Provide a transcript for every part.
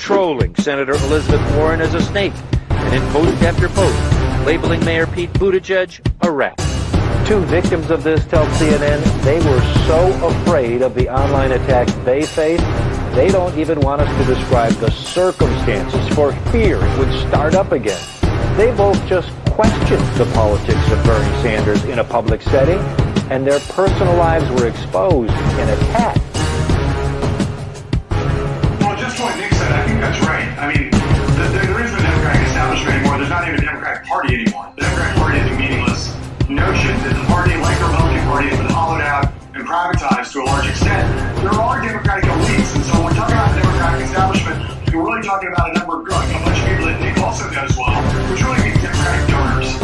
trolling Senator Elizabeth Warren as a snake, and in post after post, labeling Mayor Pete Buttigieg a rat. Two victims of this tell CNN they were so afraid of the online attacks they faced, they don't even want us to describe the circumstances for fear it would start up again. They both just questioned the politics of Bernie Sanders in a public setting, and their personal lives were exposed and attacked. Well, just what Nick said, I think that's right. I mean, there is no Democratic establishment anymore. There's not even a Democratic Party anymore. The Democratic Party is a meaningless notion. That the party, like the Republican Party, has been hollowed out and privatized to a large extent. There are Democratic elites, and so when we're talking about the Democratic establishment, we're really talking about a number of, a bunch of people that Nick also knows well, which really means Democratic donors.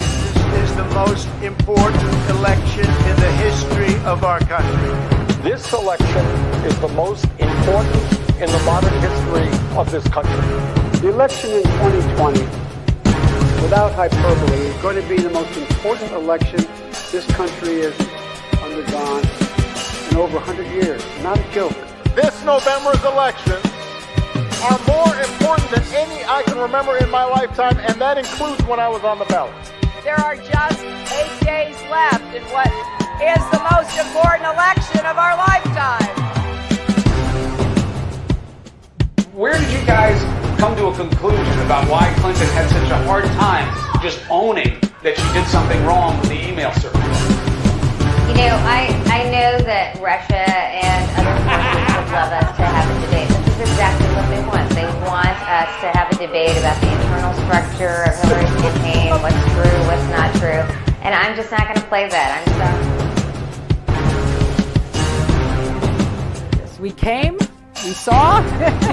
This is the most important election in the history of our country. This election is the most important in the modern history of this country. The election in 2020, without hyperbole, is going to be the most important election this country has undergone in over 100 years. Not a joke. This November's elections are more important than any I can remember in my lifetime, and that includes when I was on the ballot. There are just 8 days left in what is the most important election of our lifetime. Where did you guys come to a conclusion about why Clinton had such a hard time just owning that she did something wrong with the email server? You know, I know that Russia and other forces would love us to have a debate. This is exactly what they want. They want us to have a debate about the internal structure of Hillary's campaign, what's true, what's not true. And I'm just not going to play that. I'm sorry. Yes, we came, we saw,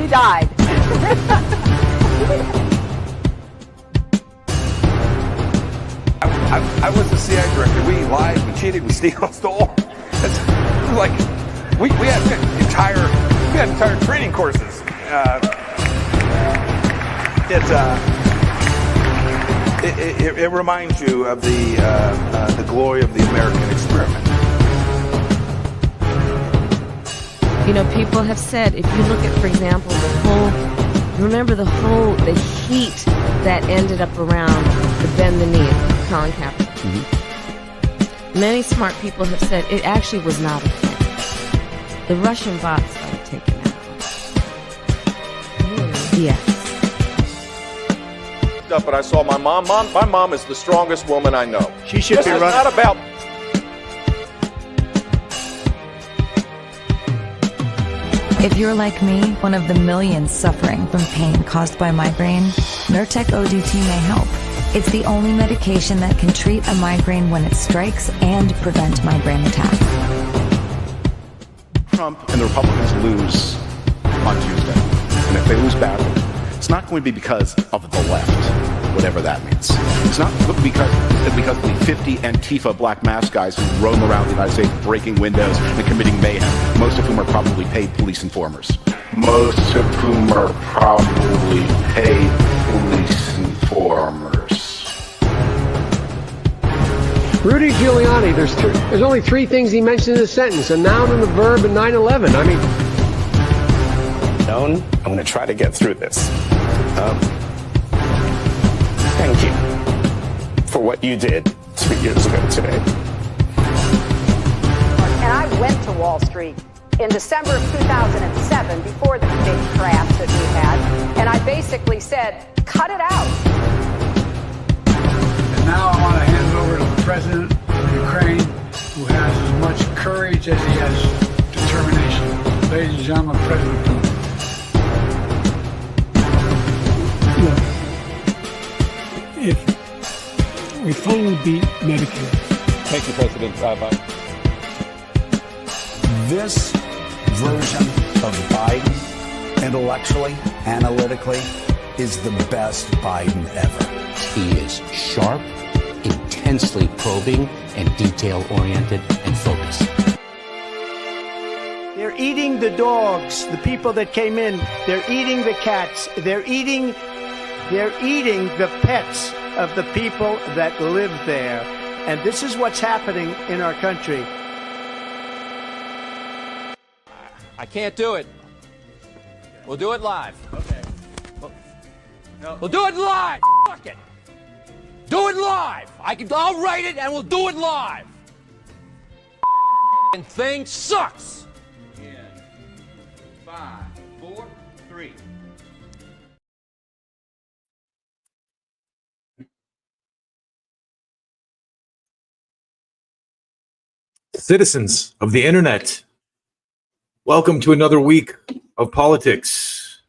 we died. I was the CIA director. We lied, we cheated, we stole. It's like we had entire training courses. It reminds you of the glory of the American experiment. You know, people have said, if you look at, for example, the heat that ended up around the bend the knee of Colin Kaepernick. Mm-hmm. Many smart people have said it actually was not a thing. The Russian bots started taking out. Yes. But I saw my mom. My mom is the strongest woman I know. She should be running. It's not about. If you're like me, one of the millions suffering from pain caused by migraine, Nurtec ODT may help. It's the only medication that can treat a migraine when it strikes and prevent migraine attacks. Trump and the Republicans lose on Tuesday, and if they lose badly, it's not going to be because of the left, whatever that means. It's not because of the 50 Antifa black mask guys who roam around the United States breaking windows and committing mayhem, most of whom are probably paid police informers. Most of whom are probably paid police informers. Rudy Giuliani, there's only three things he mentioned in a sentence, a noun and a verb and 9/11. I mean... I'm going to try to get through this. Thank you for what you did 3 years ago today. And I went to Wall Street in December of 2007, before the big crash that we had, and I basically said, cut it out. And now I want to hand it over to the president of Ukraine, who has as much courage as he has determination. Ladies and gentlemen, President Putin. Look, if we finally beat Medicare. Thank you, President Biden. This version of Biden, intellectually, analytically, is the best Biden ever. He is sharp, intensely probing, and detail-oriented and focused. They're eating the dogs, the people that came in. They're eating the cats. They're eating the pets of the people that live there. And this is what's happening in our country. I can't do it. We'll do it live. Okay. We'll do it live. Fuck it. Do it live. I'll write it and we'll do it live. And thing sucks. In 5, 4, 3. Citizens of the internet, welcome to another week of politics.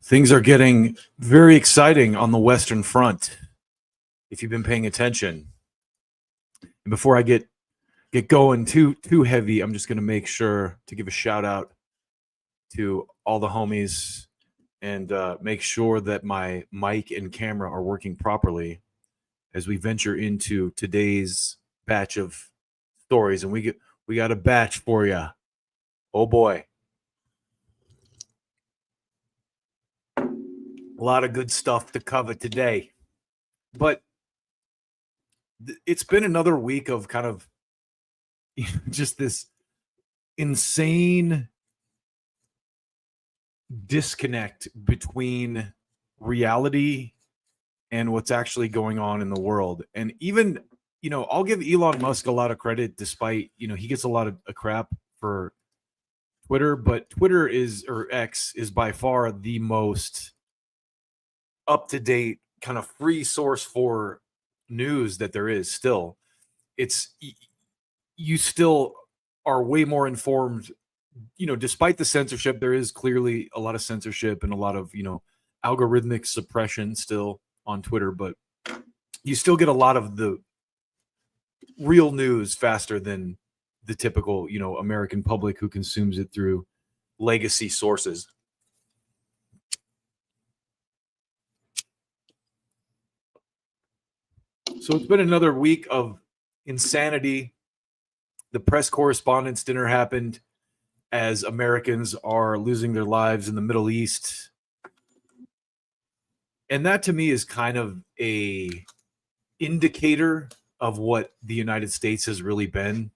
Things are getting very exciting on the Western Front, if you've been paying attention. And before I get going too heavy, I'm just going to make sure to give a shout out to all the homies and make sure that my mic and camera are working properly as we venture into today's batch of stories. And we got a batch for you. Oh boy. A lot of good stuff to cover today. But it's been another week of kind of just this insane disconnect between reality and what's actually going on in the world. And even, I'll give Elon Musk a lot of credit, despite, he gets a lot of crap for Twitter, but Twitter or X is by far the most up-to-date kind of free source for news that there is still. You still are way more informed, despite the censorship. There is clearly a lot of censorship and a lot of, algorithmic suppression still on Twitter, but you still get a lot of the real news faster than the typical, American public who consumes it through legacy sources. So it's been another week of insanity. The press correspondence dinner happened as Americans are losing their lives in the Middle East. And that to me is kind of a indicator of what the United States has really been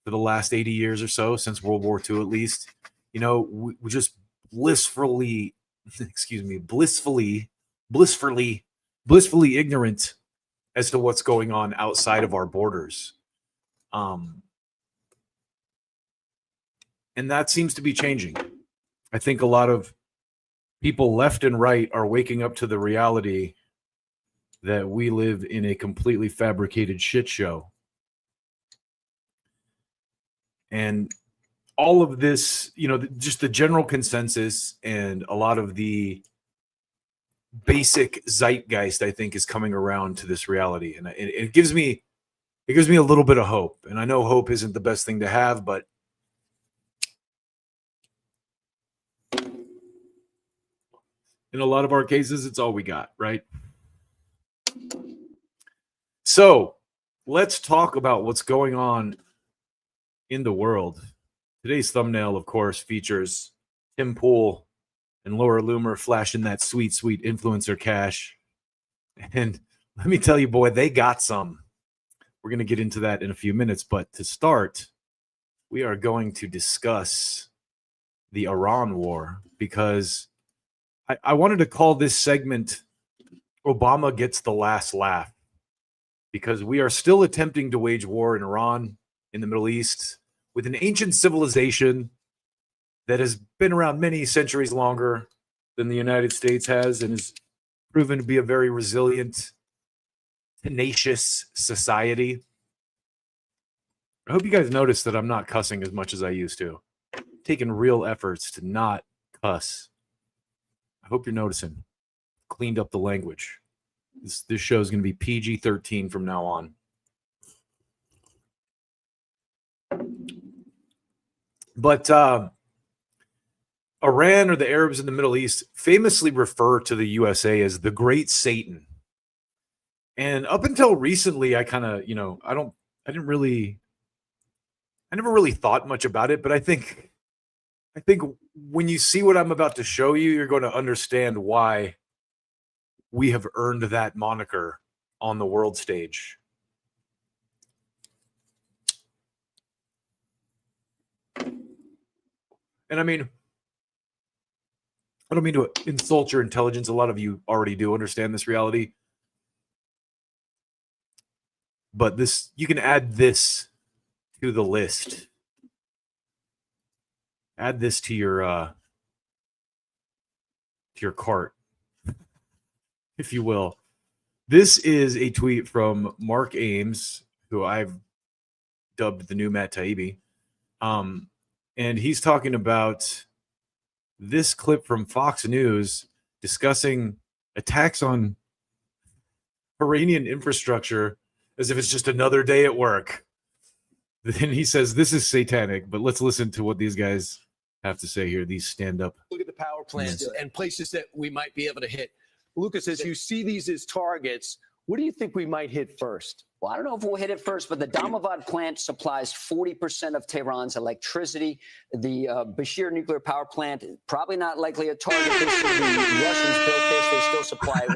for the last 80 years or so, since World War II at least. We just blissfully ignorant as to what's going on outside of our borders. And that seems to be changing. I think a lot of people left and right are waking up to the reality that we live in a completely fabricated shit show. And all of this, just the general consensus and a lot of the basic zeitgeist, I think, is coming around to this reality. And it gives me a little bit of hope. And I know hope isn't the best thing to have, but in a lot of our cases, it's all we got, right? So let's talk about what's going on in the world. Today's thumbnail, of course, features Tim Pool and Laura Loomer flashing that sweet, sweet influencer cash. And let me tell you, boy, they got some. We're going to get into that in a few minutes. But to start, we are going to discuss the Iran war, because I wanted to call this segment Obama Gets the Last Laugh, because we are still attempting to wage war in Iran, in the Middle East, with an ancient civilization that has been around many centuries longer than the United States has, and has proven to be a very resilient, tenacious society. I hope you guys notice that I'm not cussing as much as I used to. I'm taking real efforts to not cuss. I hope you're noticing. Cleaned up the language. This show is going to be PG-13 from now on. But Iran, or the Arabs in the Middle East, famously refer to the USA as the Great Satan. And up until recently, I kind of, I never really thought much about it, but I think when you see what I'm about to show you, you're going to understand why we have earned that moniker on the world stage. And I mean, I don't mean to insult your intelligence. A lot of you already do understand this reality. But this, you can add this to the list. Add this to your cart, if you will. This is a tweet from Mark Ames, who I've dubbed the new Matt Taibbi. And he's talking about this clip from Fox News discussing attacks on Iranian infrastructure as if it's just another day at work. Then he says this is satanic, but let's listen to what these guys have to say here. These stand-up. Look at the power plants and places that we might be able to hit. Lucas, as you see these as targets, what do you think we might hit first? Well, I don't know if we'll hit it first, but the Damavad plant supplies 40% of Tehran's electricity. The Bashir nuclear power plant, probably not likely a target. The Russians built this. They still supply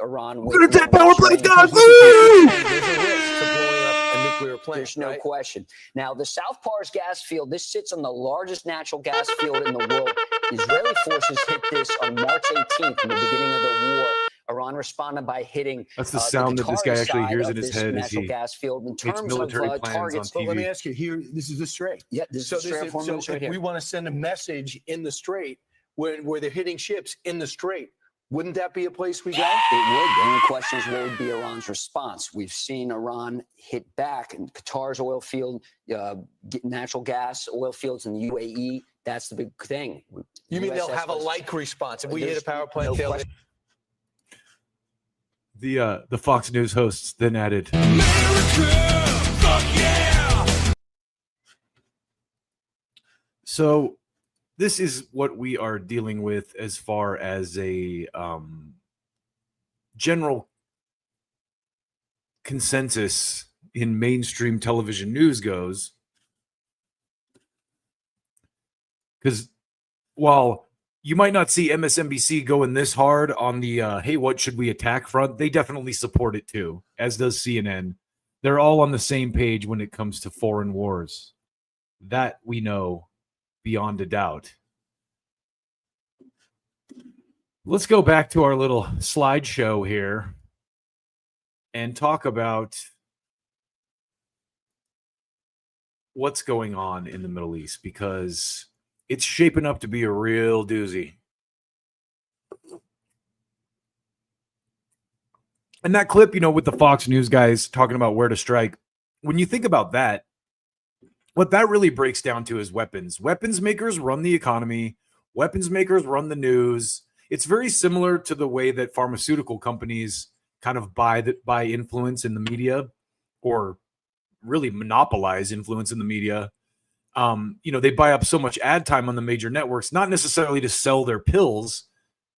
Iran with... We're gonna power plant, guys! There's a risk to blowing up a nuclear plant. There's no question. Now, the South Pars gas field, this sits on the largest natural gas field in the world. Israeli forces hit this on March 18th, in the beginning of the war. Iran responded by hitting. That's the sound that this guy actually hears in his head as natural he gas field in terms military of plans targets. on TV. But let me ask you here. This is the Strait. Yeah, this is the Strait. So Right if here. we want to send a message in the Strait where they're hitting ships in the Strait, wouldn't that be a place we go? It would. The only question is what would be Iran's response. We've seen Iran hit back in Qatar's oil field, natural gas oil fields in the UAE. That's the big thing. You mean they'll have a like response if we hit a power plant? The Fox News hosts then added, so this is what we are dealing with as far as a general consensus in mainstream television news goes. Because while you might not see MSNBC going this hard on the, hey, what should we attack front, they definitely support it too, as does CNN. They're all on the same page when it comes to foreign wars. That we know beyond a doubt. Let's go back to our little slideshow here and talk about what's going on in the Middle East, because it's shaping up to be a real doozy. And that clip, with the Fox News guys talking about where to strike, when you think about that, what that really breaks down to is weapons. Weapons makers run the economy. Weapons makers run the news. It's very similar to the way that pharmaceutical companies kind of buy influence in the media, or really monopolize influence in the media. They buy up so much ad time on the major networks, not necessarily to sell their pills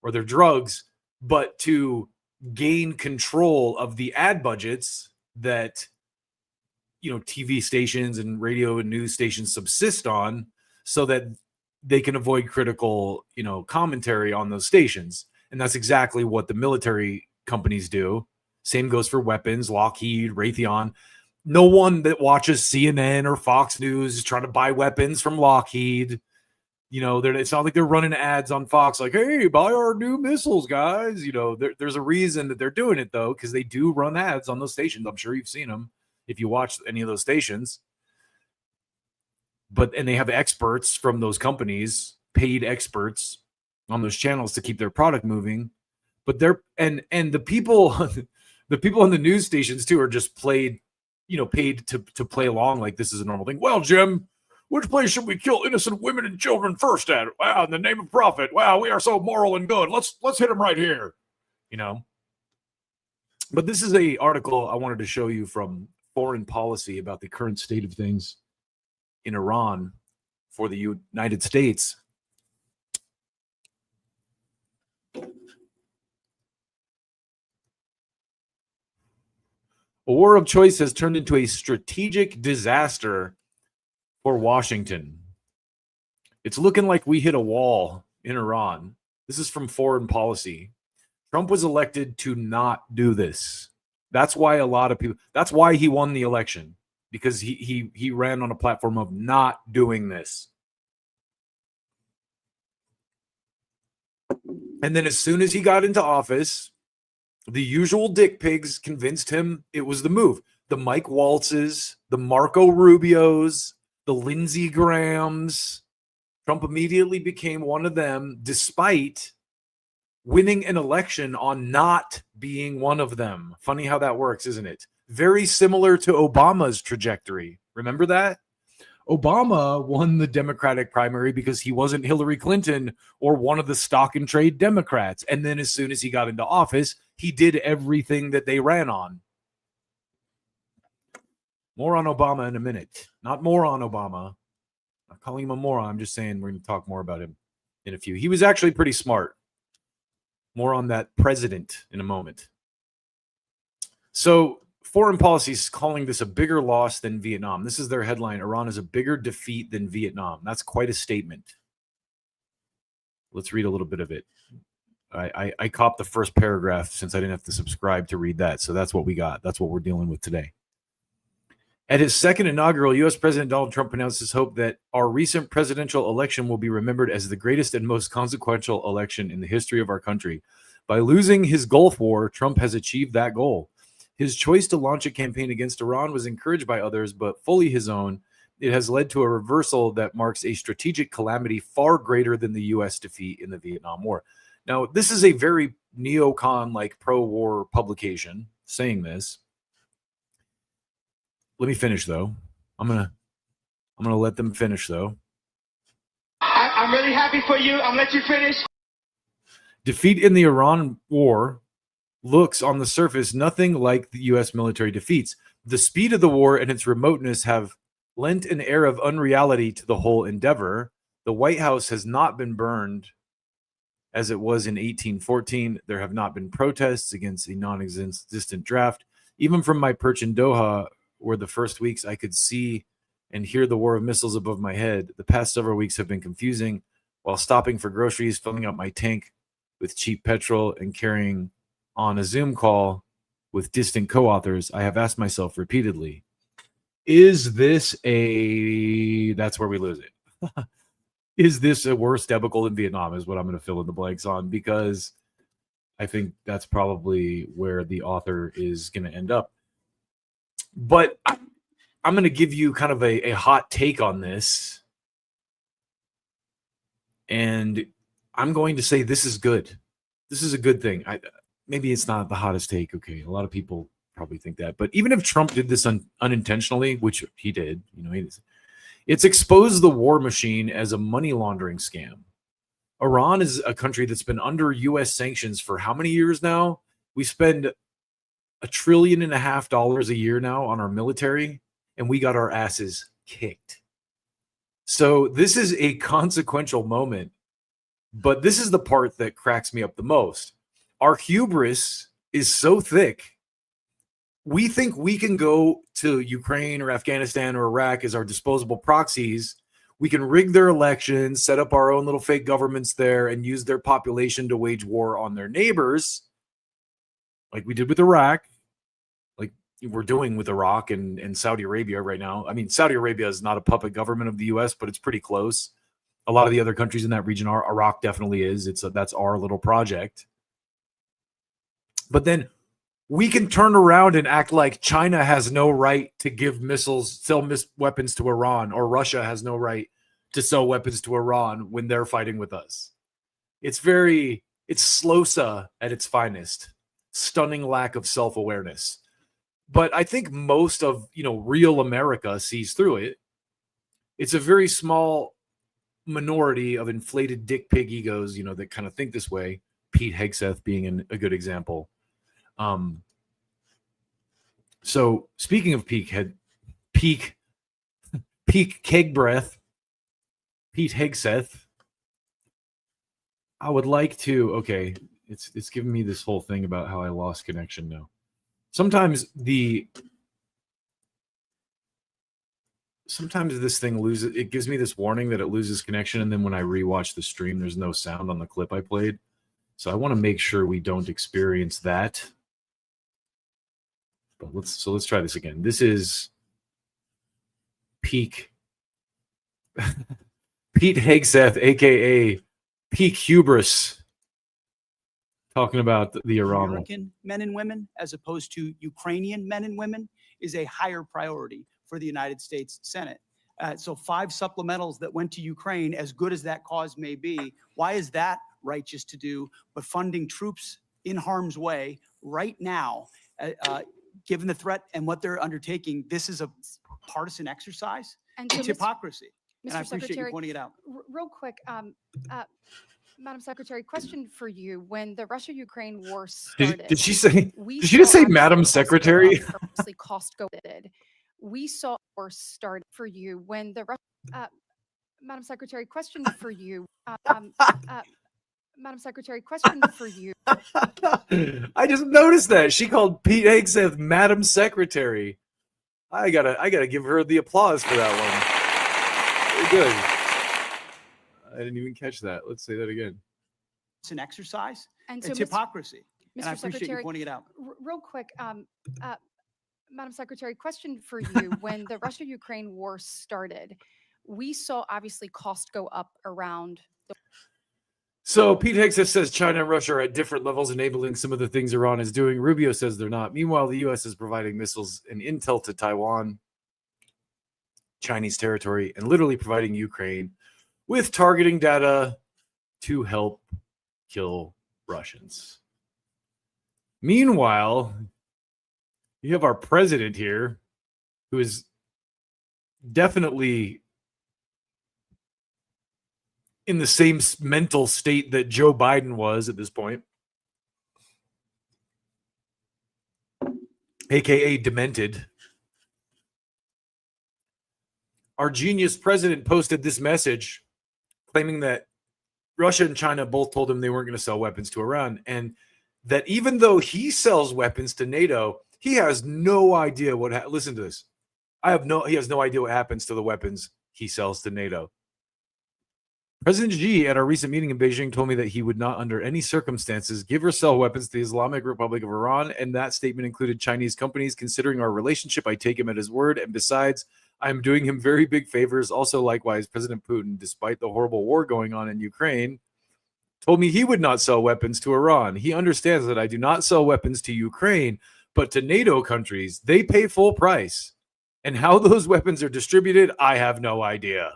or their drugs, but to gain control of the ad budgets that, TV stations and radio and news stations subsist on, so that they can avoid critical, commentary on those stations. And that's exactly what the military companies do. Same goes for weapons, Lockheed, Raytheon. No one that watches CNN or Fox News is trying to buy weapons from Lockheed. It's not like they're running ads on Fox like, hey, buy our new missiles, guys. There's a reason that they're doing it, though, because they do run ads on those stations. I'm sure you've seen them if you watch any of those stations. And they have experts from those companies, paid experts on those channels to keep their product moving. But and the people on the news stations, too, are just paid to play along like this is a normal thing. Well, Jim, which place should we kill innocent women and children first at? Wow, in the name of profit. Wow, we are so moral and good. Let's hit them right here. But this is a article I wanted to show you from Foreign Policy about the current state of things in Iran for the United States. A war of choice has turned into a strategic disaster for Washington. It's looking like we hit a wall in Iran. This is from Foreign Policy. Trump was elected to not do this. That's why that's why he won the election, because he ran on a platform of not doing this. And then as soon as he got into office, the usual dick pigs convinced him it was the move. The Mike Waltzes, the Marco Rubios, the Lindsey Grahams. Trump immediately became one of them, despite winning an election on not being one of them. Funny how that works, isn't it? Very similar to Obama's trajectory. Remember that? Obama won the Democratic primary because he wasn't Hillary Clinton or one of the stock and trade Democrats. And then as soon as he got into office, he did everything that they ran on. More on Obama in a minute. Not more on Obama. I'm not calling him a moron. I'm just saying we're going to talk more about him in a few. He was actually pretty smart. More on that president in a moment. So foreign policy is calling this a bigger loss than Vietnam. This is their headline. Iran is a bigger defeat than Vietnam. That's quite a statement. Let's read a little bit of it. I copped the first paragraph since I didn't have to subscribe to read that. So that's what we got. That's what we're dealing with today. At his second inaugural, U.S. President Donald Trump announced his hope that our recent presidential election will be remembered as the greatest and most consequential election in the history of our country. By losing his Gulf War, Trump has achieved that goal. His choice to launch a campaign against Iran was encouraged by others, but fully his own. It has led to a reversal that marks a strategic calamity far greater than the U.S. defeat in the Vietnam War. Now, this is a very neocon-like pro-war publication saying this. Let me finish, though. I'm gonna let them finish, though. I'm really happy for you. I'm gonna let you finish. Defeat in the Iran war looks on the surface nothing like the U.S. military defeats. The speed of the war and its remoteness have lent an air of unreality to the whole endeavor. The White House has not been burned as it was in 1814. There have not been protests against a non-existent draft. Even from my perch in Doha, where the first weeks I could see and hear the war of missiles above my head, the past several weeks have been confusing. While stopping for groceries, filling up my tank with cheap petrol, and carrying on a Zoom call with distant co-authors, I have asked myself repeatedly, is this a... That's where we lose it. Is this a worse debacle than Vietnam is what I'm going to fill in the blanks on, because I think that's probably where the author is going to end up. But I'm going to give you kind of a hot take on this. And I'm going to say this is good. This is a good thing. Maybe it's not the hottest take. Okay, a lot of people probably think that. But even if Trump did this unintentionally, which he did, it's exposed the war machine as a money laundering scam. Iran is a country that's been under U.S. sanctions for how many years now? We spend $1.5 trillion a year now on our military, and we got our asses kicked. So this is a consequential moment, but this is the part that cracks me up the most. Our hubris is so thick. We think we can go to Ukraine or Afghanistan or Iraq as our disposable proxies. We can rig their elections, set up our own little fake governments there, and use their population to wage war on their neighbors, like we did with Iraq, like we're doing with Iraq and Saudi Arabia right now. I mean, Saudi Arabia is not a puppet government of the U.S., but it's pretty close. A lot of the other countries in that region are. Iraq definitely is. That's our little project. But then we can turn around and act like China has no right to give missiles, sell weapons to Iran, or Russia has no right to sell weapons to Iran when they're fighting with us. It's SLOSA at its finest. Stunning lack of self-awareness. But I think most of, real America sees through it. It's a very small minority of inflated dick pig egos, that kind of think this way. Pete Hegseth being a good example. So speaking of peak keg breath, Pete Hegseth, I would like to, okay, it's giving me this whole thing about how I lost connection now. Sometimes this thing loses, it gives me this warning that it loses connection, and then when I rewatch the stream, there's no sound on the clip I played. So I want to make sure we don't experience that. But let's try this again. This is Pete Hegseth, aka Peak Hubris, talking about the Iran one. American men and women as opposed to Ukrainian men and women is a higher priority for the United States Senate. So 5 supplementals that went to Ukraine, as good as that cause may be, why is that righteous to do? But funding troops in harm's way right now, given the threat and what they're undertaking, this is a partisan exercise. And so it's hypocrisy. And I Mr. appreciate Secretary, you pointing it out. Real quick, Madam Secretary, question for you. When the Russia-Ukraine war started, Did she say? Did she just say, Madam Secretary? Purposely cost-go-added. We saw war start for you when the Madam Secretary, question for you. Madam Secretary, question for you. I just noticed that she called Pete Hegseth Madam Secretary. I gotta give her the applause for that one. Very good. I didn't even catch that. Let's say that again. It's an exercise. And so, it's Mr. hypocrisy. And I Mr. appreciate Secretary, you pointing it out. Real quick, Madam Secretary, question for you. When the Russia-Ukraine war started, we saw obviously cost go up around the. So Pete Hegseth says China and Russia are at different levels, enabling some of the things Iran is doing. Rubio says they're not. Meanwhile, the U.S. is providing missiles and intel to Taiwan, Chinese territory, and literally providing Ukraine with targeting data to help kill Russians. Meanwhile, you have our president here, who is definitely in the same mental state that Joe Biden was at this point, aka demented. Our genius president posted this message claiming that Russia and China both told him they weren't going to sell weapons to Iran, and that even though he sells weapons to NATO, he has no idea what listen to this. He has no idea what happens to the weapons he sells to NATO. President Xi at our recent meeting in Beijing told me that he would not under any circumstances give or sell weapons to the Islamic Republic of Iran, and that statement included Chinese companies. Considering our relationship, I take him at his word, and besides, I'm doing him very big favors. Also, likewise, President Putin, despite the horrible war going on in Ukraine, told me he would not sell weapons to Iran. He understands that I do not sell weapons to Ukraine, but to NATO countries. They pay full price. And how those weapons are distributed, I have no idea.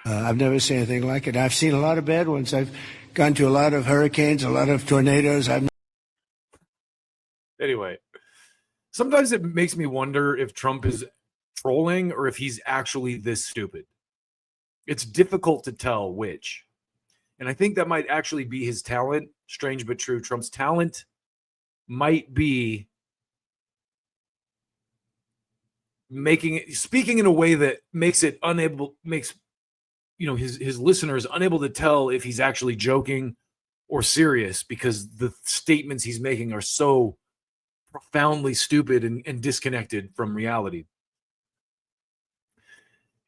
I've never seen anything like it. I've seen a lot of bad ones. I've gone to a lot of hurricanes, a lot of tornadoes. Anyway, sometimes it makes me wonder if Trump is trolling or if he's actually this stupid. It's difficult to tell which. And I think that might actually be his talent. Strange but true. Trump's talent might be speaking in a way that makes his listeners unable to tell if he's actually joking or serious, because the statements he's making are so profoundly stupid and disconnected from reality.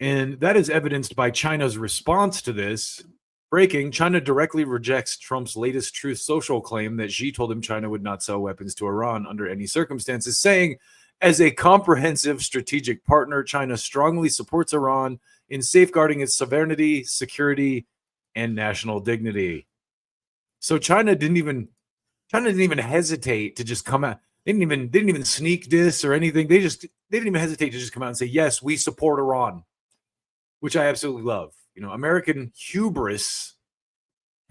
And that is evidenced by China's response to this. Breaking, China directly rejects Trump's latest Truth Social claim that Xi told him China would not sell weapons to Iran under any circumstances, saying, as a comprehensive strategic partner, China strongly supports Iran in safeguarding its sovereignty, security, and national dignity. So China didn't even hesitate to just come out. They didn't even sneak diss or anything. They didn't even hesitate to just come out and say, yes, we support Iran, which I absolutely love. American hubris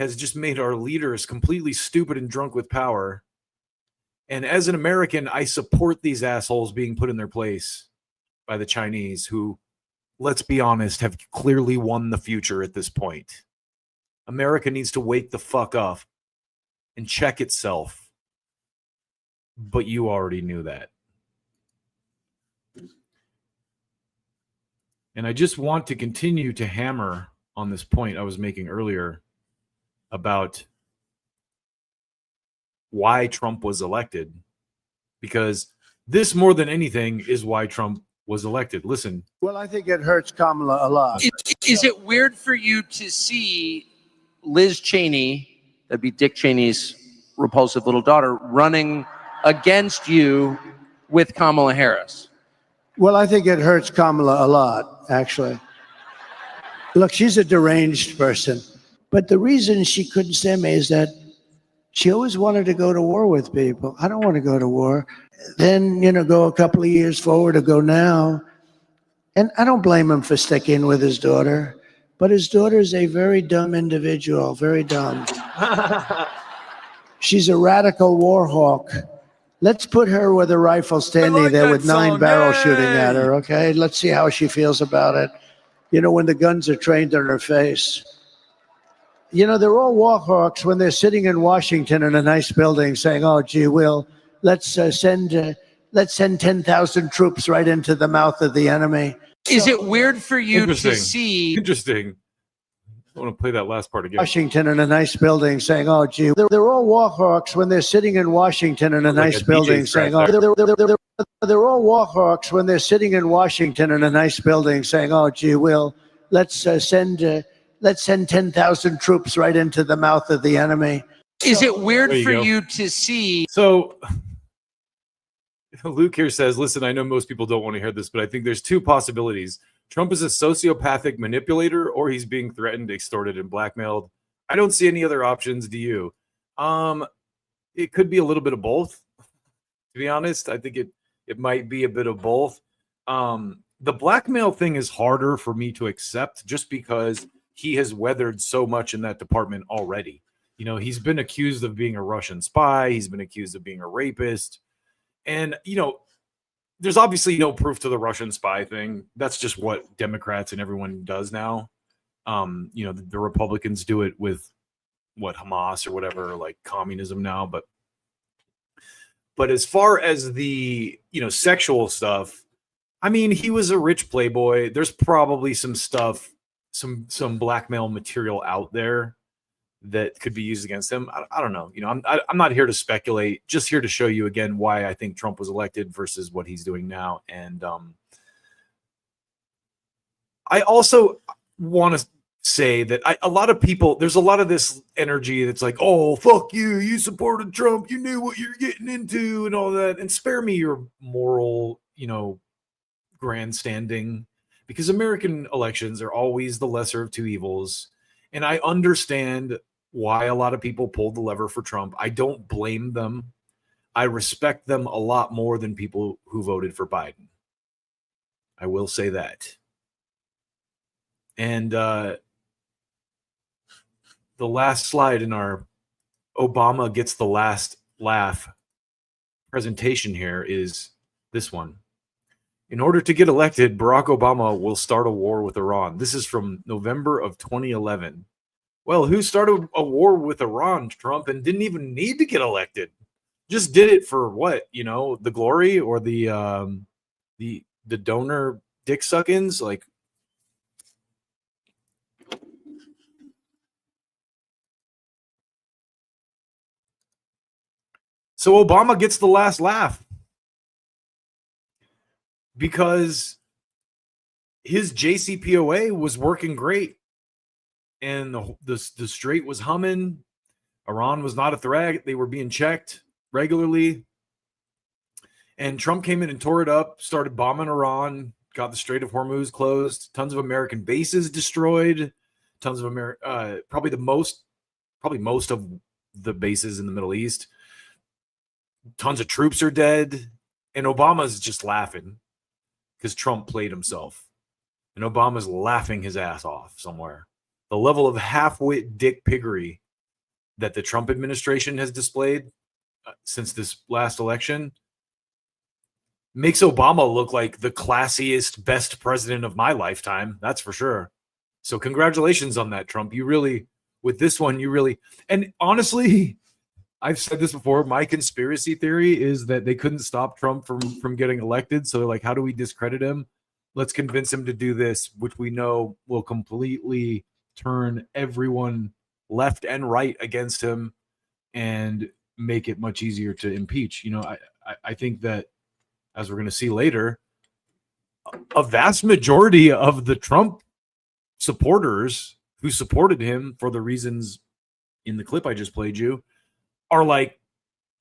has just made our leaders completely stupid and drunk with power. And as an American, I support these assholes being put in their place by the Chinese, who, let's be honest, have clearly won the future at this point. America needs to wake the fuck up and check itself. But you already knew that. And I just want to continue to hammer on this point I was making earlier about why Trump was elected, because this, more than anything, is why Trump was elected. Listen. Well, I think it hurts Kamala a lot. Is it weird for you to see Liz Cheney, that'd be Dick Cheney's repulsive little daughter, running against you with Kamala Harris? Well, I think it hurts Kamala a lot, actually. Look, she's a deranged person. But the reason she couldn't stand me is that she always wanted to go to war with people. I don't want to go to war. Then, go a couple of years forward or go now. And I don't blame him for sticking with his daughter, but his daughter is a very dumb individual, very dumb. She's a radical war hawk. Let's put her with a rifle standing there with 9 barrels shooting at her, okay? Let's see how she feels about it. When the guns are trained on her face. They're all war hawks when they're sitting in Washington in a nice building saying, oh, gee, let's send 10,000 troops right into the mouth of the enemy. Is it weird for you to see? Interesting. I want to play that last part again. Washington in a nice building saying, oh, gee, they're all war hawks when they're sitting in Washington in a nice building saying, oh, they're all war hawks when they're sitting in Washington in a nice building saying, oh, gee, let's send 10,000 troops right into the mouth of the enemy. Is it weird for go. you to see? So Luke here says, listen, I know most people don't want to hear this, but I think there's 2 possibilities. Trump is a sociopathic manipulator, or he's being threatened, extorted, and blackmailed. I don't see any other options. Do you? It could be a little bit of both, to be honest. I think it might be a bit of both. The blackmail thing is harder for me to accept just because he has weathered so much in that department already. He's been accused of being a Russian spy. He's been accused of being a rapist. And, there's obviously no proof to the Russian spy thing. That's just what Democrats and everyone does now. The Republicans do it with Hamas or whatever, like communism now. But as far as the, sexual stuff, I mean, he was a rich playboy. There's probably some stuff, some blackmail material out there that could be used against him. I don't know. I'm not here to speculate, just here to show you again why I think Trump was elected versus what he's doing now. And I also want to say that a lot of people, there's a lot of this energy that's like, oh, fuck you. You supported Trump. You knew what you're getting into and all that. And spare me your moral, grandstanding, because American elections are always the lesser of 2 evils. And I understand why a lot of people pulled the lever for Trump. I don't blame them. I respect them a lot more than people who voted for Biden. I will say that. And the last slide in our Obama gets the last laugh presentation here is this one. In order to get elected, Barack Obama will start a war with Iran. This is from November of 2011. Well, who started a war with Iran, Trump, and didn't even need to get elected? Just did it for what? The glory or the donor dick suckings? Like, so Obama gets the last laugh because his JCPOA was working great. And the strait was humming. Iran was not a threat. They were being checked regularly. And Trump came in and tore it up, started bombing Iran, got the Strait of Hormuz closed, tons of American bases destroyed, tons of probably most of the bases in the Middle East. Tons of troops are dead. And Obama's just laughing because Trump played himself. And Obama's laughing his ass off somewhere. The level of half-wit dick piggery that the Trump administration has displayed since this last election makes Obama look like the classiest, best president of my lifetime. That's for sure. So congratulations on that, Trump. You really, with this one, and honestly, I've said this before, my conspiracy theory is that they couldn't stop Trump from getting elected. So they're like, how do we discredit him? Let's convince him to do this, which we know will completely turn everyone left and right against him and make it much easier to impeach. I think that, as we're going to see later, a vast majority of the Trump supporters who supported him for the reasons in the clip I just played you are like,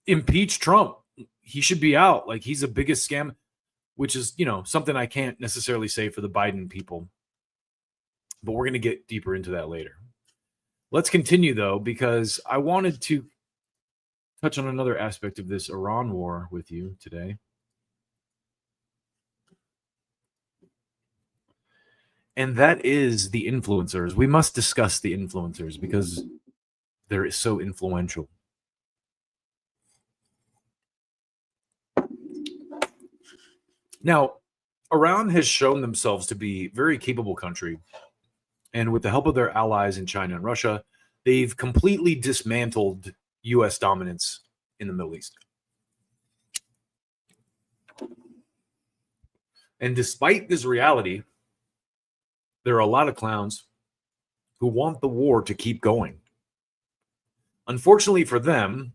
impeach Trump. He should be out. Like, he's the biggest scam, which is, something I can't necessarily say for the Biden people. But we're going to get deeper into that later. Let's continue, though, because I wanted to touch on another aspect of this Iran war with you today. And that is the influencers. We must discuss the influencers because they're so influential. Now, Iran has shown themselves to be a very capable country. And with the help of their allies in China and Russia, they've completely dismantled U.S. dominance in the Middle East. And despite this reality, there are a lot of clowns who want the war to keep going. Unfortunately for them,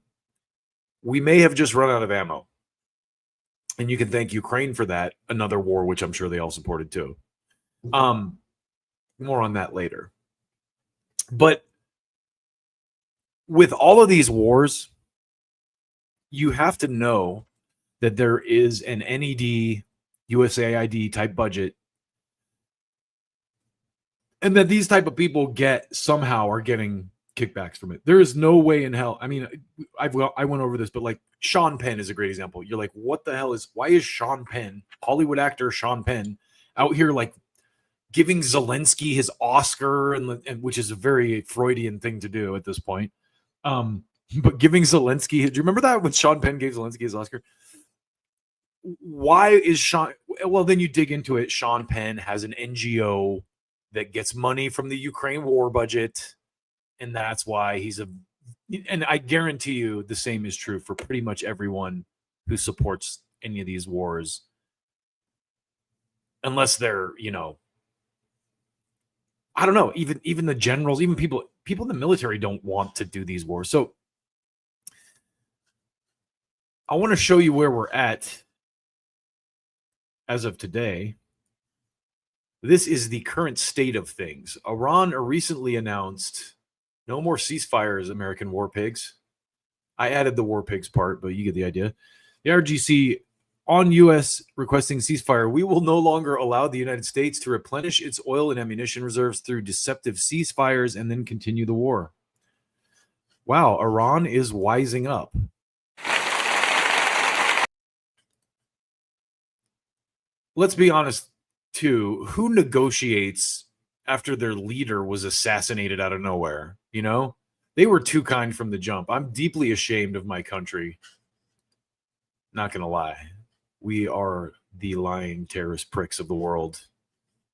we may have just run out of ammo. And you can thank Ukraine for that, another war, which I'm sure they all supported too. More on that later. But with all of these wars, you have to know that there is an NED, USAID type budget, and that these type of people somehow are getting kickbacks from it. There is no way in hell. I mean, I went over this, but like Sean Penn is a great example. You're like, what the hell why is Sean Penn, Hollywood actor Sean Penn, out here like giving Zelensky his Oscar, and which is a very Freudian thing to do at this point. But giving Zelensky, do you remember that when Sean Penn gave Zelensky his Oscar? Why is Sean? Well, then you dig into it. Sean Penn has an NGO that gets money from the Ukraine war budget, and that's why he's and I guarantee you the same is true for pretty much everyone who supports any of these wars, unless they're, I don't know, even the generals, even people in the military don't want to do these wars. So I want to show you where we're at as of today. This is the current state of things. Iran recently announced no more ceasefires, American war pigs. I added the war pigs part, but you get the idea. The RGC on U.S. requesting ceasefire. We will no longer allow the United States to replenish its oil and ammunition reserves through deceptive ceasefires and then continue the war. Wow, Iran is wising up. Let's be honest, too. Who negotiates after their leader was assassinated out of nowhere? They were too kind from the jump. I'm deeply ashamed of my country. Not going to lie. We are the lying terrorist pricks of the world.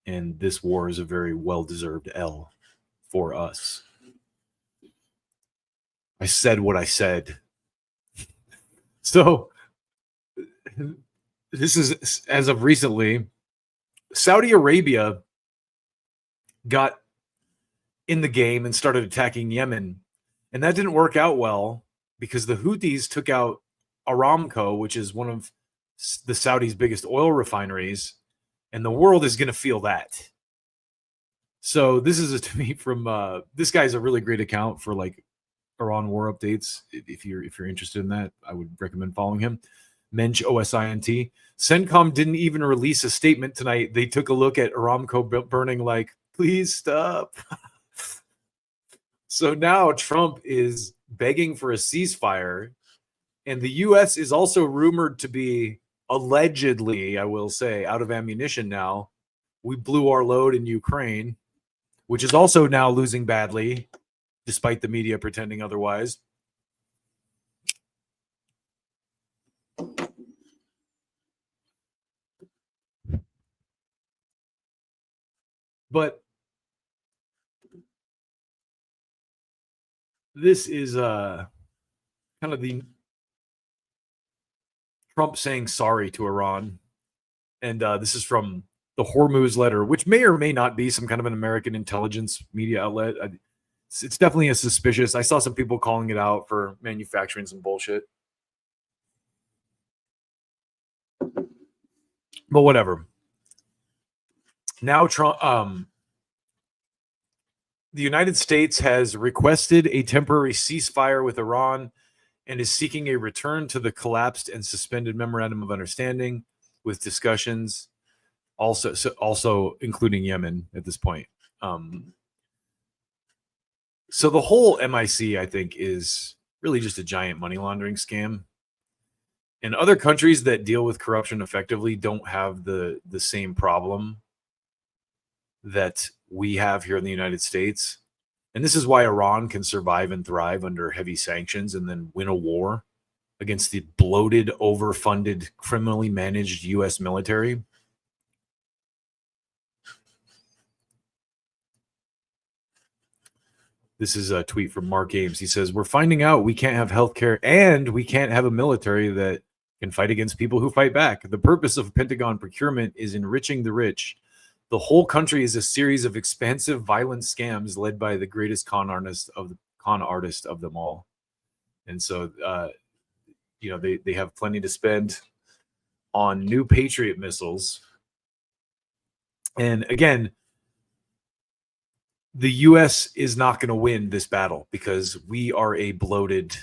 And this war is a very well-deserved L for us. I said what I said. So, this is, as of recently, Saudi Arabia got in the game and started attacking Yemen. And that didn't work out well because the Houthis took out Aramco, which is one of the Saudis' biggest oil refineries, and the world is going to feel that. So this is a tweet from this guy's a really great account for like Iran war updates. If you're interested in that, I would recommend following him. Mensch OSINT. CENTCOM didn't even release a statement tonight. They took a look at Aramco burning like, please stop. So now Trump is begging for a ceasefire, and the U.S. is also rumored to be allegedly, I will say, out of ammunition now. We blew our load in Ukraine, which is also now losing badly, despite the media pretending otherwise. But this is kind of the Trump saying sorry to Iran. And this is from the Hormuz letter, which may or may not be some kind of an American intelligence media outlet. It's definitely a suspicious. I saw some people calling it out for manufacturing some bullshit. But whatever. Now Trump, the United States has requested a temporary ceasefire with Iran and is seeking a return to the collapsed and suspended memorandum of understanding with discussions also including Yemen at this point. So the whole MIC, I think, is really just a giant money laundering scam. And other countries that deal with corruption effectively don't have the same problem that we have here in the United States. And this is why Iran can survive and thrive under heavy sanctions and then win a war against the bloated, overfunded, criminally managed U.S. military. This is a tweet from Mark Ames. He says, we're finding out we can't have healthcare and we can't have a military that can fight against people who fight back. The purpose of Pentagon procurement is enriching the rich. The whole country is a series of expansive, violent scams led by the greatest con artist of them all. And so, they have plenty to spend on new Patriot missiles. And again, the U.S. is not going to win this battle because we are a bloated,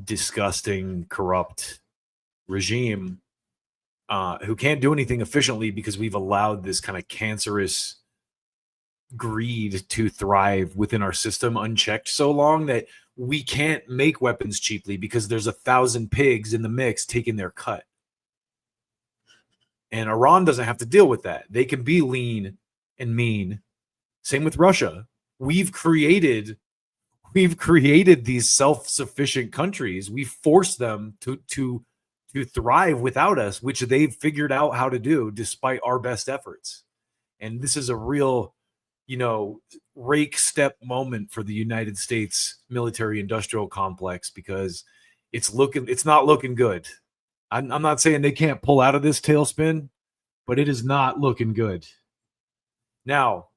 disgusting, corrupt regime who can't do anything efficiently because we've allowed this kind of cancerous greed to thrive within our system unchecked so long that we can't make weapons cheaply because there's 1,000 pigs in the mix taking their cut. And Iran doesn't have to deal with that. They can be lean and mean. Same with Russia. We've created these self-sufficient countries. We forced them to thrive without us, which they've figured out how to do despite our best efforts. And this is a real, rake step moment for the United States military industrial complex because it's not looking good. I'm not saying they can't pull out of this tailspin, but it is not looking good. Now,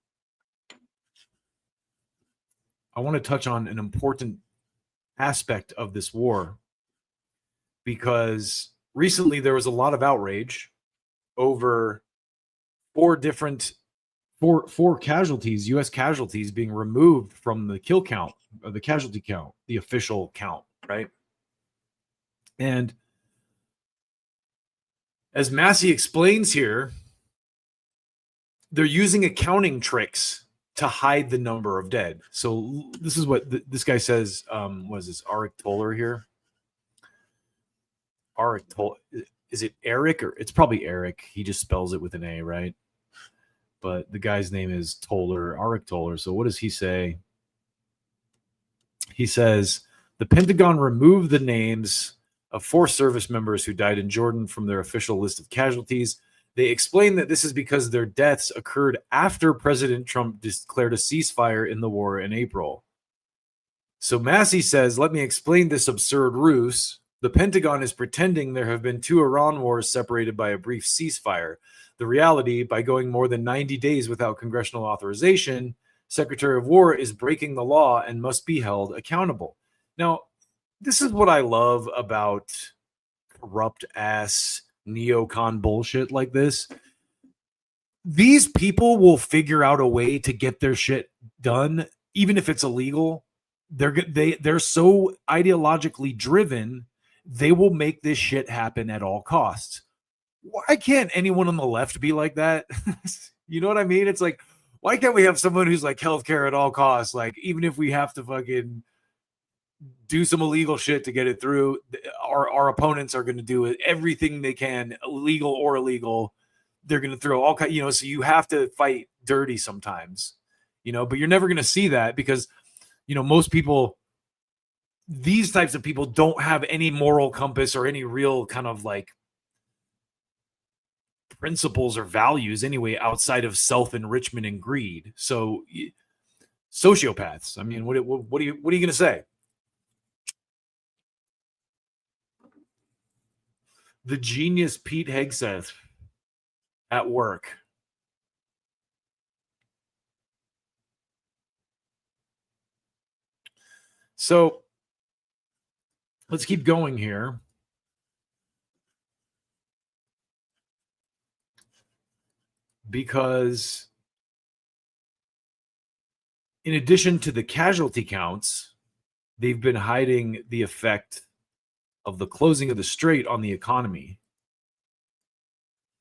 I want to touch on an important aspect of this war because recently there was a lot of outrage over four casualties, U.S. casualties being removed from the kill count, or the casualty count, the official count, right? And as Massey explains here, they're using accounting tricks to hide the number of dead. So this is what this guy says. What is this? Arik Toller here. Arik Toller. Is it Eric or it's probably Eric? He just spells it with an A, right? But the guy's name is Toller, Arik Toller. So what does he say? He says the Pentagon removed the names of 4 service members who died in Jordan from their official list of casualties. They explain that this is because their deaths occurred after President Trump declared a ceasefire in the war in April. So Massey says, let me explain this absurd ruse. The Pentagon is pretending there have been 2 Iran wars separated by a brief ceasefire. The reality, by going more than 90 days without congressional authorization, Secretary of War is breaking the law and must be held accountable. Now, this is what I love about corrupt ass neocon bullshit like this. These people will figure out a way to get their shit done, even if it's illegal. They're so ideologically driven, they will make this shit happen at all costs. Why can't anyone on the left be like that? You know what I mean? It's like, why can't we have someone who's like healthcare at all costs? Like, even if we have to fucking do some illegal shit to get it through, our opponents are going to do everything they can, legal or illegal. They're going to throw all kinds, so you have to fight dirty sometimes, but you're never going to see that because, most people, these types of people don't have any moral compass or any real kind of like principles or values anyway, outside of self-enrichment and greed. So sociopaths, I mean, what are you going to say? The genius Pete Hegseth at work. So let's keep going here. Because in addition to the casualty counts, they've been hiding the effect of the closing of the strait on the economy.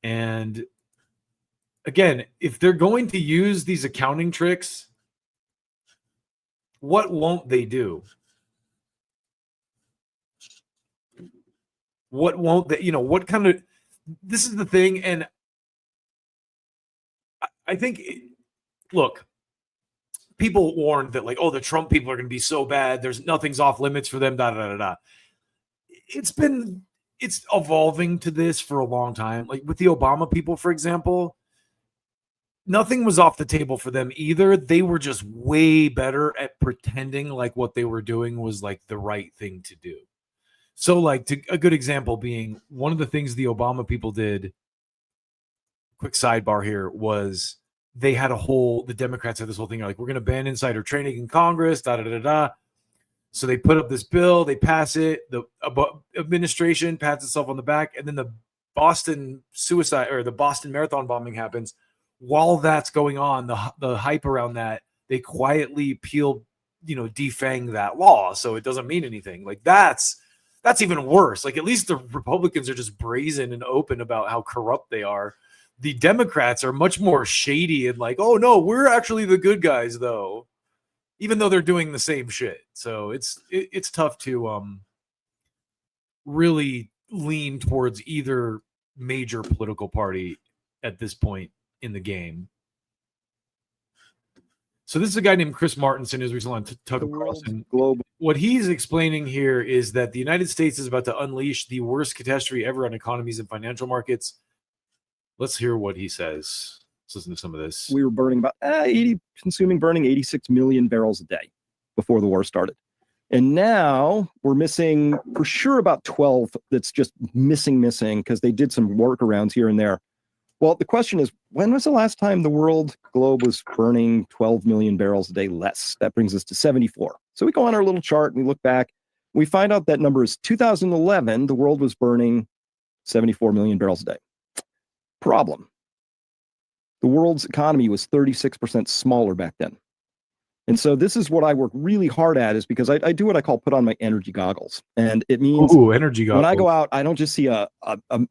And again, if they're going to use these accounting tricks What won't they do? What won't they, what kind of, this is the thing. And I think, look, people warned that like, oh, the Trump people are going to be so bad. Nothing's off limits for them, da, da, da, da. It's evolving to this for a long time. Like with the Obama people, for example, nothing was off the table for them either. They were just way better at pretending like what they were doing was like the right thing to do. So like a good example being one of the things the Obama people did, quick sidebar here, was they had the Democrats had this whole thing like, we're going to ban insider trading in Congress, da, da, da, da. So they put up this bill, they pass it, the administration pats itself on the back, and then the Boston Marathon bombing happens. While that's going on, the hype around that, they quietly defang that law, so it doesn't mean anything. Like that's even worse. Like at least the Republicans are just brazen and open about how corrupt they are. The Democrats are much more shady and like, oh no, we're actually the good guys though, even though they're doing the same shit. So it's tough to really lean towards either major political party at this point in the game. So this is a guy named Chris Martinson who's recently on Tucker Carlson. What he's explaining here is that the United States is about to unleash the worst catastrophe ever on economies and financial markets. Let's hear what he says. Let's listen to some of this. We were burning about burning 86 million barrels a day before the war started. And now we're missing for sure about 12 that's just missing because they did some workarounds here and there. Well, the question is, when was the last time the globe was burning 12 million barrels a day less? That brings us to 74. So we go on our little chart and we look back. We find out that number is 2011. The world was burning 74 million barrels a day. Problem. The world's economy was 36% smaller back then. And so this is what I work really hard at, is because I do what I call put on my energy goggles. And it means energy goggles. When I go out, I don't just see a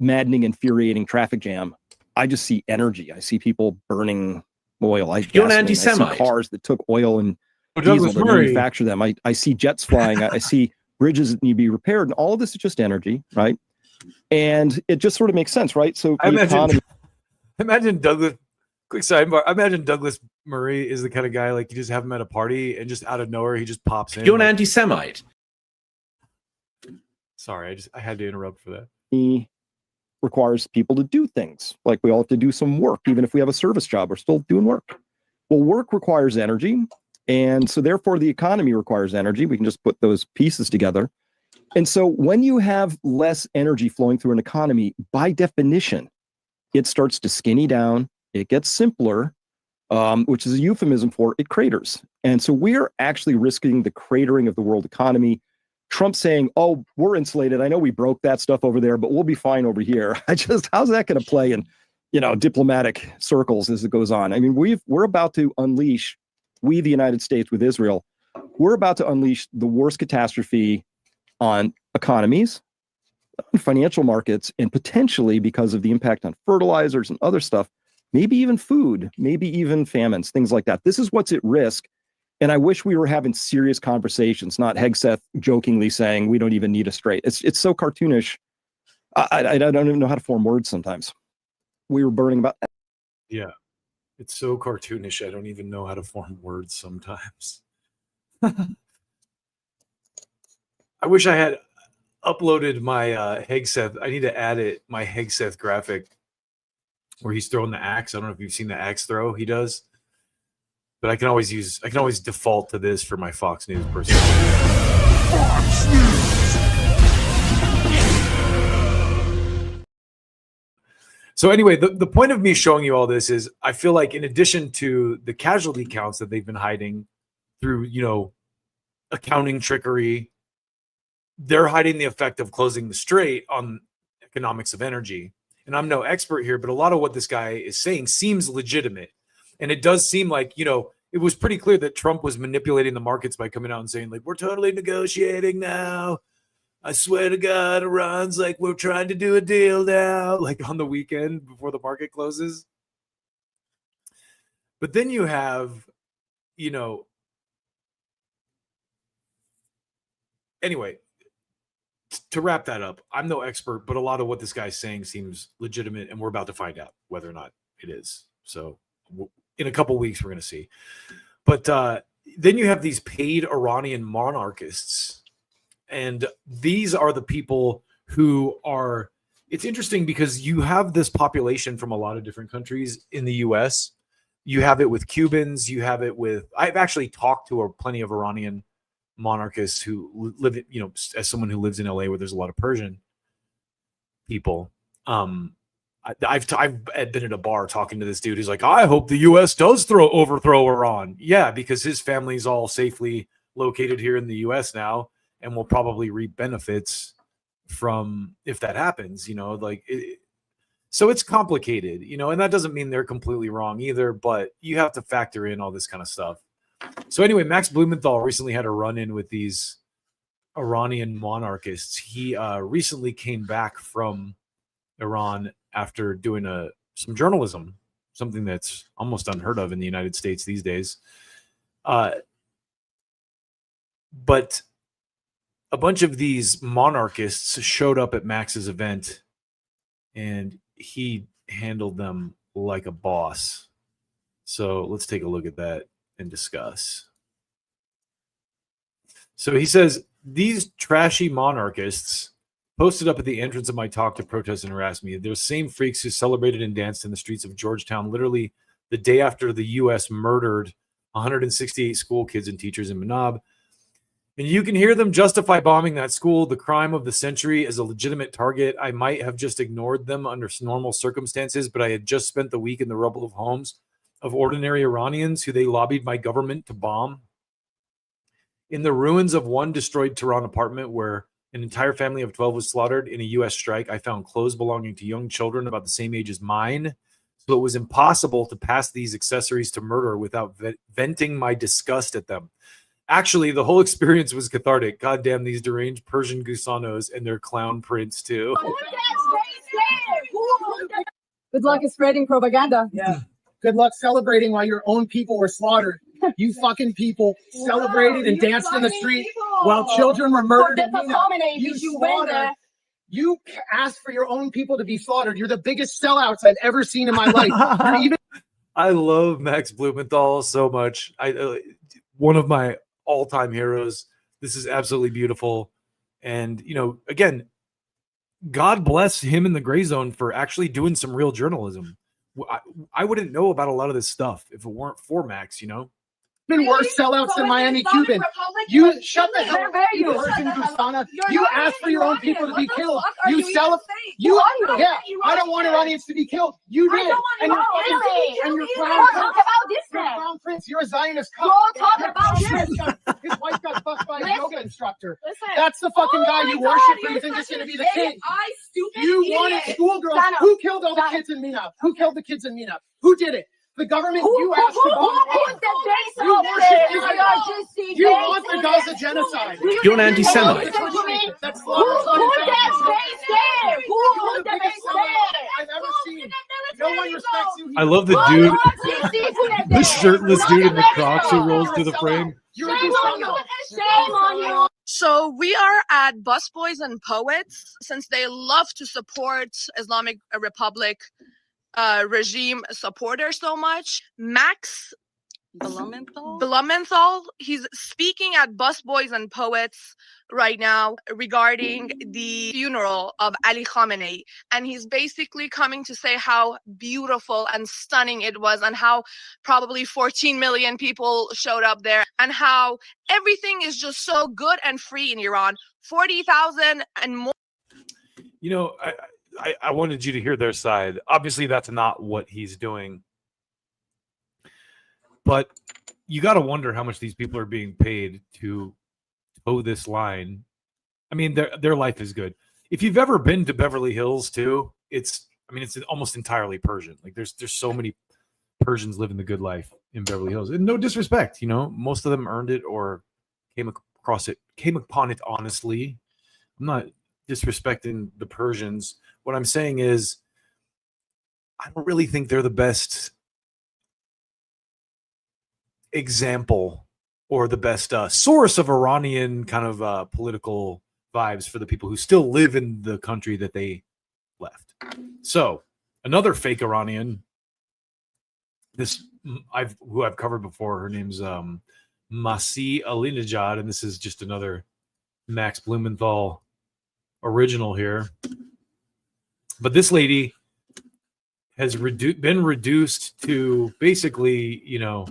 maddening, infuriating traffic jam. I just see energy. I see people burning oil. You're an anti-Semite. I see cars that took oil and diesel to manufacture them. I see jets flying. I see bridges that need to be repaired. And all of this is just energy, right? And it just sort of makes sense, right? So imagine Douglas. Quick sidebar. I imagine Douglas Murray is the kind of guy like you just have him at a party and just out of nowhere he just pops in. You're an anti-Semite. Sorry, I had to interrupt for that. He requires people to do things. Like we all have to do some work, even if we have a service job, we're still doing work. Well, work requires energy, and so therefore the economy requires energy. We can just put those pieces together. And so when you have less energy flowing through an economy, by definition, it starts to skinny down. It gets simpler, which is a euphemism for it craters. And so we're actually risking the cratering of the world economy. Trump saying, oh, we're insulated. I know we broke that stuff over there, but we'll be fine over here. How's that going to play in, diplomatic circles as it goes on? I mean, we're about to unleash, the United States with Israel, we're about to unleash the worst catastrophe on economies, on financial markets, and potentially because of the impact on fertilizers and other stuff, maybe even food, maybe even famines, things like that. This is what's at risk. And I wish we were having serious conversations, not Hegseth jokingly saying we don't even need a straight. It's so cartoonish. I don't even know how to form words sometimes. We were burning about. Yeah, it's so cartoonish. I don't even know how to form words sometimes. I wish I had uploaded my Hegseth. I need to add my Hegseth graphic where he's throwing the axe. I don't know if you've seen the axe throw he does, but I can always default to this for my Fox News person. Fox News. So anyway, the point of me showing you all this is I feel like in addition to the casualty counts that they've been hiding through, accounting trickery, they're hiding the effect of closing the strait on economics of energy. And I'm no expert here, but a lot of what this guy is saying seems legitimate. And it does seem like, it was pretty clear that Trump was manipulating the markets by coming out and saying, like, we're totally negotiating now. I swear to God, Iran's like, we're trying to do a deal now, like on the weekend before the market closes. But then you have, anyway, to wrap that up, I'm no expert, but a lot of what this guy's saying seems legitimate, and we're about to find out whether or not it is. So in a couple weeks, we're going to see. But then you have these paid Iranian monarchists, and these are the people who are, it's interesting because you have this population from a lot of different countries in the US. You have it with Cubans, you have it with, I've actually talked to plenty of Iranian monarchists who live, you know, as someone who lives in LA where there's a lot of Persian people. I've been at a bar talking to this dude who's like, I hope the US does overthrow Iran. Yeah, because his family's all safely located here in the US now and will probably reap benefits from if that happens, you know, like so it's complicated, you know, and that doesn't mean they're completely wrong either, but you have to factor in all this kind of stuff. So anyway, Max Blumenthal recently had a run-in with these Iranian monarchists. He recently came back from Iran after doing some journalism, something that's almost unheard of in the United States these days. But a bunch of these monarchists showed up at Max's event, and he handled them like a boss. So let's take a look at that and discuss. So he says, these trashy monarchists posted up at the entrance of my talk to protest and harass me. They're the same freaks who celebrated and danced in the streets of Georgetown literally the day after the U.S. murdered 168 school kids and teachers in Manab. And you can hear them justify bombing that school, the crime of the century, as a legitimate target. I might have just ignored them under normal circumstances, but I had just spent the week in the rubble of homes of ordinary Iranians who they lobbied my government to bomb. In the ruins of one destroyed Tehran apartment where an entire family of 12 was slaughtered in a U.S. strike, I found clothes belonging to young children about the same age as mine. So it was impossible to pass these accessories to murder without venting my disgust at them. Actually, the whole experience was cathartic. God damn these deranged Persian gusanos and their clown prince, too. Good luck at spreading propaganda. Yeah. Good luck celebrating while your own people were slaughtered. You fucking people celebrated and danced in the street while children were murdered. You asked for your own people to be slaughtered. You're the biggest sellouts I've ever seen in my life. I love Max Blumenthal so much. One of my all-time heroes. This is absolutely beautiful. And, you know, again, God bless him in the Gray Zone for actually doing some real journalism. I wouldn't know about a lot of this stuff if it weren't for Max, you know? Been worse sellouts than Miami Cuban. You shut the hell up. You Persian Gusana. You asked for your own people to be killed. You sell. You yeah. I don't want Iranians to be killed. You did. And your crown prince. You're a Zionist. Go talk about this. His wife got fucked by a yoga instructor. That's the fucking guy you worship. You think it's gonna be the king? You wanted schoolgirls. Who killed all the kids in Mina? Who killed the kids in Mina? Who did it? The government you asked to bomb. You want the Gaza genocide. You're an anti-Semite. That's Who put that space there? Who put that space there? I've ever seen. No one respects you. I love the dude, the shirtless dude in the Crocs who rolls through the frame. Shame on you. So we are at Busboys and Poets, since they love to support Islamic Republic regime supporters so much. Max Blumenthal, he's speaking at Busboys and Poets right now regarding the funeral of Ali Khamenei, and he's basically coming to say how beautiful and stunning it was, and how probably 14 million people showed up there, and how everything is just so good and free in Iran. 40,000 and more. You know, I wanted you to hear their side. Obviously, that's not what he's doing. But you got to wonder how much these people are being paid to toe this line. I mean, their life is good. If you've ever been to Beverly Hills, too, it's almost entirely Persian. Like, there's so many Persians living the good life in Beverly Hills. And no disrespect, you know, most of them earned it or came upon it honestly. I'm not disrespecting the Persians. What I'm saying is, I don't really think they're the best example or the best source of Iranian kind of political vibes for the people who still live in the country that they left. So another fake Iranian, who I've covered before, her name's Masih Alinejad, and this is just another Max Blumenthal original here. But this lady has been reduced to basically, you know,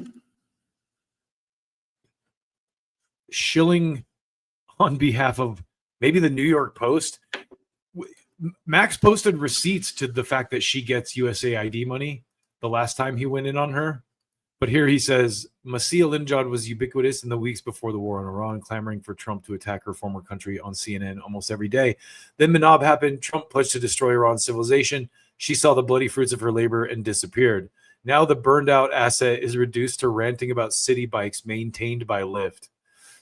shilling on behalf of maybe the New York Post. Max posted receipts to the fact that she gets USAID money the last time he went in on her. But here he says, Masih Alinejad was ubiquitous in the weeks before the war on Iran, clamoring for Trump to attack her former country on CNN almost every day. Then Manab happened. Trump pledged to destroy Iran's civilization. She saw the bloody fruits of her labor and disappeared. Now the burned out asset is reduced to ranting about city bikes maintained by Lyft.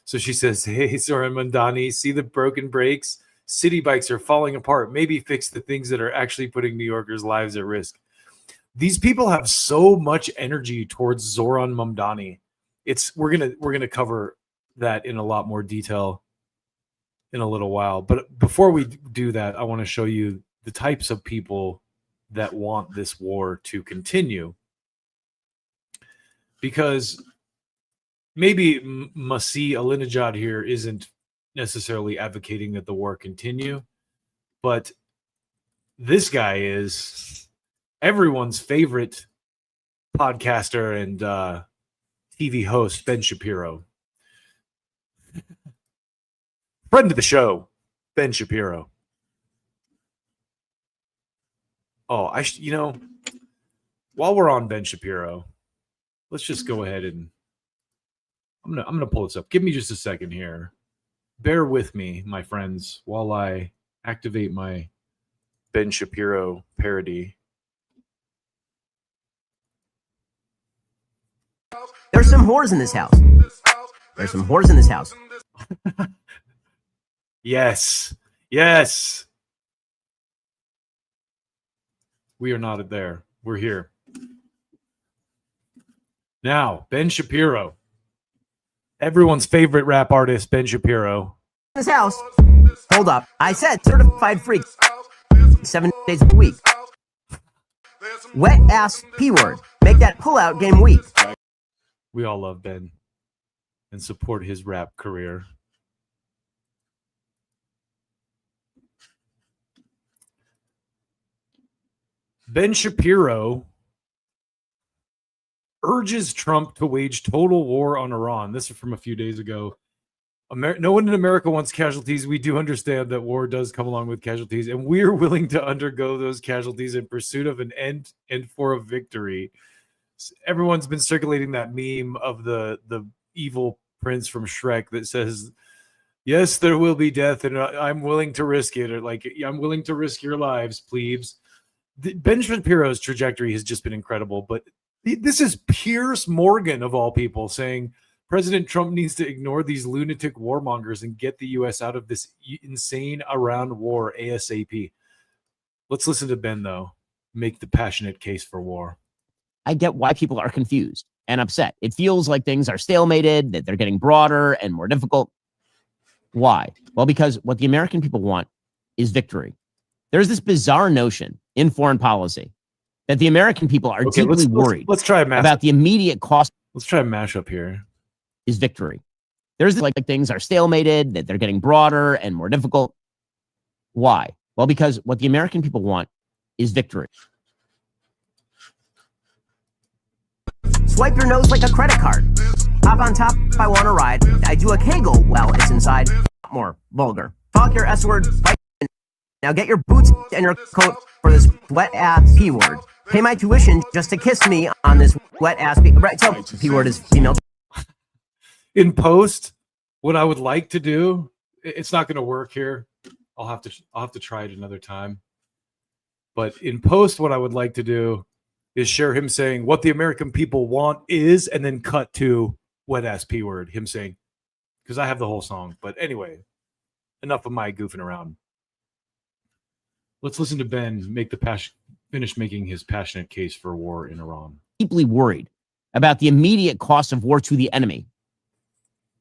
So she says, hey, Zoran Mamdani, see the broken brakes? City bikes are falling apart. Maybe fix the things that are actually putting New Yorkers' lives at risk. These people have so much energy towards Zoran Mamdani. We're gonna cover that in a lot more detail in a little while. But before we do that, I want to show you the types of people that want this war to continue. Because maybe Masih Alinejad here isn't necessarily advocating that the war continue, but this guy is everyone's favorite podcaster and TV host, Ben Shapiro. Friend of the show, Ben Shapiro. Oh, while we're on Ben Shapiro, let's just go ahead and I'm gonna pull this up. Give me just a second here. Bear with me, my friends, while I activate my Ben Shapiro parody. There's some whores in this house. There's some whores in this house. Yes. Yes. We are not there. We're here. Now, Ben Shapiro. Everyone's favorite rap artist, Ben Shapiro. This house. Hold up. I said certified freak. 7 days a week. Wet ass P word. Make that pullout game weak. We all love Ben and support his rap career. Ben Shapiro urges Trump to wage total war on Iran. This is from a few days ago. No one in America wants casualties. We do understand that war does come along with casualties, and we're willing to undergo those casualties in pursuit of an end and for a victory. Everyone's been circulating that meme of the evil prince from Shrek that says, yes, there will be death, and I'm willing to risk it, or like, I'm willing to risk your lives, plebes. Ben Shapiro's trajectory has just been incredible, but this is Piers Morgan, of all people, saying President Trump needs to ignore these lunatic warmongers and get the U.S. out of this insane Iran war ASAP. Let's listen to Ben, though, make the passionate case for war. I get why people are confused and upset. It feels like things are stalemated, that they're getting broader and more difficult. Why? Well, because what the American people want is victory. There's this bizarre notion in foreign policy that the American people are deeply worried let's try a mash about the immediate cost. Let's try a mashup here. Is victory. There's like things are stalemated, that they're getting broader and more difficult. Why? Well, because what the American people want is victory. Swipe your nose like a credit card. Hop on top if I want to ride. I do a Kegel while it's inside. More vulgar. Talk your S word. Now get your boots and your coat for this wet ass P word. Pay my tuition just to kiss me on this wet ass P. Right, so P word is female. In post, what I would like to do, it's not going to work here. I'll have to try it another time. But in post, what I would like to do is share him saying what the American people want is, and then cut to wet ass P word, him saying, because I have the whole song. But anyway, enough of my goofing around. Let's listen to Ben finish making his passionate case for war in Iran. Deeply worried about the immediate cost of war to the enemy.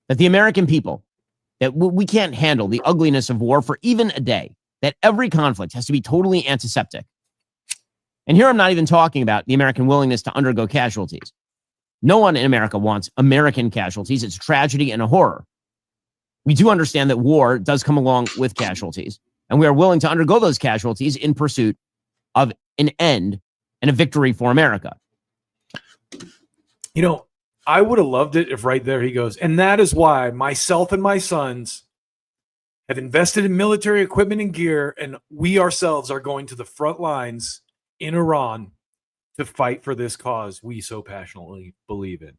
that the American people, that we can't handle the ugliness of war for even a day, that every conflict has to be totally antiseptic. And here I'm not even talking about the American willingness to undergo casualties. No one in America wants American casualties. It's a tragedy and a horror. We do understand that war does come along with casualties, and we are willing to undergo those casualties in pursuit of an end and a victory for America. You know, I would have loved it if right there he goes, and that is why myself and my sons have invested in military equipment and gear, and we ourselves are going to the front lines in Iran to fight for this cause we so passionately believe in.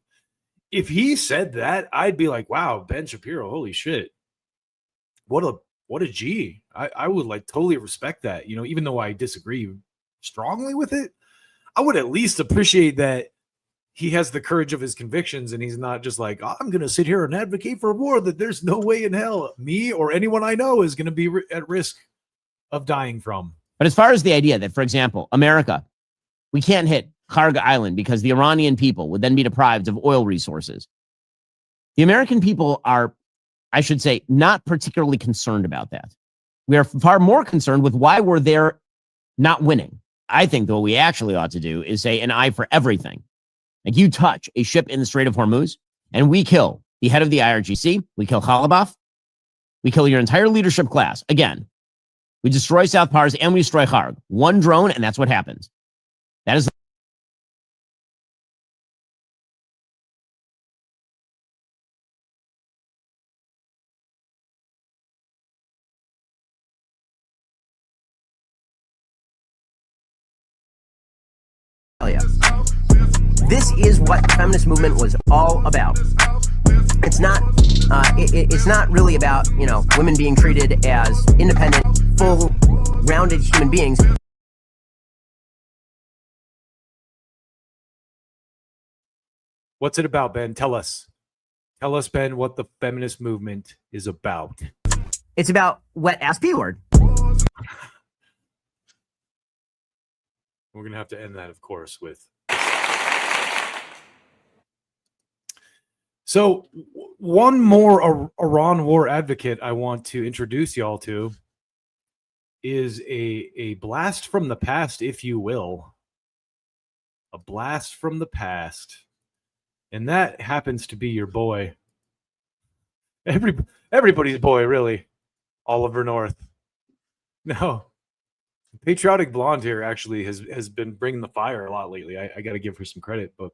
If he said that, I'd be like, wow, Ben Shapiro, holy shit. What a G. I would like totally respect that. You know, even though I disagree strongly with it, I would at least appreciate that he has the courage of his convictions and he's not just like, oh, I'm going to sit here and advocate for a war that there's no way in hell me or anyone I know is going to be at risk of dying from. But as far as the idea that, for example, America, we can't hit Kharg Island because the Iranian people would then be deprived of oil resources. The American people are, I should say, not particularly concerned about that. We are far more concerned with why we're there not winning. I think that what we actually ought to do is say an eye for everything. Like you touch a ship in the Strait of Hormuz and we kill the head of the IRGC, we kill Khalibaf, we kill your entire leadership class. Again, we destroy South Pars and we destroy Kharg. One drone and that's what happens. That is This is what the feminist movement was all about. It's not. It's not really about women being treated as independent, full, rounded human beings. What's it about, Ben? Tell us. Tell us, Ben, what the feminist movement is about. It's about wet ass B word. We're going to have to end that, of course, with. So one more Iran war advocate I want to introduce y'all to is a blast from the past, if you will. A blast from the past. And that happens to be your boy. Everybody's boy, really. Oliver North. No. Patriotic Blonde here actually has been bringing the fire a lot lately. I got to give her some credit, but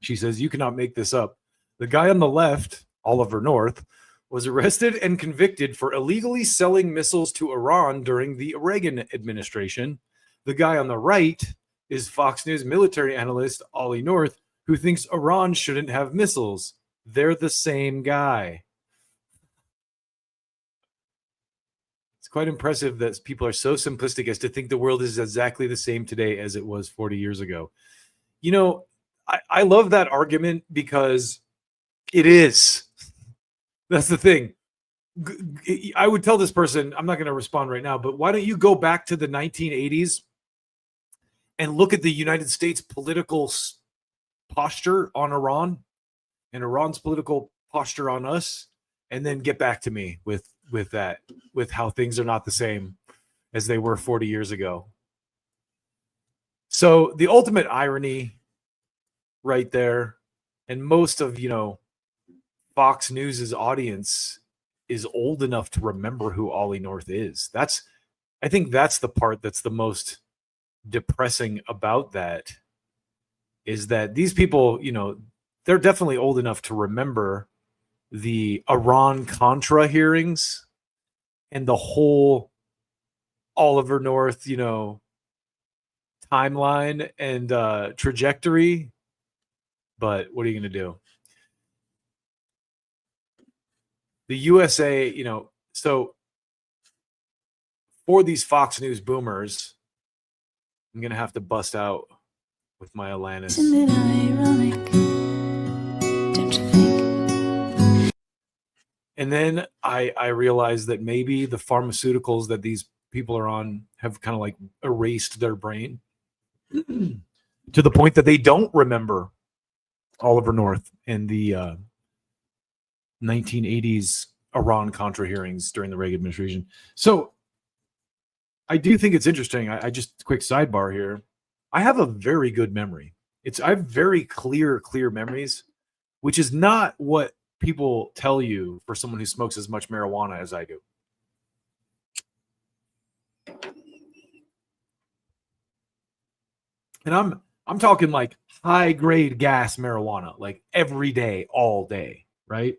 she says, you cannot make this up. The guy on the left, Oliver North, was arrested and convicted for illegally selling missiles to Iran during the Reagan administration. The guy on the right is Fox News military analyst Ollie North, who thinks Iran shouldn't have missiles. They're the same guy. It's quite impressive that people are so simplistic as to think the world is exactly the same today as it was 40 years ago. You know, I love that argument because it is. That's the thing. I would tell this person, I'm not going to respond right now, but why don't you go back to the 1980s and look at the United States political posture on Iran and Iran's political posture on us, and then get back to me with that, with how things are not the same as they were 40 years ago. So the ultimate irony right there, and most of, Fox News's audience is old enough to remember who Ollie North is. I think that's the part that's the most depressing about that, is that these people, they're definitely old enough to remember the Iran-Contra hearings and the whole Oliver North, timeline and trajectory. But what are you going to do? The USA, so for these Fox News boomers, I'm going to have to bust out with my Alanis. Isn't it ironic? Don't you think? And then I realized that maybe the pharmaceuticals that these people are on have kind of like erased their brain to the point that they don't remember Oliver North and the 1980s Iran-Contra hearings during the Reagan administration. So I do think it's interesting. I just quick sidebar here. I have a very good memory. I have very clear memories, which is not what people tell you for someone who smokes as much marijuana as I do. And I'm talking like high grade gas marijuana, like every day, all day, right?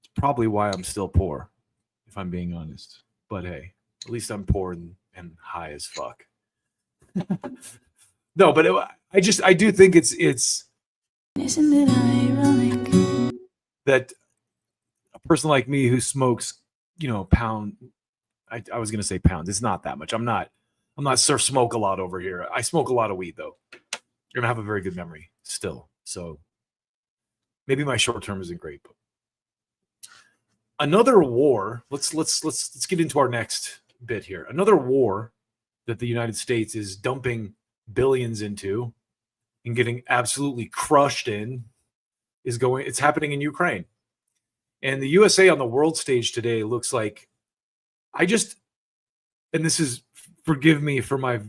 It's probably why I'm still poor, if I'm being honest. But hey, at least I'm poor and high as fuck. No, but I do think it's Isn't it ironic? that a person like me who smokes, pound, I was gonna say pounds. It's not that much. I'm not smoke a lot over here. I smoke a lot of weed though. You're gonna have a very good memory still. So maybe my short term isn't great. But another war. Let's get into our next bit here. Another war that the United States is dumping billions into and getting absolutely crushed in it's happening in Ukraine. And the USA on the world stage today looks like, and this is, forgive me for my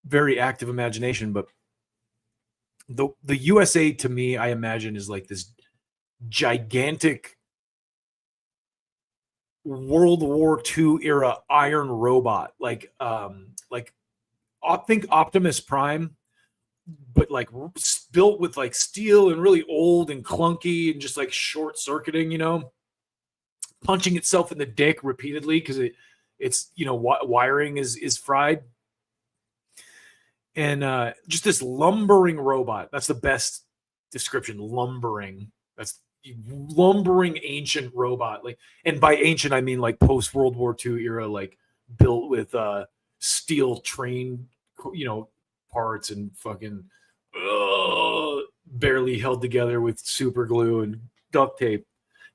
very active imagination, but the USA to me, I imagine, is like this gigantic World War II era iron robot, like think Optimus Prime, but like built with like steel and really old and clunky and just like short circuiting, punching itself in the dick repeatedly because it's wiring is fried. And just this lumbering robot. That's the best description. Lumbering. That's lumbering ancient robot. Like, and by ancient I mean like post World War II era, like built with steel train, parts and fucking barely held together with super glue and duct tape.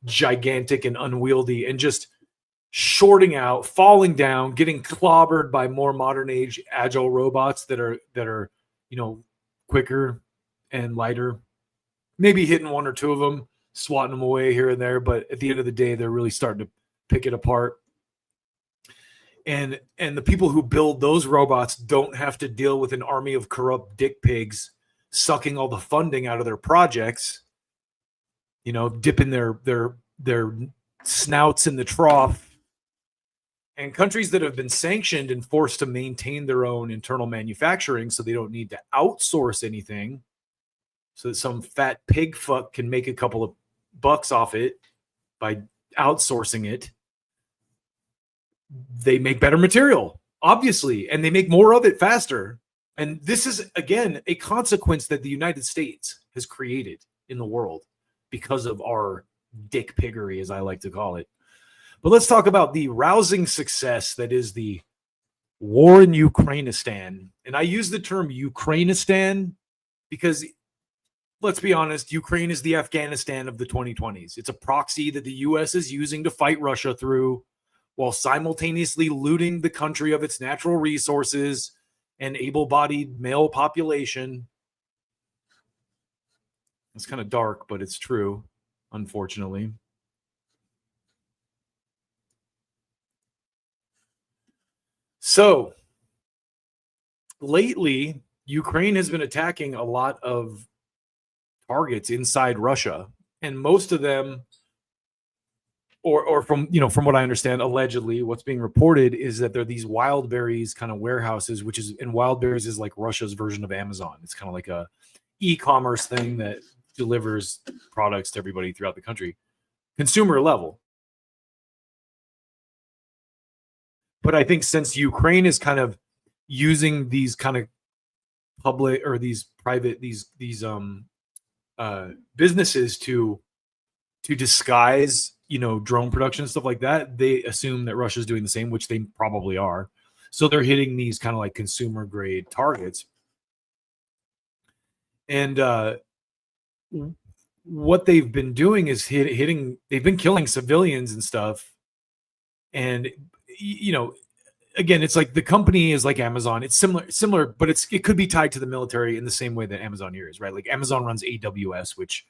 Gigantic and unwieldy, and just shorting out, falling down, getting clobbered by more modern age agile robots that are quicker and lighter, maybe hitting one or two of them, swatting them away here and there, but at the end of the day they're really starting to pick it apart. And the people who build those robots don't have to deal with an army of corrupt dick pigs sucking all the funding out of their projects, dipping their snouts in the trough. And countries that have been sanctioned and forced to maintain their own internal manufacturing so they don't need to outsource anything, so that some fat pig fuck can make a couple of bucks off it by outsourcing it. They make better material, obviously, and they make more of it faster. And this is, again, a consequence that the United States has created in the world because of our dick piggery, as I like to call it. But let's talk about the rousing success that is the war in Ukrainistan. And I use the term Ukrainistan because, let's be honest, Ukraine is the Afghanistan of the 2020s. It's a proxy that the U.S. is using to fight Russia through, while simultaneously looting the country of its natural resources and able-bodied male population. It's kind of dark, but it's true, unfortunately. So, lately, Ukraine has been attacking a lot of targets inside Russia, and most of them, or from what I understand, allegedly, what's being reported is that there are these wild berries kind of warehouses, and wild berries is like Russia's version of Amazon. It's kind of like a e-commerce thing that delivers products to everybody throughout the country, consumer level. But I think since Ukraine is kind of using these kind of public or these private businesses to disguise drone production and stuff like that, they assume that Russia's doing the same, which they probably are. So they're hitting these kind of like consumer grade targets. And what they've been doing is they've been killing civilians and stuff. And again, it's like the company is like Amazon. It's similar, but it could be tied to the military in the same way that Amazon here is, right? Like Amazon runs AWS, which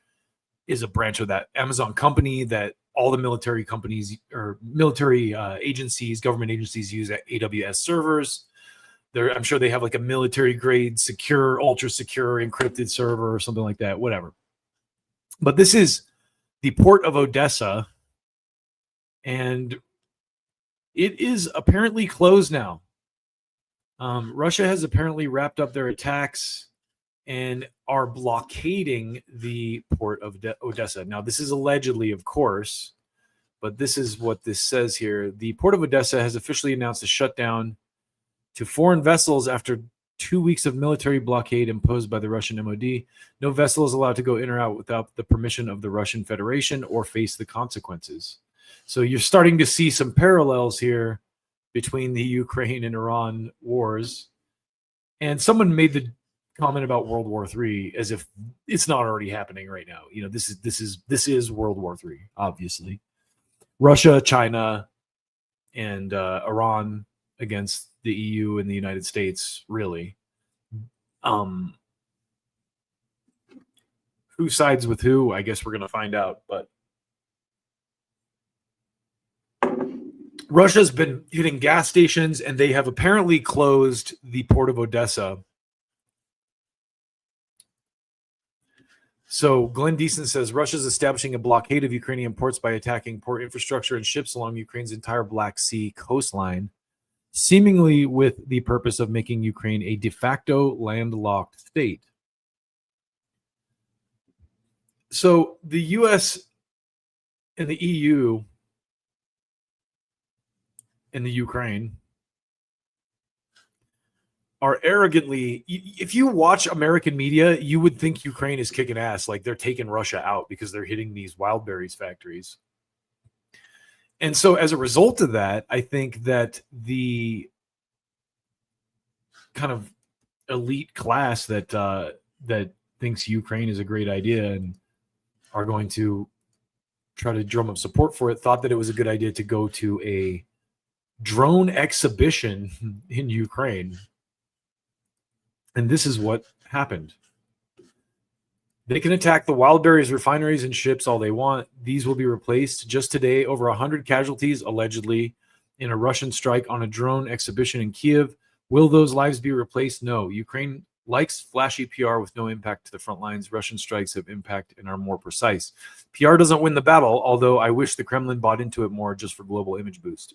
is a branch of that Amazon company that all the military companies or military agencies, government agencies use at AWS servers. I'm sure they have like a military grade, secure, ultra secure, encrypted server or something like that, whatever. But this is the port of Odessa, and it is apparently closed now. Russia has apparently wrapped up their attacks and are blockading the port of Odessa. Now, this is allegedly, of course, but this is what this says here. The port of Odessa has officially announced a shutdown to foreign vessels after 2 weeks of military blockade imposed by the Russian MOD. No vessel is allowed to go in or out without the permission of the Russian Federation or face the consequences. So you're starting to see some parallels here between the Ukraine and Iran wars. And someone made the comment about World War III as if it's not already happening right now. You know, this is World War III, obviously. Russia, China, and Iran against the EU and the United States, really. Who sides with who? I guess we're going to find out. But Russia's been hitting gas stations, and they have apparently closed the port of Odessa. So Glenn Deason says Russia's establishing a blockade of Ukrainian ports by attacking port infrastructure and ships along Ukraine's entire Black Sea coastline, seemingly with the purpose of making Ukraine a de facto landlocked state. So the US and the EU and the Ukraine are arrogantly, if you watch American media, you would think Ukraine is kicking ass, like they're taking Russia out because they're hitting these wild berries factories. And so as a result of that, I think that the kind of elite class that that thinks Ukraine is a great idea and are going to try to drum up support for it, thought that it was a good idea to go to a drone exhibition in Ukraine. And this is what happened. They can attack the wild berries refineries and ships all they want. These will be replaced. Just today, over 100 casualties, allegedly, in a Russian strike on a drone exhibition in Kiev. Will those lives be replaced? No. Ukraine likes flashy PR with no impact to the front lines. Russian strikes have impact and are more precise. PR doesn't win the battle, although I wish the Kremlin bought into it more just for global image boost.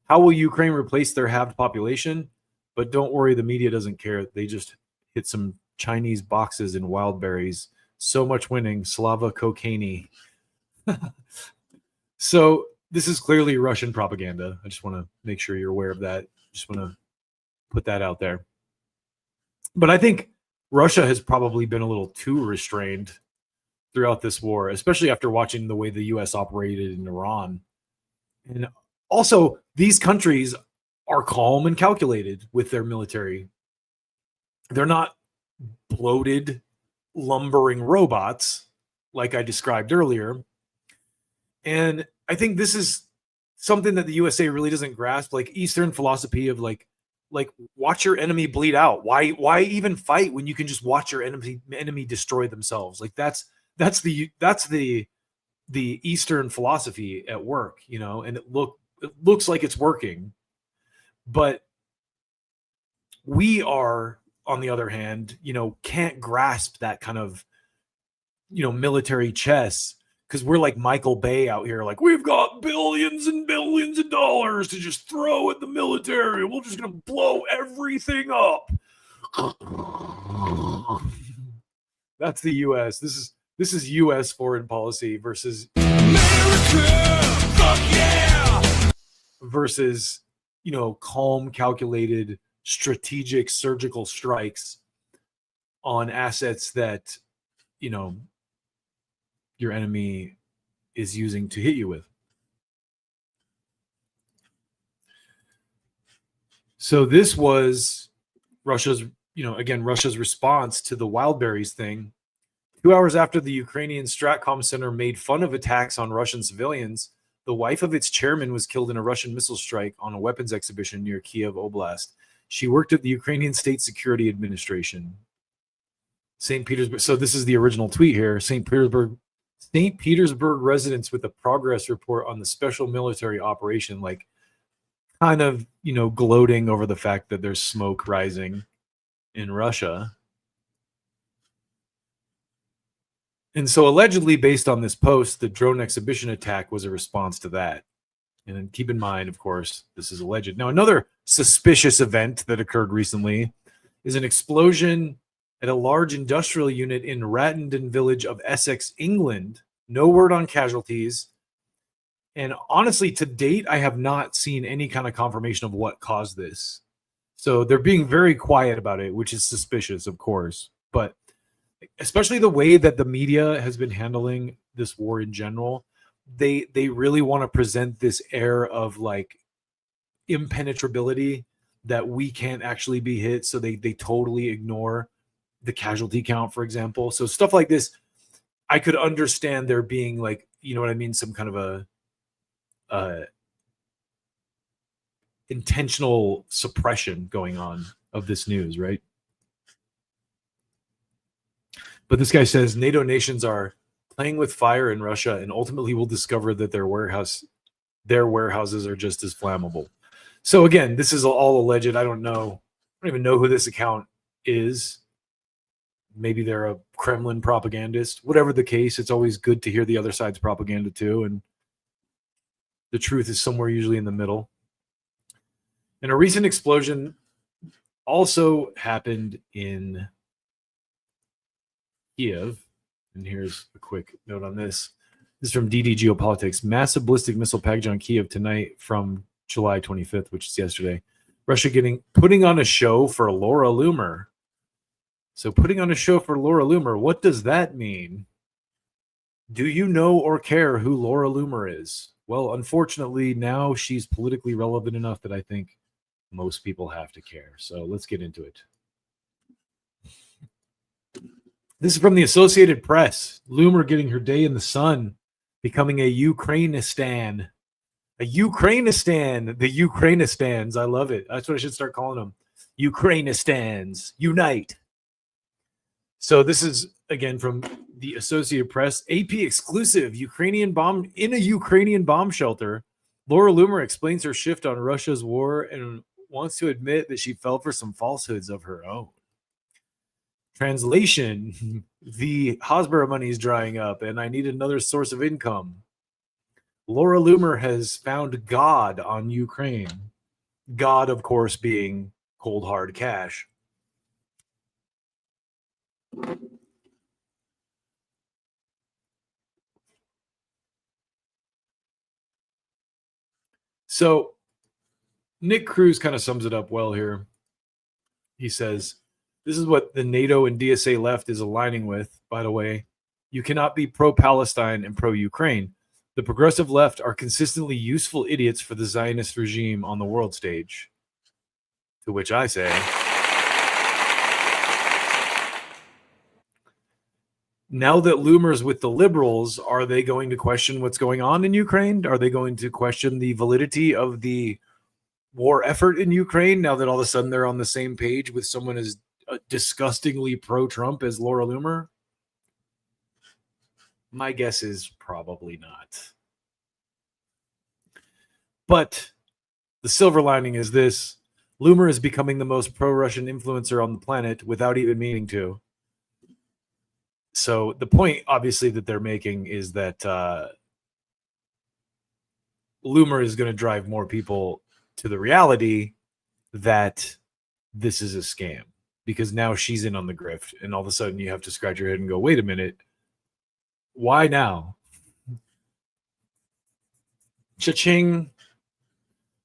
How will Ukraine replace their halved population? But don't worry, the media doesn't care. They just hit some Chinese boxes in wild berries. So much winning. Slava cocaine. So this is clearly Russian propaganda. I just want to make sure you're aware of that. Just want to put that out there. But I think Russia has probably been a little too restrained throughout this war, especially after watching the way the U.S. operated in Iran. And also, these countries are calm and calculated with their military. They're not bloated, lumbering robots like I described earlier. And I think this is something that the USA really doesn't grasp, like Eastern philosophy of like watch your enemy bleed out. Why even fight when you can just watch your enemy destroy themselves? Like that's the Eastern philosophy at work, you know, and it looks like it's working. But we are, on the other hand, you know, can't grasp that kind of, you know, military chess, because we're like Michael Bay out here, like we've got billions and billions of dollars to just throw at the military. We're just going to blow everything up. That's the U.S. This is U.S. foreign policy versus America. Fuck yeah! Versus, you know, calm, calculated, strategic, surgical strikes on assets that, you know, your enemy is using to hit you with. So this was Russia's, you know, again, Russia's response to the wild berries thing. 2 hours after the Ukrainian Stratcom Center made fun of attacks on Russian civilians, the wife of its chairman was killed in a Russian missile strike on a weapons exhibition near Kiev Oblast. She worked at the Ukrainian State Security Administration. St. Petersburg. So this is the original tweet here. St. Petersburg residents with a progress report on the special military operation, like kind of, gloating over the fact that there's smoke rising in Russia. And so allegedly, based on this post, the drone exhibition attack was a response to that. And then keep in mind, of course, this is alleged. Now, another suspicious event that occurred recently is an explosion at a large industrial unit in Rattenden village of Essex, England. No word on casualties. And honestly, to date, I have not seen any kind of confirmation of what caused this. So they're being very quiet about it, which is suspicious, of course. But especially the way that the media has been handling this war in general, they really want to present this air of like impenetrability that we can't actually be hit. So they totally ignore the casualty count, for example. So stuff like this, I could understand there being like, you know what I mean, some kind of a intentional suppression going on of this news, right? But this guy says NATO nations are playing with fire in Russia and ultimately will discover that their warehouses are just as flammable. So again, this is all alleged. I don't know. I don't even know who this account is. Maybe they're a Kremlin propagandist. Whatever the case, it's always good to hear the other side's propaganda too. And the truth is somewhere usually in the middle. And a recent explosion also happened in Kiev. And here's a quick note on this. This is from DD Geopolitics. Massive ballistic missile package on Kiev tonight from July 25th, which is yesterday. Russia putting on a show for Laura Loomer. So putting on a show for Laura Loomer, what does that mean? Do you know or care who Laura Loomer is? Well, unfortunately, now she's politically relevant enough that I think most people have to care. So let's get into it. This is from the Associated Press. Loomer getting her day in the sun, becoming a Ukrainistan. A Ukrainistan. The Ukrainistans. I love it. That's what I should start calling them. Ukrainistans. Unite. So this is, again, from the Associated Press. AP exclusive. Ukrainian bomb in a Ukrainian bomb shelter. Laura Loomer explains her shift on Russia's war and wants to admit that she fell for some falsehoods of her own. Translation, the Hasbara money is drying up and I need another source of income. Laura Loomer has found God on Ukraine. God, of course, being cold, hard cash. So Nick Cruz kind of sums it up well here. He says, this is what the NATO and DSA left is aligning with, by the way. You cannot be pro-Palestine and pro-Ukraine. The progressive left are consistently useful idiots for the Zionist regime on the world stage. To which I say, now that Loomer's with the liberals, are they going to question what's going on in Ukraine? Are they going to question the validity of the war effort in Ukraine now that all of a sudden they're on the same page with someone as disgustingly pro-Trump as Laura Loomer? My guess is probably not. But the silver lining is this. Loomer is becoming the most pro-Russian influencer on the planet without even meaning to. So the point, obviously, that they're making is that Loomer is going to drive more people to the reality that this is a scam. Because now she's in on the grift, and all of a sudden you have to scratch your head and go, wait a minute, why now? Cha-ching.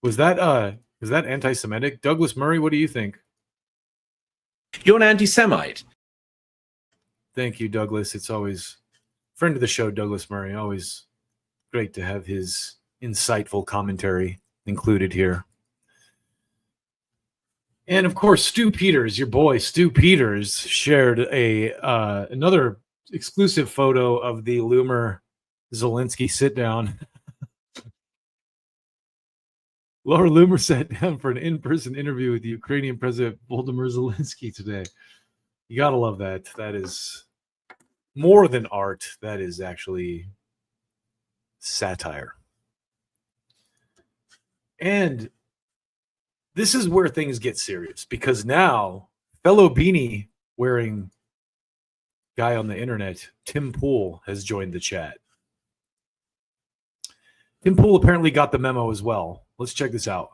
Was that anti-Semitic? Douglas Murray, what do you think? You're an anti-Semite. Thank you, Douglas. It's always friend of the show, Douglas Murray. Always great to have his insightful commentary included here. And of course, Stu Peters, your boy Stu Peters, shared another exclusive photo of the Loomer Zelensky sit down. Laura Loomer sat down for an in-person interview with the Ukrainian President Volodymyr Zelensky today. You gotta love that. That is more than art. That is actually satire. And this is where things get serious, because now fellow beanie wearing guy on the internet, Tim Pool, has joined the chat. Tim Pool apparently got the memo as well. Let's check this out.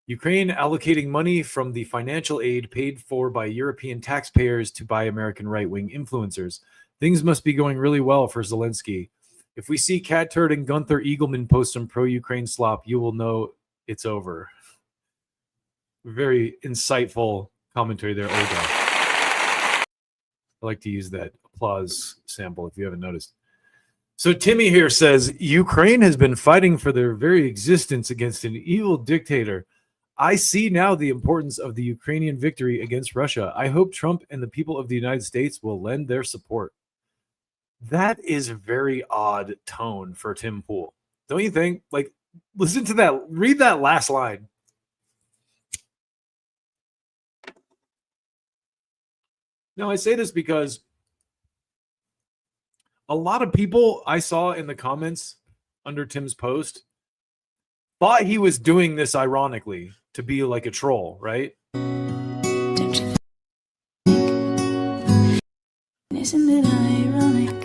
Ukraine allocating money from the financial aid paid for by European taxpayers to buy American right-wing influencers. Things must be going really well for Zelensky. If we see Cat Turd and Gunther Eagleman post some pro-Ukraine slop, you will know it's over. Very insightful commentary there, Olga. I like to use that applause sample if you haven't noticed. So Timmy here says, Ukraine has been fighting for their very existence against an evil dictator. I see now the importance of the Ukrainian victory against Russia. I hope Trump and the people of the United States will lend their support. That is a very odd tone for Tim Pool. Don't you think? Like, listen to that. Read that last line. Now, I say this because a lot of people I saw in the comments under Tim's post thought he was doing this ironically to be like a troll, right? Isn't it ironic?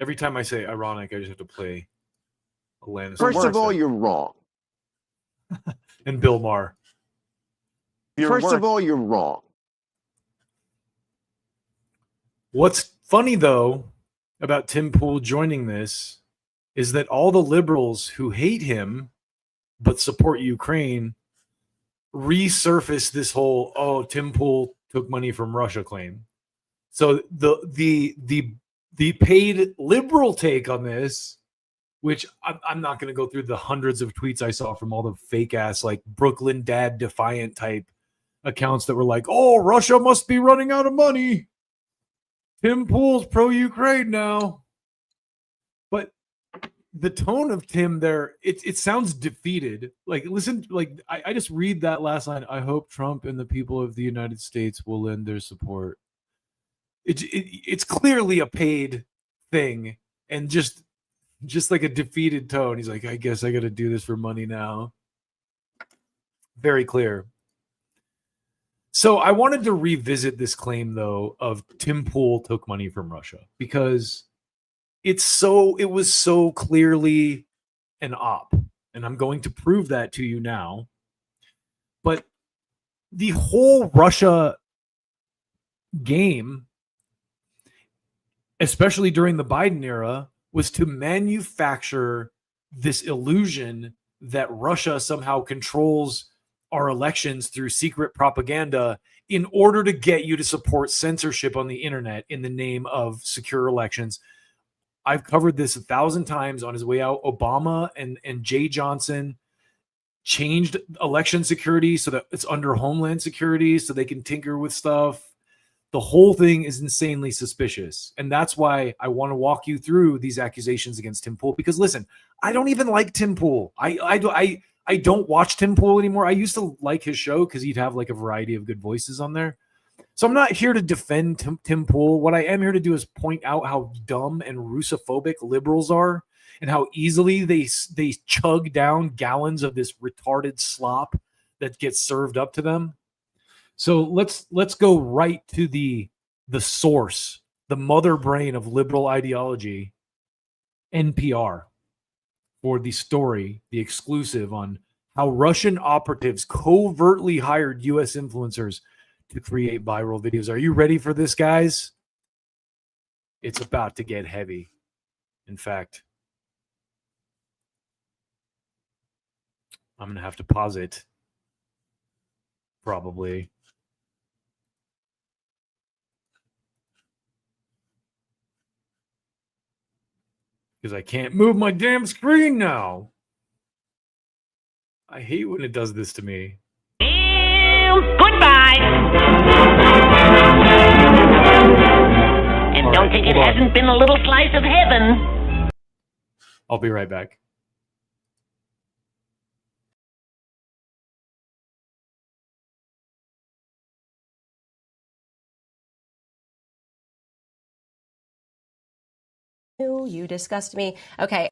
Every time I say ironic, I just have to play Alanis. First of all, you're wrong. And Bill Maher. First of all, you're wrong. What's funny, though, about Tim Pool joining this is that all the liberals who hate him but support Ukraine resurface this whole, oh, Tim Pool took money from Russia claim. So the paid liberal take on this, which I'm not going to go through the hundreds of tweets I saw from all the fake ass like Brooklyn Dad Defiant type accounts that were like, oh, Russia must be running out of money. Tim Pool's pro-Ukraine now. But the tone of Tim there, it sounds defeated. Like, listen, like I just read that last line. I hope Trump and the people of the United States will lend their support. It's clearly a paid thing and just like a defeated tone. He's like, I guess I got to do this for money now. Very clear. So I wanted to revisit this claim, though, of Tim Pool took money from Russia because it was so clearly an op. And I'm going to prove that to you now. But the whole Russia game, especially during the Biden era, was to manufacture this illusion that Russia somehow controls our elections through secret propaganda in order to get you to support censorship on the internet in the name of secure elections. I've covered this 1,000 times on his way out. Obama and Jay Johnson changed election security so that it's under Homeland Security so they can tinker with stuff. The whole thing is insanely suspicious. And that's why I want to walk you through these accusations against Tim Pool. Because listen, I don't even like Tim Pool. I don't watch Tim Pool anymore. I used to like his show because he'd have like a variety of good voices on there. So I'm not here to defend Tim Pool. What I am here to do is point out how dumb and Russophobic liberals are and how easily they chug down gallons of this retarded slop that gets served up to them. So let's go right to the source, the mother brain of liberal ideology, NPR, for the story, the exclusive on how Russian operatives covertly hired U.S. influencers to create viral videos. Are you ready for this, guys? It's about to get heavy. In fact, I'm going to have to pause it, probably. Because I can't move my damn screen now. I hate when it does this to me. Goodbye. And don't think it hasn't been a little slice of heaven. I'll be right back. You disgust me. Okay.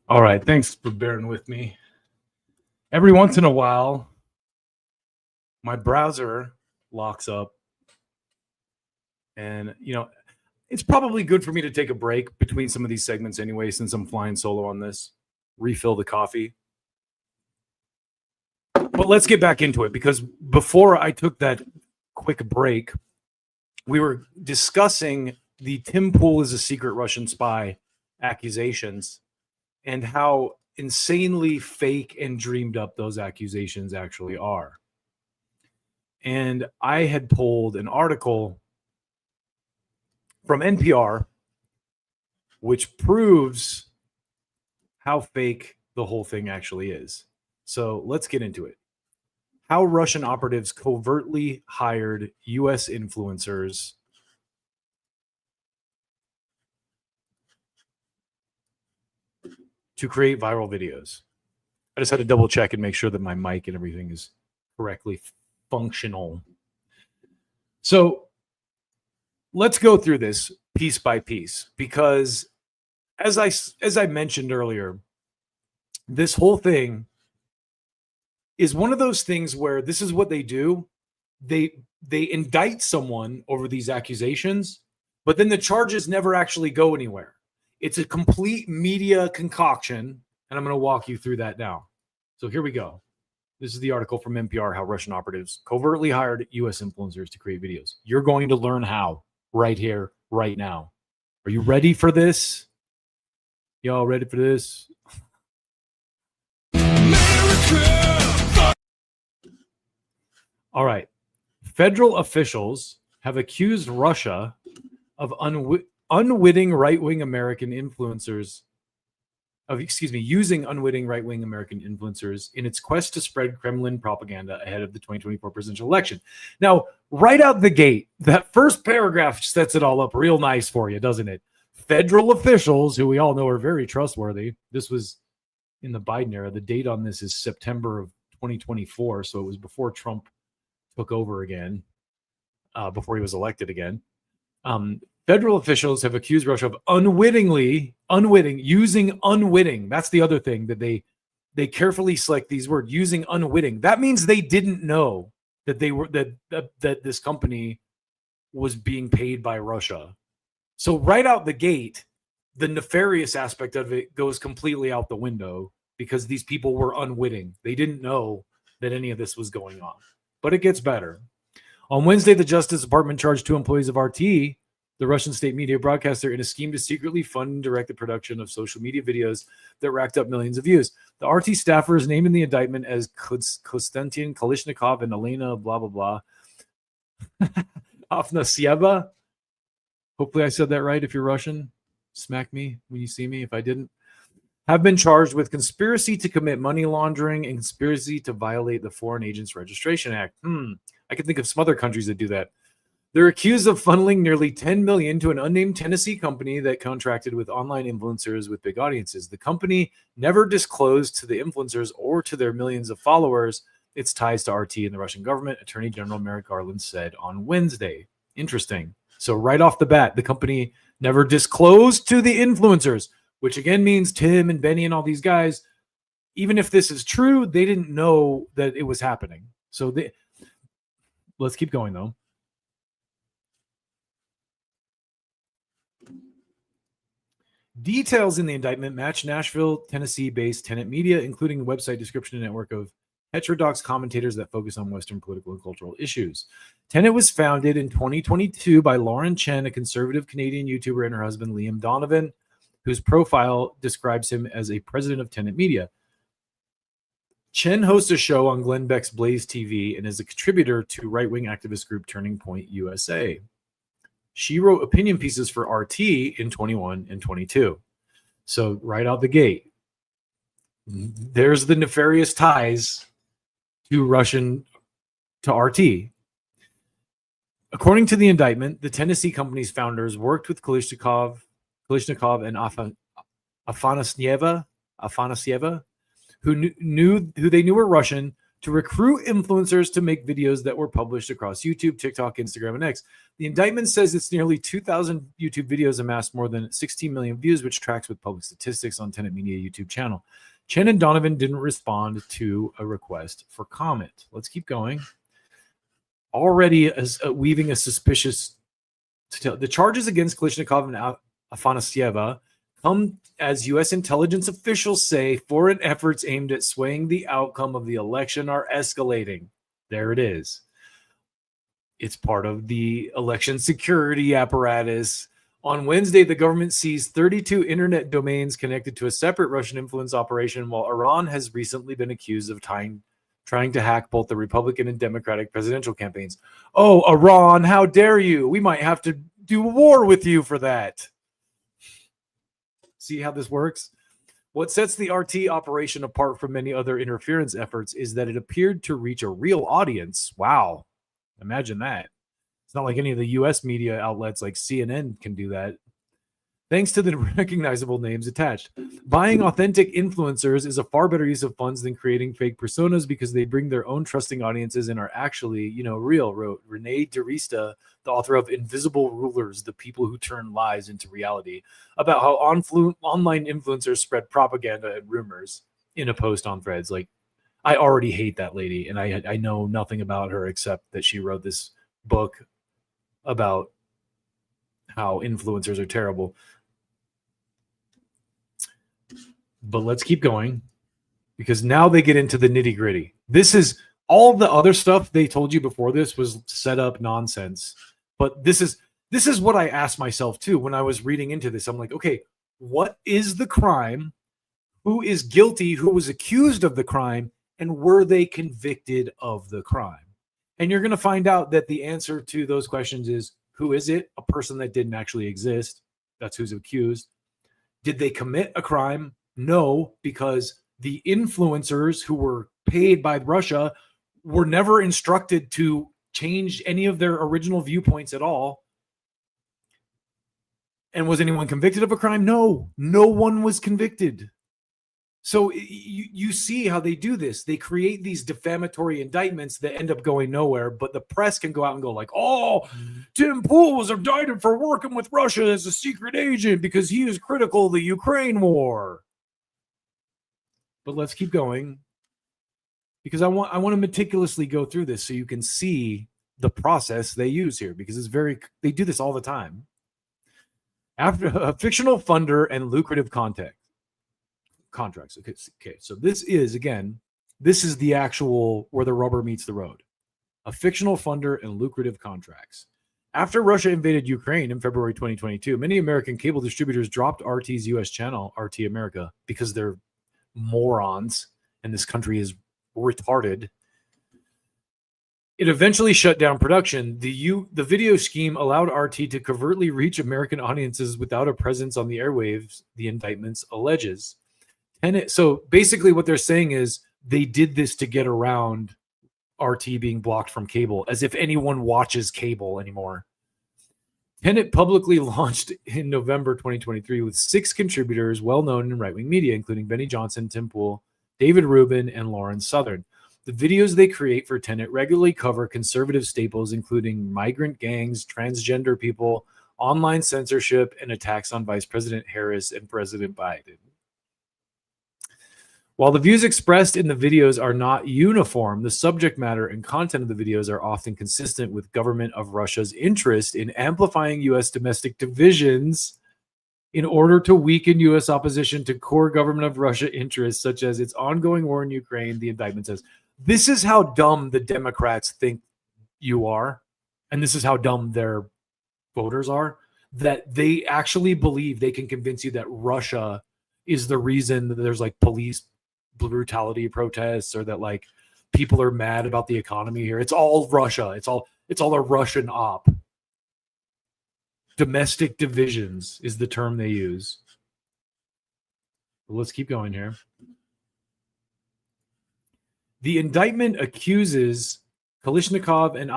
All right, thanks for bearing with me. Every once in a while, my browser locks up, and it's probably good for me to take a break between some of these segments anyway, since I'm flying solo on this. Refill the coffee. But let's get back into it, because before I took that quick break, we were discussing the Tim Pool is a secret Russian spy accusations and how insanely fake and dreamed up those accusations actually are. And I had pulled an article from NPR which proves how fake the whole thing actually is. So let's get into it. How Russian operatives covertly hired U.S. influencers to create viral videos. I just had to double check and make sure that my mic and everything is correctly functional. So let's go through this piece by piece, because as I mentioned earlier, this whole thing is one of those things where this is what they do. They indict someone over these accusations, but then the charges never actually go anywhere. It's a complete media concoction, and I'm going to walk you through that now. So here we go. This is the article from NPR, how Russian operatives covertly hired U.S. influencers to create videos. You're going to learn how right here, right now. Are you ready for this? Y'all ready for this? All right. Federal officials have accused Russia of unwitting right-wing American influencers using unwitting right-wing American influencers in its quest to spread Kremlin propaganda ahead of the 2024 presidential election. Now, right out the gate, that first paragraph sets it all up real nice for you, doesn't it? Federal officials, who we all know are very trustworthy. This was in the Biden era. The date on this is September of 2024, so it was before Trump took over again, before he was elected again. Federal officials have accused Russia of using unwitting. That's the other thing that they carefully select these words, using unwitting. That means they didn't know that that this company was being paid by Russia. So right out the gate, the nefarious aspect of it goes completely out the window because these people were unwitting. They didn't know that any of this was going on. But it gets better. On Wednesday, the Justice Department charged 2 employees of RT, the Russian state media broadcaster, in a scheme to secretly fund and direct the production of social media videos that racked up millions of views. The RT staffers named in the indictment as Konstantin Kalishnikov and Elena blah, blah, blah. Afanasyeva. Hopefully I said that right. If you're Russian, smack me when you see me if I didn't. Have been charged with conspiracy to commit money laundering and conspiracy to violate the Foreign Agents Registration Act. I can think of some other countries that do that. They're accused of funneling nearly $10 million to an unnamed Tennessee company that contracted with online influencers with big audiences. The company never disclosed to the influencers or to their millions of followers its ties to RT and the Russian government, Attorney General Merrick Garland said on Wednesday. Interesting. So right off the bat, the company never disclosed to the influencers, which again means Tim and Benny and all these guys, even if this is true, they didn't know that it was happening. So let's keep going though. Details in the indictment match Nashville, Tennessee-based Tenet Media, including a website description and network of heterodox commentators that focus on Western political and cultural issues. Tenet was founded in 2022 by Lauren Chen, a conservative Canadian YouTuber, and her husband, Liam Donovan, whose profile describes him as a president of Tenet Media. Chen hosts a show on Glenn Beck's Blaze TV and is a contributor to right-wing activist group Turning Point USA. She wrote opinion pieces for RT in 21 and 22. So right out the gate, there's the nefarious ties to RT. According to the indictment, the Tennessee company's founders worked with Kalishnikov and Afanasyeva, who they knew were Russian, to recruit influencers to make videos that were published across YouTube, TikTok, Instagram, and X. The indictment says it's nearly 2,000 YouTube videos amassed more than 16 million views, which tracks with public statistics on Tenet Media YouTube channel. Chen and Donovan didn't respond to a request for comment. Let's keep going. Already weaving a suspicious... The charges against Kalishnikov and Afanasyeva come as U.S. intelligence officials say foreign efforts aimed at swaying the outcome of the election are escalating. There it is. It's part of the election security apparatus. On Wednesday, the government seized 32 internet domains connected to a separate Russian influence operation, while Iran has recently been accused of trying to hack both the Republican and Democratic presidential campaigns. Oh, Iran, how dare you? We might have to do war with you for that. See how this works? What sets the RT operation apart from many other interference efforts is that it appeared to reach a real audience. Wow. Imagine that. It's not like any of the U.S. media outlets like CNN can do that. Thanks to the recognizable names attached. Buying authentic influencers is a far better use of funds than creating fake personas because they bring their own trusting audiences and are actually, real, wrote Renee DeRista, the author of Invisible Rulers, The People Who Turn Lies into Reality, about how online influencers spread propaganda and rumors in a post on Threads. Like, I already hate that lady, and I know nothing about her except that she wrote this book about how influencers are terrible. But let's keep going, because now they get into the nitty gritty. This is all the other stuff they told you before this was set up nonsense. But this is what I asked myself too when I was reading into this. I'm like, okay, what is the crime? Who is guilty? Who was accused of the crime? And were they convicted of the crime? And you're going to find out that the answer to those questions is, who is it? A person that didn't actually exist. That's who's accused. Did they commit a crime? No, because the influencers who were paid by Russia were never instructed to change any of their original viewpoints at all. And was anyone convicted of a crime? No, no one was convicted. So you see how they do this. They create these defamatory indictments that end up going nowhere, but the press can go out and go like, oh, Tim Pool was indicted for working with Russia as a secret agent because he is critical of the Ukraine war. But let's keep going, because I want to meticulously go through this so you can see the process they use here, because they do this all the time. After a fictional funder and lucrative contracts. Okay, so this is the actual where the rubber meets the road. A fictional funder and lucrative contracts. After Russia invaded Ukraine in February 2022, many American cable distributors dropped RT's US channel, RT America, because they're morons and this country is retarded. It eventually shut down production. The video scheme allowed RT to covertly reach American audiences without a presence on the airwaves, the indictments alleges. So basically what they're saying is they did this to get around RT being blocked from cable, as if anyone watches cable anymore. Tenet publicly launched in November 2023 with 6 contributors well known in right-wing media, including Benny Johnson, Tim Pool, David Rubin, and Lauren Southern. The videos they create for Tenet regularly cover conservative staples, including migrant gangs, transgender people, online censorship, and attacks on Vice President Harris and President Biden. While the views expressed in the videos are not uniform, the subject matter and content of the videos are often consistent with government of Russia's interest in amplifying U.S. domestic divisions in order to weaken U.S. opposition to core government of Russia interests, such as its ongoing war in Ukraine, the indictment says. This is how dumb the Democrats think you are, and this is how dumb their voters are, that they actually believe they can convince you that Russia is the reason that there's like police brutality protests, or that like people are mad about the economy here. It's all Russia. It's all a Russian op. Domestic divisions is the term they use. But let's keep going here. The indictment accuses Kalishnikov and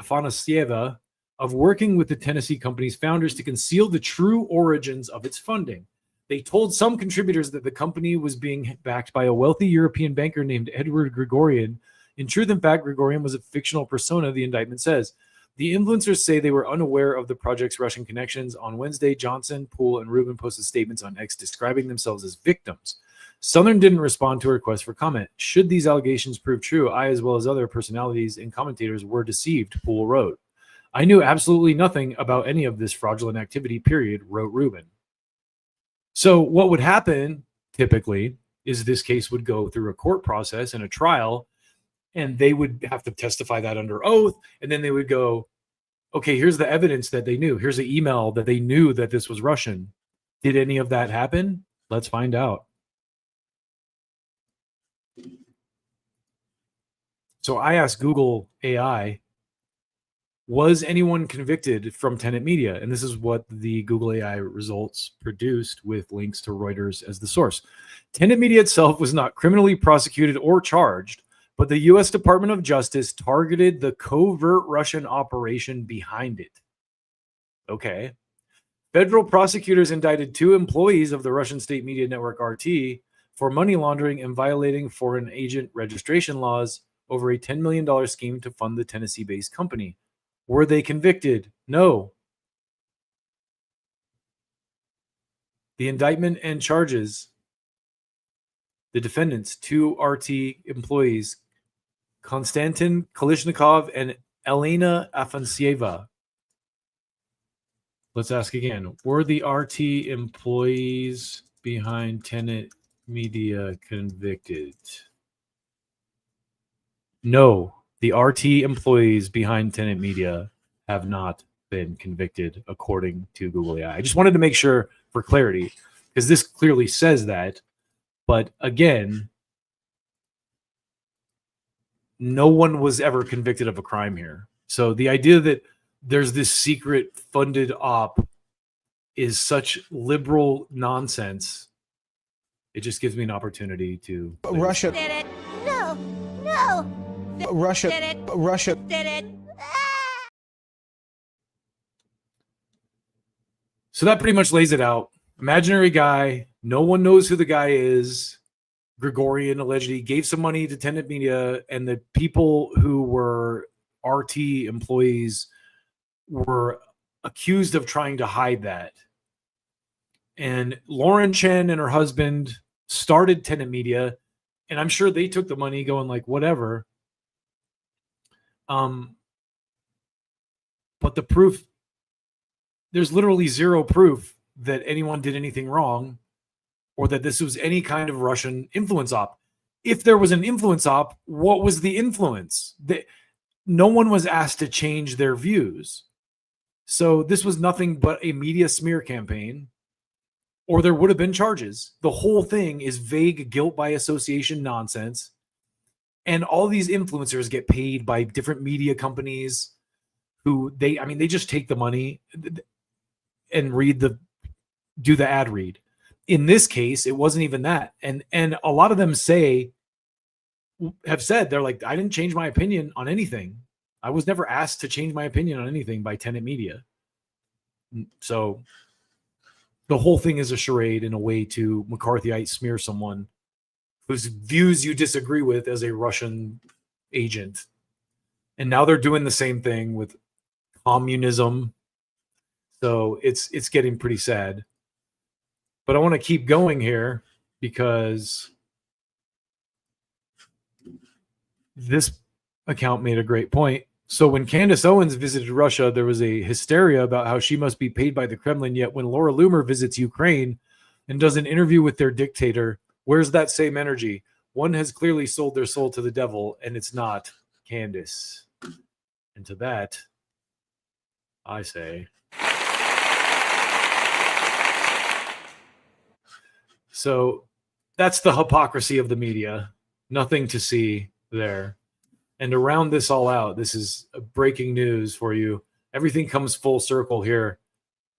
Afanasieva of working with the Tennessee company's founders to conceal the true origins of its funding. They told some contributors that the company was being backed by a wealthy European banker named Edward Grigorian. In truth, in fact, Grigorian was a fictional persona, the indictment says. The influencers say they were unaware of the project's Russian connections. On Wednesday, Johnson, Poole, and Rubin posted statements on X describing themselves as victims. Southern didn't respond to a request for comment. Should these allegations prove true, I, as well as other personalities and commentators, were deceived, Poole wrote. I knew absolutely nothing about any of this fraudulent activity, period, wrote Rubin. So what would happen typically is this case would go through a court process and a trial, and they would have to testify that under oath. And then they would go, okay, here's the evidence that they knew. Here's the email that they knew that this was Russian. Did any of that happen? Let's find out. So I asked Google AI, was anyone convicted from Tenet Media? And this is what the Google AI results produced with links to Reuters as the source. Tenet Media itself was not criminally prosecuted or charged, but the U.S. Department of Justice targeted the covert Russian operation behind it. Okay. Federal prosecutors indicted 2 employees of the Russian state media network RT for money laundering and violating foreign agent registration laws over a $10 million scheme to fund the Tennessee-based company. Were they convicted? No. The indictment and charges the defendants, 2 RT employees, Konstantin Kalishnikov and Elena Afanasieva. Let's ask again. Were the RT employees behind Tenet Media convicted? No. The RT employees behind Tenet Media have not been convicted, according to Google AI. I just wanted to make sure for clarity, because this clearly says that. But again, no one was ever convicted of a crime here. So the idea that there's this secret funded op is such liberal nonsense. It just gives me an opportunity to... Russia did it. No, no. Russia did it. Russia did it. So that pretty much lays it out. Imaginary guy. No one knows who the guy is. Gregorian allegedly gave some money to Tenet Media, and the people who were RT employees were accused of trying to hide that. And Lauren Chen and her husband started Tenet Media, and I'm sure they took the money going like, whatever. But the proof, there's literally zero proof that anyone did anything wrong or that this was any kind of Russian influence op. If there was an influence op, what was the influence? No one was asked to change their views. So this was nothing but a media smear campaign, or there would have been charges. The whole thing is vague guilt by association nonsense. And all these influencers get paid by different media companies who they just take the money and do the ad read. In this case, it wasn't even that. And a lot of them have said, they're like, I didn't change my opinion on anything. I was never asked to change my opinion on anything by Tenet Media. So the whole thing is a charade and a way to McCarthyite smear someone whose views you disagree with as a Russian agent. And now they're doing the same thing with communism. So it's getting pretty sad. But I want to keep going here because this account made a great point. So when Candace Owens visited Russia, there was a hysteria about how she must be paid by the Kremlin. Yet when Laura Loomer visits Ukraine and does an interview with their dictator, where's that same energy? One has clearly sold their soul to the devil, and it's not Candace. And to that, I say... So that's the hypocrisy of the media. Nothing to see there. And to round this all out, this is breaking news for you. Everything comes full circle here.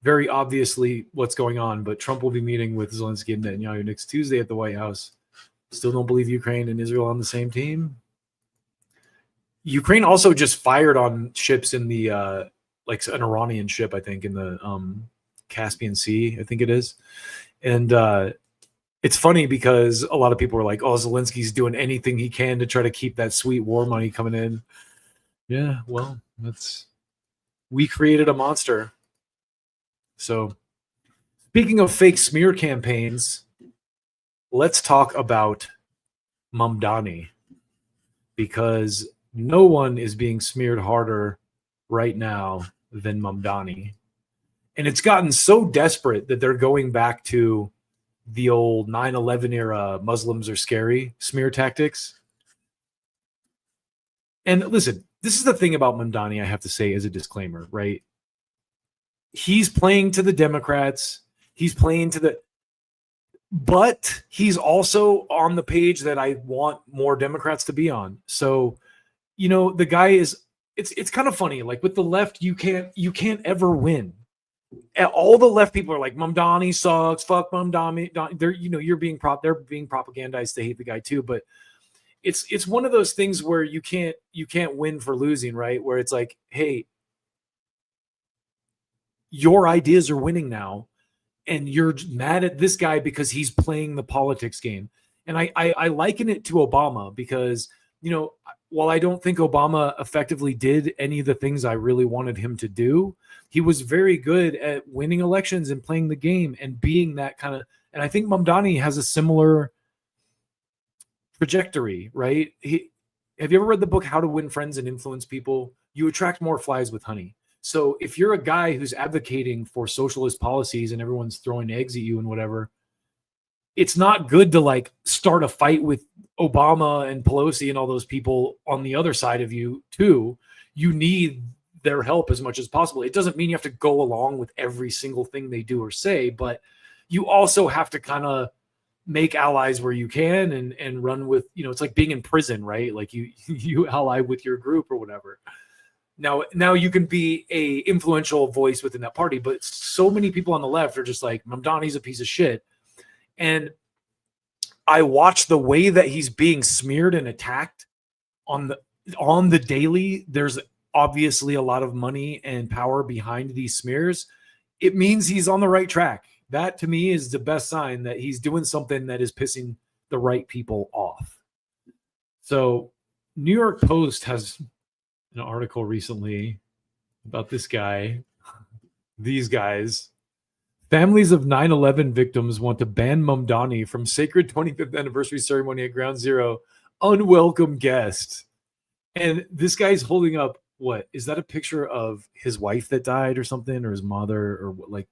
Very obviously what's going on, but Trump will be meeting with Zelensky and Netanyahu next Tuesday at the White House. Still don't believe Ukraine and Israel on the same team. Ukraine also just fired on ships in the, like an Iranian ship, I think, in the Caspian Sea, I think it is. And it's funny because a lot of people are like, oh, Zelensky's doing anything he can to try to keep that sweet war money coming in. Yeah, well, we created a monster. So speaking of fake smear campaigns, let's talk about Mamdani, because no one is being smeared harder right now than Mamdani. And it's gotten so desperate that they're going back to the old 9/11 era Muslims are scary smear tactics. And listen, this is the thing about Mamdani I have to say as a disclaimer, right? He's playing to the Democrats. He's playing to but he's also on the page that I want more Democrats to be on. So, the guy it's kind of funny. Like with the left, you can't ever win. All the left people are like, Mamdani sucks, fuck Mamdani. They're they're being propagandized to hate the guy too. But it's one of those things where you can't win for losing, right? Where it's like, hey, your ideas are winning now, and you're mad at this guy because he's playing the politics game. And I liken it to Obama because while I don't think Obama effectively did any of the things I really wanted him to do, he was very good at winning elections and playing the game and being that kind of, and I think Mamdani has a similar trajectory, right? Have you ever read the book, How to Win Friends and Influence People? You attract more flies with honey. So if you're a guy who's advocating for socialist policies and everyone's throwing eggs at you and whatever, it's not good to like start a fight with Obama and Pelosi and all those people on the other side of you too. You need their help as much as possible. It doesn't mean you have to go along with every single thing they do or say, but you also have to kind of make allies where you can and run with, it's like being in prison, right? Like you ally with your group or whatever. Now you can be a influential voice within that party, but so many people on the left are just like, Mamdani's a piece of shit. And I watch the way that he's being smeared and attacked on the daily. There's obviously a lot of money and power behind these smears. It means he's on the right track. That to me is the best sign that he's doing something that is pissing the right people off. So New York Post has an article recently about this guy, these guys. Families of 9/11 victims want to ban Mamdani from sacred 25th anniversary ceremony at Ground Zero. Unwelcome guest. And this guy's holding up, what? Is that a picture of his wife that died or something, or his mother, or what? Like,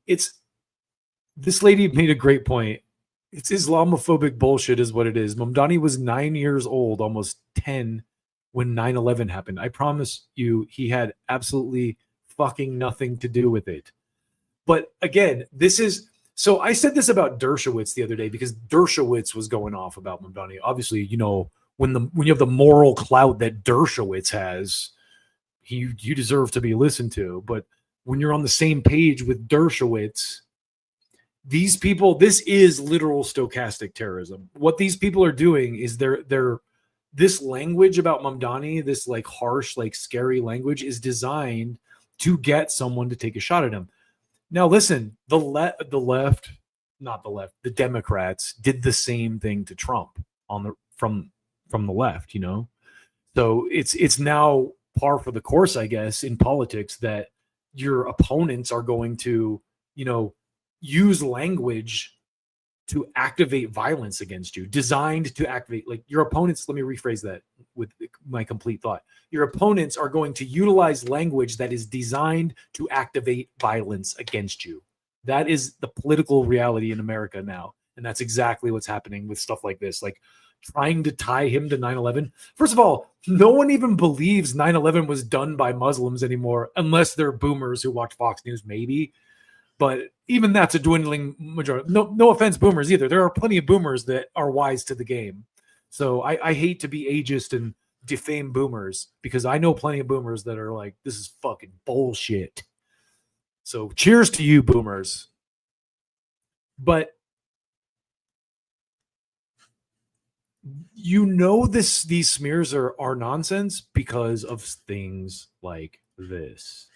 it's, this lady made a great point. It's Islamophobic bullshit is what it is. Mamdani was 9 years old, almost 10, when 9/11 happened. I promise you, he had absolutely fucking nothing to do with it. But again, this is, so I said this about Dershowitz the other day because Dershowitz was going off about Mamdani. Obviously, you know, when you have the moral clout that Dershowitz has, you deserve to be listened to. But when you're on the same page with Dershowitz, these people, this is literal stochastic terrorism. What these people are doing is they're this language about Mamdani, this like harsh, like scary language, is designed to get someone to take a shot at him. Now, listen, the Democrats did the same thing to Trump from the left, you know? So it's now par for the course, I guess, in politics that your opponents are going to, you know, use language to activate violence against you, designed to activate, like your opponents. Let me rephrase that with my complete thought. Your opponents are going to utilize language that is designed to activate violence against you. That is the political reality in America now. And that's exactly what's happening with stuff like this, like trying to tie him to 9/11. First of all, no one even believes 9/11 was done by Muslims anymore, unless they're boomers who watch Fox News, maybe. But even that's a dwindling majority. No offense, boomers either. There are plenty of boomers that are wise to the game. So I hate to be ageist and defame boomers because I know plenty of boomers that are like, this is fucking bullshit. So cheers to you, boomers. But you know these smears are nonsense because of things like this.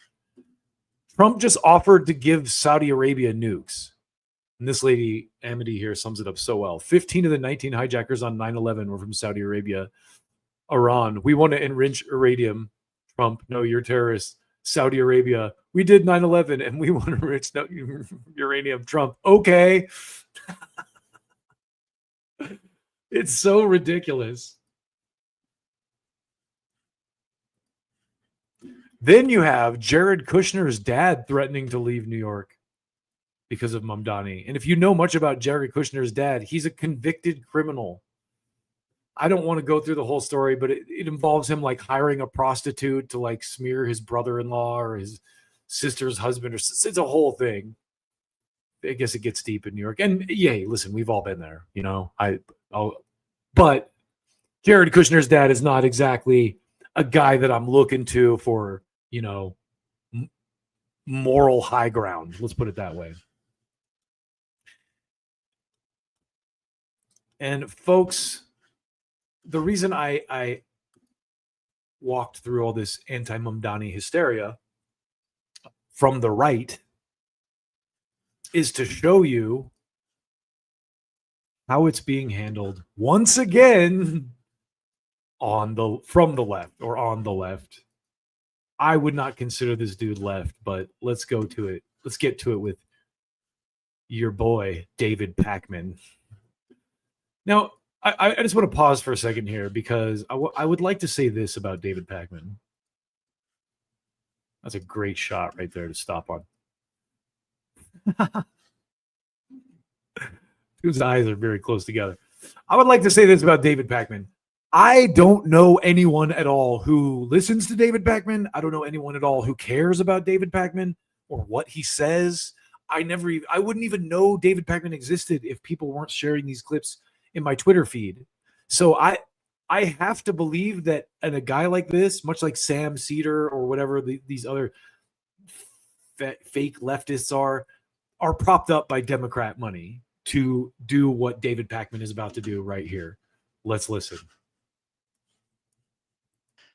Trump just offered to give Saudi Arabia nukes. And this lady, Amity, here sums it up so well. 15 of the 19 hijackers on 9/11 were from Saudi Arabia. Iran, we want to enrich uranium. Trump, no, you're terrorists. Saudi Arabia, we did 9/11 and we want to enrich uranium. Trump, okay. It's so ridiculous. Then you have Jared Kushner's dad threatening to leave New York because of Mamdani. And if you know much about Jared Kushner's dad, he's a convicted criminal. I don't want to go through the whole story, but it involves him like hiring a prostitute to like smear his brother-in-law or his sister's husband. It's a whole thing. I guess it gets deep in New York. And yay, listen, we've all been there, you know. But Jared Kushner's dad is not exactly a guy that I'm looking to for, you know, moral high ground. Let's put it that way. And folks, the reason I walked through all this anti-Mamdani hysteria from the right is to show you how it's being handled once again from the left or on the left. I would not consider this dude left, but let's go to it. Let's get to it with your boy, David Pakman. Now, I just want to pause for a second here because I would like to say this about David Pakman. That's a great shot right there to stop on. Whose eyes are very close together. I would like to say this about David Pakman. I don't know anyone at all who listens to David Pakman. I don't know anyone at all who cares about David Pakman or what he says. I wouldn't even know David Pakman existed if people weren't sharing these clips in my Twitter feed. So I have to believe that a guy like this, much like Sam Cedar or whatever these other fake leftists are propped up by Democrat money to do what David Pakman is about to do right here. Let's listen.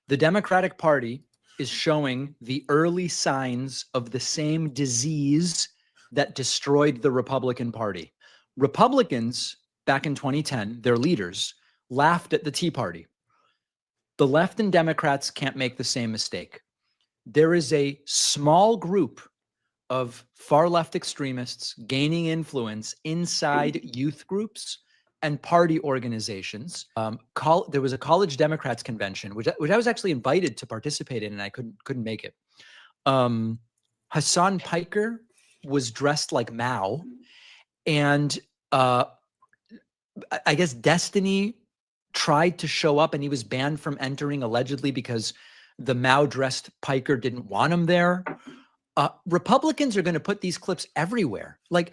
The Democratic Party is showing the early signs of the same disease that destroyed the Republican Party. Republicans back in 2010, their leaders laughed at the Tea Party. The left and Democrats can't make the same mistake. There is a small group of far left extremists gaining influence inside youth groups and party organizations. There was a college Democrats convention, which I was actually invited to participate in, and I couldn't make it. Hassan Piker was dressed like Mao, and I guess Destiny tried to show up, and he was banned from entering allegedly because the Mao-dressed Piker didn't want him there. Republicans are going to put these clips everywhere. Like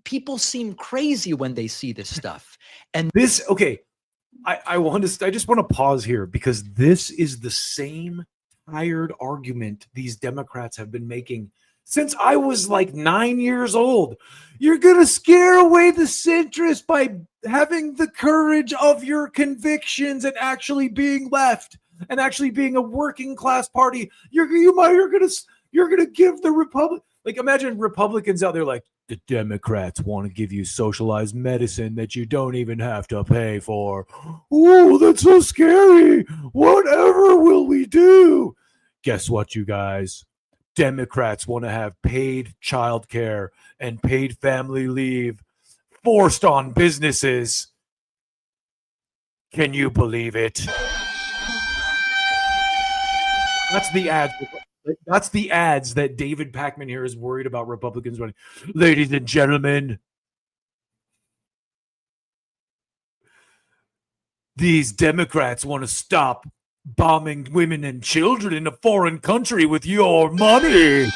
people seem crazy when they see this stuff. And this, okay, I just want to pause here because this is the same tired argument these Democrats have been making since I was like 9 years old. You're going to scare away the centrists by having the courage of your convictions and actually being left and actually being a working class party. You're going to give the Republic, like imagine Republicans out there like, the Democrats want to give you socialized medicine that you don't even have to pay for. Oh, that's so scary. Whatever will we do? Guess what, you guys? Democrats want to have paid childcare and paid family leave forced on businesses. Can you believe it? That's the ad. That's the ads that David Pakman here is worried about Republicans running. Ladies and gentlemen, these Democrats want to stop bombing women and children in a foreign country with your money.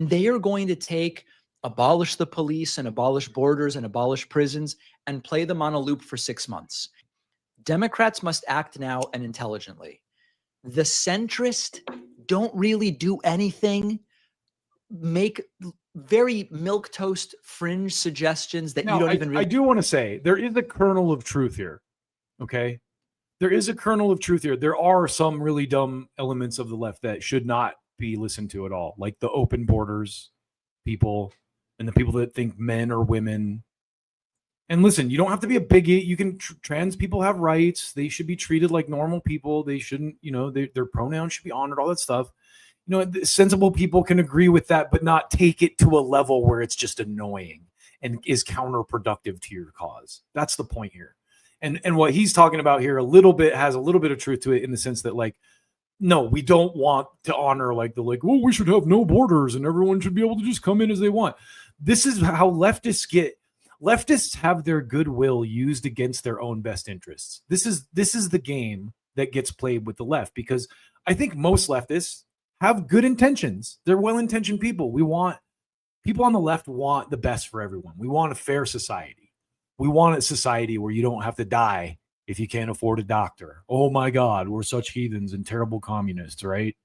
They are going to abolish the police and abolish borders and abolish prisons and play them on a loop for 6 months. Democrats must act now and intelligently. The centrists don't really do anything, make very milquetoast fringe suggestions that you don't even really. I do want to say there is a kernel of truth here. Okay. There is a kernel of truth here. There are some really dumb elements of the left that should not be listened to at all, like the open borders people and the people that think men are women. And listen, you don't have to be a bigot. You can trans people have rights. They should be treated like normal people. They shouldn't, their pronouns should be honored, all that stuff. Sensible people can agree with that, but not take it to a level where it's just annoying and is counterproductive to your cause. That's the point here. And what he's talking about here has a little bit of truth to it in the sense that, like, no, we don't want to honor well, we should have no borders and everyone should be able to just come in as they want. This is how leftists get. Leftists have their goodwill used against their own best interests. This is the game that gets played with the left, because I think most leftists have good intentions. They're well-intentioned people. People on the left want the best for everyone. We want a fair society. We want a society where you don't have to die if you can't afford a doctor. Oh my God, we're such heathens and terrible communists, right?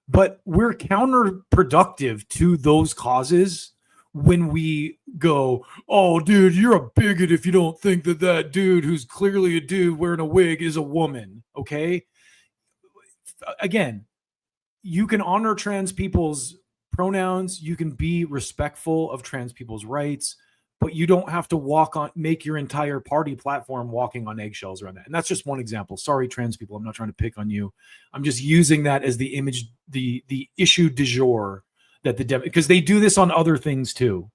But we're counterproductive to those causes when we go, oh, dude, you're a bigot if you don't think that dude who's clearly a dude wearing a wig is a woman, okay? Again, you can honor trans people's pronouns, you can be respectful of trans people's rights, but you don't have to make your entire party platform walking on eggshells around that. And that's just one example. Sorry, trans people, I'm not trying to pick on you. I'm just using that as the image, the issue du jour that because they do this on other things too,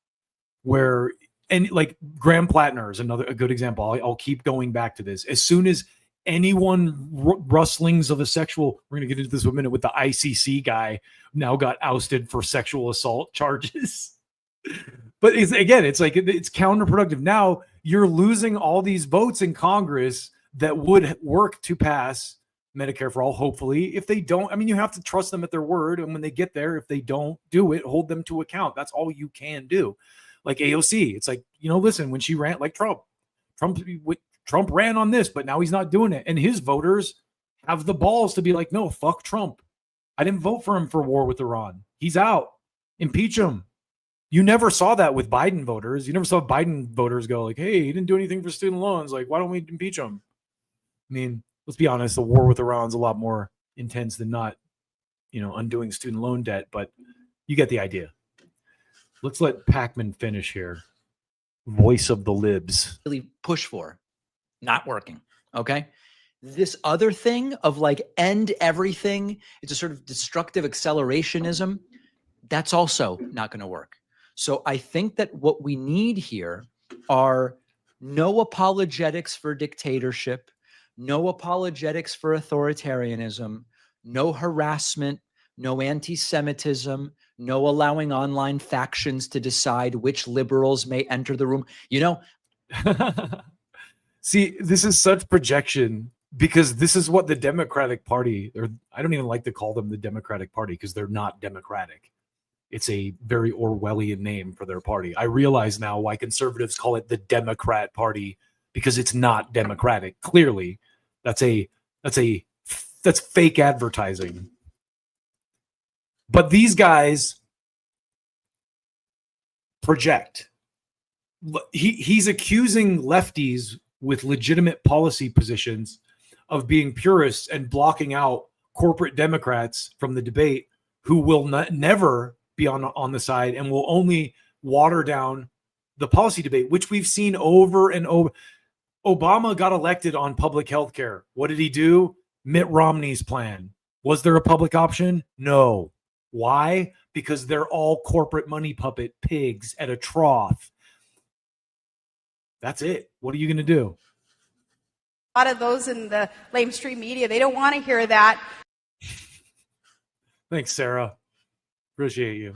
and like Graham Plattner is a good example. I'll keep going back to this. As soon as anyone rustlings of a sexual, we're going to get into this in a minute with the ICC guy now got ousted for sexual assault charges. But it's counterproductive. Now you're losing all these votes in Congress that would work to pass Medicare for all, hopefully. If they don't, you have to trust them at their word. And when they get there, if they don't do it, hold them to account. That's all you can do. Like AOC, it's like, listen, when she ran like Trump ran on this, but now he's not doing it. And his voters have the balls to be like, no, fuck Trump. I didn't vote for him for war with Iran. He's out. Impeach him. You never saw that with Biden voters. You never saw Biden voters go like, hey, he didn't do anything for student loans. Like, why don't we impeach him? Let's be honest. The war with Iran is a lot more intense than not undoing student loan debt, but you get the idea. Let's let Pacman finish here. Voice of the libs. Really push for, not working. Okay. This other thing of like end everything, it's a sort of destructive accelerationism. That's also not going to work. So I think that what we need here are no apologetics for dictatorship, no apologetics for authoritarianism, no harassment, no anti-Semitism, no allowing online factions to decide which liberals may enter the room. See, this is such projection because this is what the Democratic Party, or I don't even like to call them the Democratic Party because they're not democratic. It's a very Orwellian name for their party. I realize now why conservatives call it the Democrat Party, because it's not democratic. Clearly, that's fake advertising. But these guys project. He's accusing lefties with legitimate policy positions of being purists and blocking out corporate Democrats from the debate who will never be on the side and will only water down the policy debate, which we've seen over and over. Obama got elected on public health care. What did he do? Mitt Romney's plan. Was there a public option? No. Why? Because they're all corporate money puppet pigs at a trough. That's it. What are you going to do? A lot of those in the lamestream media, they don't want to hear that. Thanks, Sarah. Appreciate you.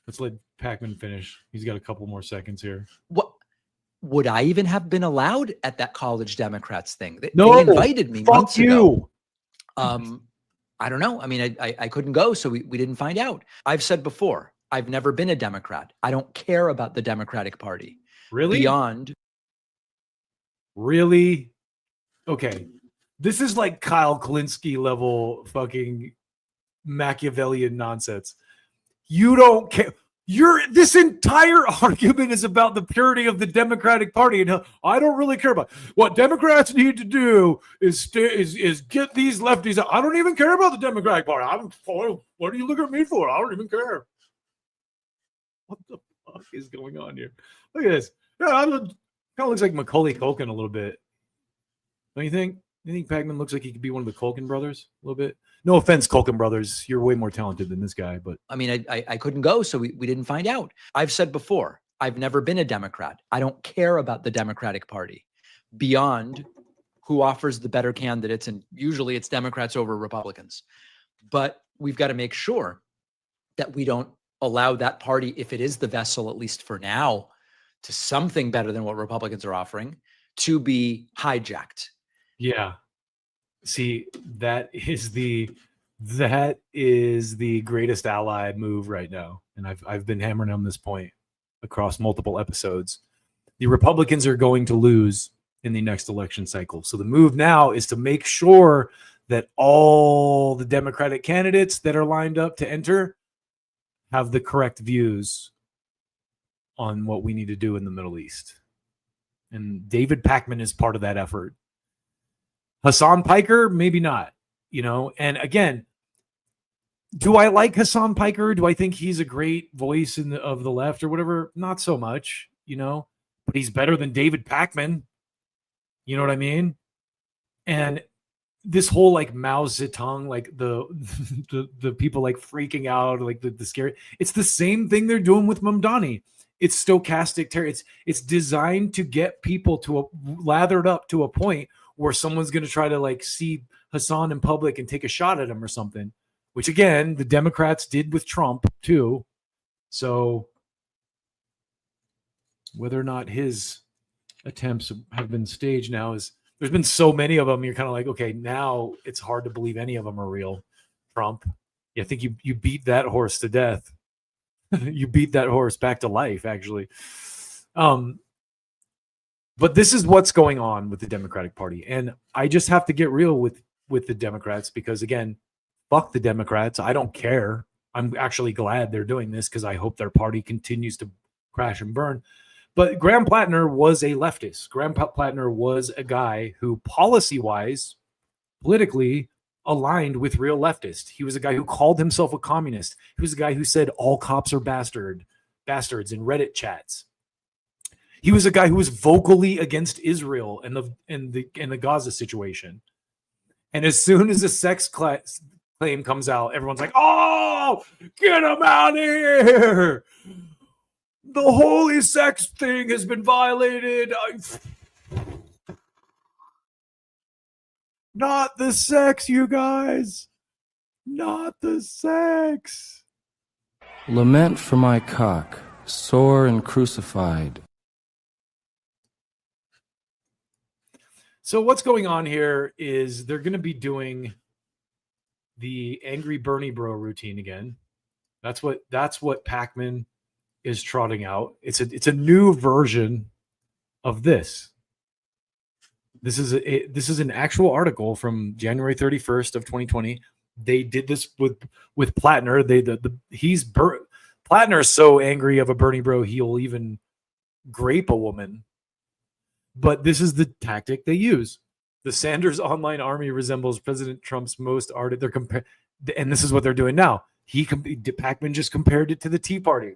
Let's let Pacman finish. He's got a couple more seconds here. What would I even have been allowed at that college Democrats thing? They invited me fuck months you. ago. I don't know. I mean, I couldn't go, so we didn't find out. I've said before, I've never been a Democrat. I don't care about the Democratic Party. Really? Beyond. Really? Okay. This is like Kyle Kalinske level fucking Machiavellian nonsense. You don't care. This entire argument is about the purity of the Democratic Party, and I don't really care about what Democrats need to do is get these lefties out. I don't even care about the Democratic Party. What do you look at me for? I don't even care. What the fuck is going on here? Look at this. Yeah, kind of looks like Macaulay Culkin a little bit. Don't you think? You think Pacman looks like he could be one of the Culkin brothers a little bit? No offense, Culkin brothers. You're way more talented than this guy, but I mean, I couldn't go, so we didn't find out. I've said before, I've never been a Democrat. I don't care about the Democratic Party beyond who offers the better candidates, and usually it's Democrats over Republicans. But we've got to make sure that we don't allow that party, if it is the vessel, at least for now, to something better than what Republicans are offering, to be hijacked. Yeah. See, that is the greatest allied move right now. And I've been hammering on this point across multiple episodes. The Republicans are going to lose in the next election cycle. So the move now is to make sure that all the Democratic candidates that are lined up to enter have the correct views on what we need to do in the Middle East. And David Pacman is part of that effort. Hassan Piker, maybe not, and again, do I like Hassan Piker? Do I think he's a great voice of the left or whatever? Not so much, but he's better than David Pacman. You know what I mean? And this whole like Mao Zedong, like the people like freaking out, like the scary, it's the same thing they're doing with Mamdani. It's stochastic terror. It's designed to get people lathered up to a point where someone's going to try to like see Hassan in public and take a shot at him or something, which again, the Democrats did with Trump too. So whether or not his attempts have been staged now there's been so many of them. You're kind of like, okay, now it's hard to believe any of them are real. Trump. Yeah, I think you beat that horse to death. You beat that horse back to life, actually. But this is what's going on with the Democratic Party. And I just have to get real with the Democrats because, again, fuck the Democrats. I don't care. I'm actually glad they're doing this because I hope their party continues to crash and burn. But Graham Plattner was a leftist. Graham Plattner was a guy who policy-wise, politically, aligned with real leftists. He was a guy who called himself a communist. He was a guy who said all cops are bastards in Reddit chats. He was a guy who was vocally against Israel and the Gaza situation. And as soon as a sex claim comes out, everyone's like, "Oh, get him out of here! The holy sex thing has been violated." Not the sex, you guys. Not the sex. Lament for my cock, sore and crucified. So what's going on here is they're going to be doing the angry Bernie bro routine again. That's what Pacman is trotting out. It's a new version of this. This is an actual article from January 31st of 2020. They did this with Plattner. Plattner is so angry of a Bernie bro he'll even grape a woman. But this is the tactic they use. The Sanders online army resembles President Trump's most ardent. And this is what they're doing now. Pacman just compared it to the Tea Party.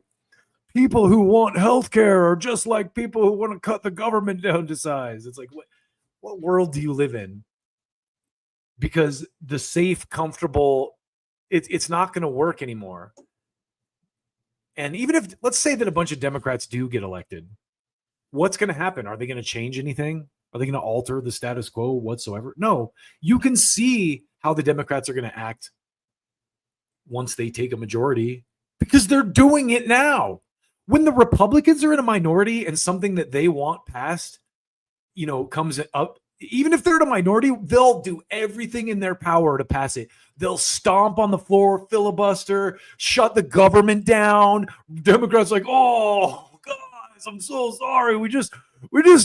People who want health care are just like people who want to cut the government down to size. It's like, what world do you live in? Because the safe, comfortable, it's not going to work anymore. And even if, let's say that a bunch of Democrats do get elected, what's going to happen? Are they going to change anything? Are they going to alter the status quo whatsoever? No. You can see how the Democrats are going to act once they take a majority because they're doing it now. When the Republicans are in a minority and something that they want passed, comes up, even if they're in a minority, they'll do everything in their power to pass it. They'll stomp on the floor, filibuster, shut the government down. Democrats like, "Oh, guys, I'm so sorry. We just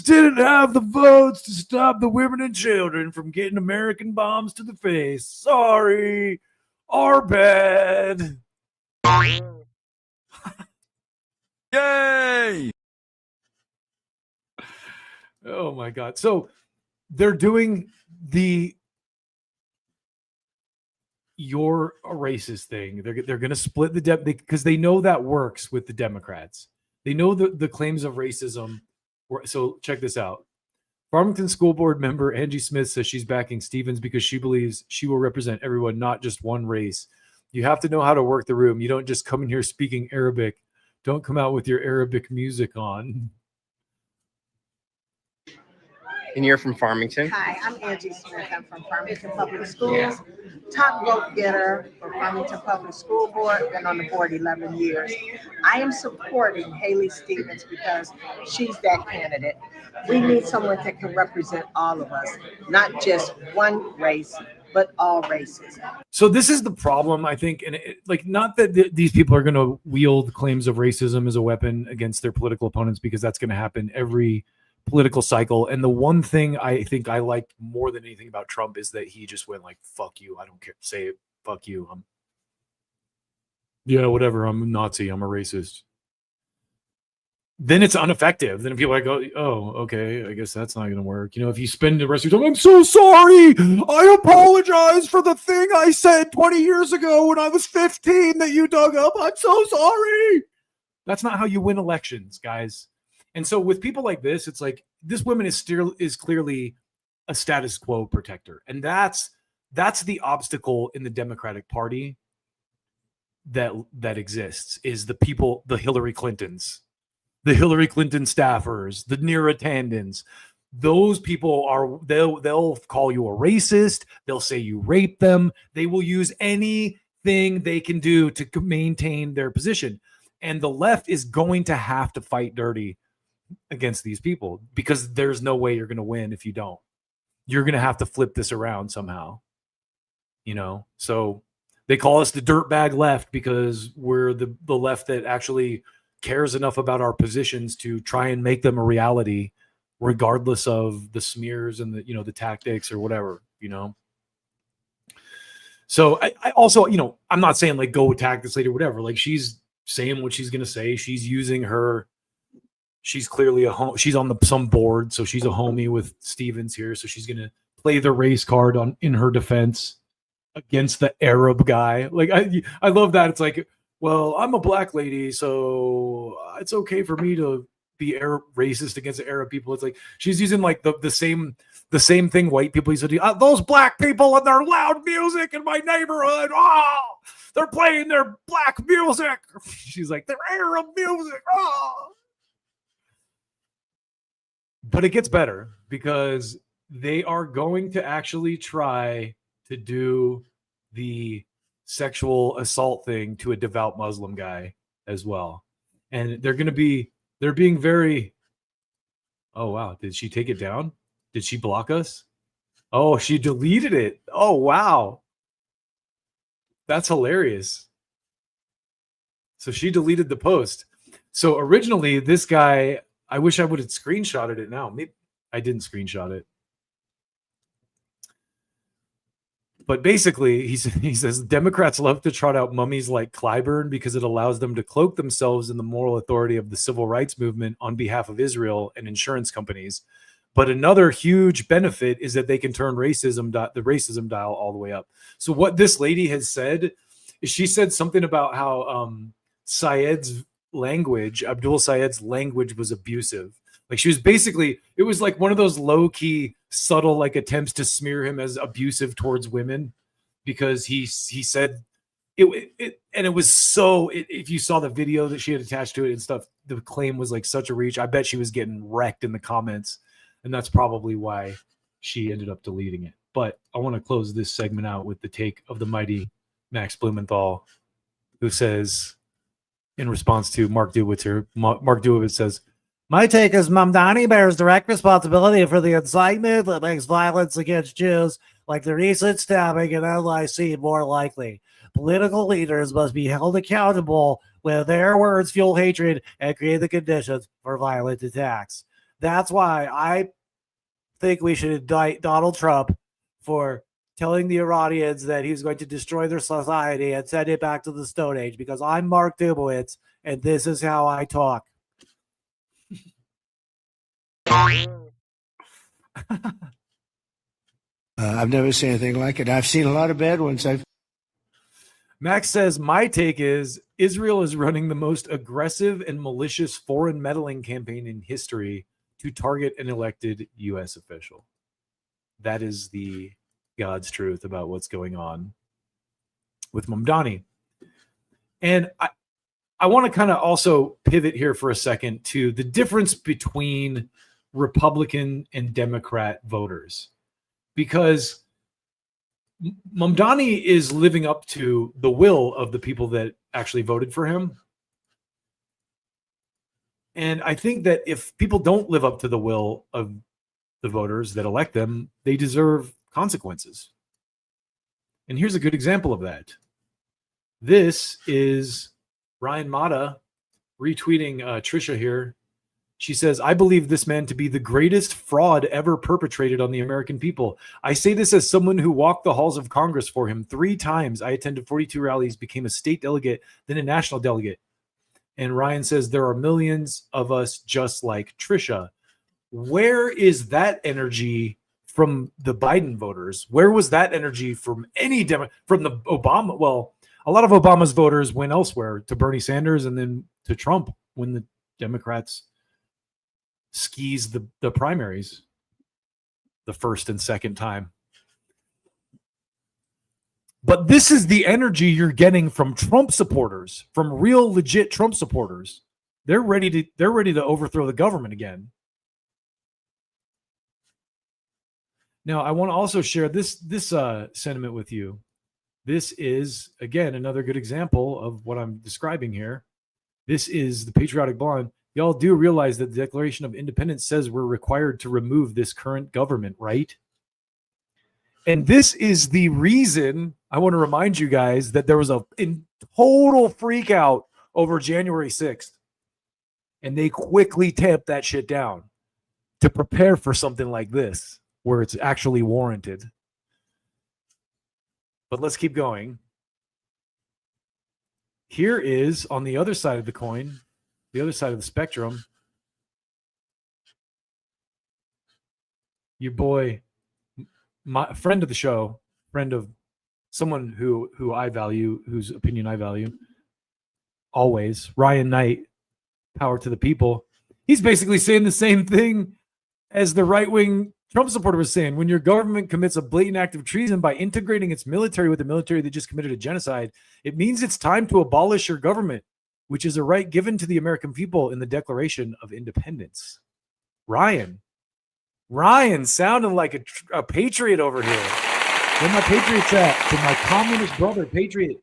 didn't have the votes to stop the women and children from getting American bombs to the face. Sorry. Our bad." Yay! Oh my God. So they're doing you're a racist thing. They're going to split because they know that works with the Democrats. They know the claims of racism. So check this out. Farmington School Board member Angie Smith says she's backing Stevens because she believes she will represent everyone, not just one race. You have to know how to work the room. You don't just come in here speaking Arabic. Don't come out with your Arabic music on. And you're from Farmington? Hi, I'm Angie Smith. I'm from Farmington Public Schools. Top vote getter for Farmington Public School Board. Been on the board 11 years. I am supporting Haley Stevens because she's that candidate. We need someone that can represent all of us, not just one race, but all races. So this is the problem, I think, and not that these people are going to wield claims of racism as a weapon against their political opponents, because that's going to happen every political cycle. And the one thing I think I liked more than anything about Trump is that he just went like, "Fuck you. I don't care. Say it. Fuck you. Whatever. I'm a Nazi. I'm a racist." Then it's ineffective. Then people go, "Oh, okay. I guess that's not going to work." If you spend the rest of your time, "I'm so sorry. I apologize for the thing I said 20 years ago when I was 15 that you dug up. I'm so sorry." That's not how you win elections, guys. And so with people like this, it's like this woman is clearly a status quo protector. And that's the obstacle in the Democratic Party that exists, is the people, the Hillary Clintons, the Hillary Clinton staffers, the Neera Tandons. Those people they'll call you a racist. They'll say you raped them. They will use anything they can do to maintain their position. And the left is going to have to fight dirty against these people, because there's no way you're going to win if you don't. You're going to have to flip this around somehow. So they call us the dirtbag left because we're the left that actually cares enough about our positions to try and make them a reality, regardless of the smears and the tactics or whatever. So I also, I'm not saying like go attack this lady or whatever. Like, she's saying what she's going to say. She's using she's clearly she's on some board, so she's a homie with Stevens here. So she's going to play the race card in her defense. against the Arab guy. Like I love that. It's like, well, I'm a black lady, so it's okay for me to be racist against the Arab people. It's like she's using like the same thing white people used to do. Those black people and their loud music in my neighborhood. Oh, they're playing their black music. She's like, their Arab music. Oh. But it gets better because they are going to actually try to do the sexual assault thing to a devout Muslim guy as well. And they're being very, oh, wow. Did she take it down? Did she block us? Oh, she deleted it. Oh, wow. That's hilarious. So she deleted the post. So originally this guy, I wish I would have screenshotted it now. Maybe I didn't screenshot it. But basically, he says Democrats love to trot out mummies like Clyburn because it allows them to cloak themselves in the moral authority of the civil rights movement on behalf of Israel and insurance companies. But another huge benefit is that they can turn the racism dial all the way up. So what this lady has said is she said something about how Syed's language, Abdul Syed's language, was abusive. Like she was basically, it was like one of those low-key, subtle like attempts to smear him as abusive towards women because he said it and it was so, if you saw the video that she had attached to it and stuff, the claim was like such a reach. I bet she was getting wrecked in the comments, and that's probably why she ended up deleting it. But I want to close this segment out with the take of the mighty Max Blumenthal, who says, in response to Mark Dewitzer, Mark Dewitz says, "My take is Mamdani bears direct responsibility for the incitement that makes violence against Jews, like the recent stabbing in LIC, more likely. Political leaders must be held accountable when their words fuel hatred and create the conditions for violent attacks." That's why I think we should indict Donald Trump for telling the Iranians that he's going to destroy their society and send it back to the Stone Age, because I'm Mark Dubowitz, and this is how I talk. I've never seen anything like it. I've seen a lot of bad ones. Max says, my take is Israel is running the most aggressive and malicious foreign meddling campaign in history to target an elected U.S. official. That is the God's truth about what's going on with Mamdani. And I want to kind of also pivot here for a second to the difference between Republican and Democrat voters, because Mamdani is living up to the will of the people that actually voted for him. And I think that if people don't live up to the will of the voters that elect them, they deserve consequences. And here's a good example of that. This is Ryan Mata retweeting Trisha here. She says, "I believe this man to be the greatest fraud ever perpetrated on the American people. I say this as someone who walked the halls of Congress for him 3 times. I attended 42 rallies, became a state delegate, then a national delegate." And Ryan says, "There are millions of us just like Trisha." Where is that energy from the Biden voters? Where was that energy from any from the Obama? Well, a lot of Obama's voters went elsewhere, to Bernie Sanders and then to Trump when the Democrats skis the primaries the first and second time. But this is the energy you're getting from Trump supporters, from real legit Trump supporters. They're ready to overthrow the government again. Now, I want to also share this sentiment with you. This is, again, another good example of what I'm describing here. This is the Patriotic Blonde. Y'all do realize that the Declaration of Independence says we're required to remove this current government, right? And this is the reason I want to remind you guys that there was a total freak out over January 6th. And they quickly tamped that shit down to prepare for something like this, where it's actually warranted. But let's keep going. Here is, on the other side of the coin, the other side of the spectrum, your boy, my friend of the show, friend of someone who I value, whose opinion I value, always, Ryan Knight, power to the people. He's basically saying the same thing as the right-wing Trump supporter was saying. When your government commits a blatant act of treason by integrating its military with the military that just committed a genocide, it means it's time to abolish your government, which is a right given to the American people in the Declaration of Independence. Ryan sounding like a patriot over here. Where my patriots at? To my communist brother, patriot.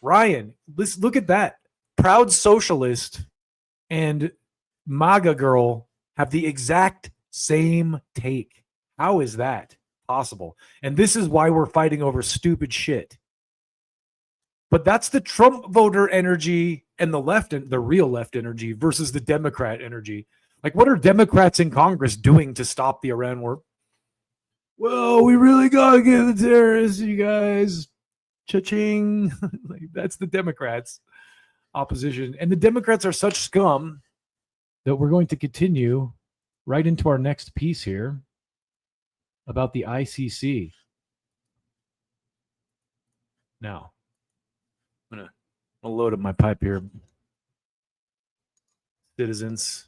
Ryan, look at that. Proud socialist and MAGA girl have the exact same take. How is that possible? And this is why we're fighting over stupid shit. But that's the Trump voter energy and the left, and the real left energy versus the Democrat energy. Like, what are Democrats in Congress doing to stop the Iran war? Well, we really gotta get the terrorists, you guys. Cha-ching. Like, that's the Democrats' opposition. And the Democrats are such scum that we're going to continue right into our next piece here about the ICC. Now, I'm gonna load up my pipe here, citizens,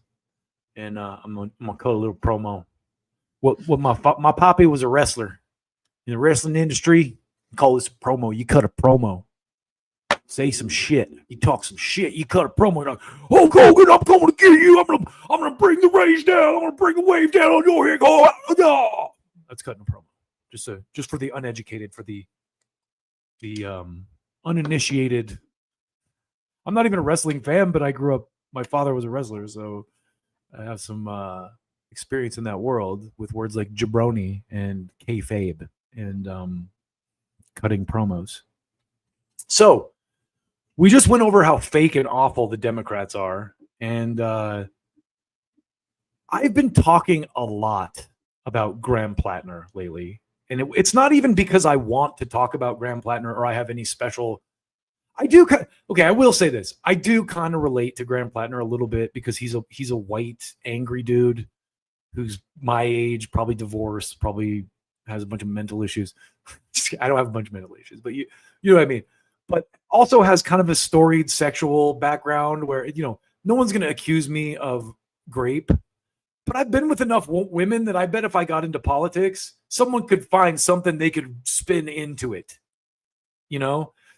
and I'm gonna cut a little promo. What my poppy was a wrestler in the wrestling industry. Call this a promo. You cut a promo. Say some shit. You talk some shit. You cut a promo. You're like, Hulk Hogan, I'm going to get you. I'm gonna bring the rage down. I'm gonna bring the wave down on your head. Oh, that's cutting a promo. Just for the uneducated, for the uninitiated. I'm not even a wrestling fan, but I grew up. My father was a wrestler, so I have some experience in that world with words like jabroni and kayfabe and cutting promos. So we just went over how fake and awful the Democrats are. And I've been talking a lot about Graham Plattner lately. And it's not even because I want to talk about Graham Plattner or I have any special. I will say this. I do kind of relate to Graham Plattner a little bit because he's a white, angry dude who's my age, probably divorced, probably has a bunch of mental issues. I don't have a bunch of mental issues, but you know what I mean? But also has kind of a storied sexual background where, no one's going to accuse me of grape. But I've been with enough women that I bet if I got into politics, someone could find something they could spin into it.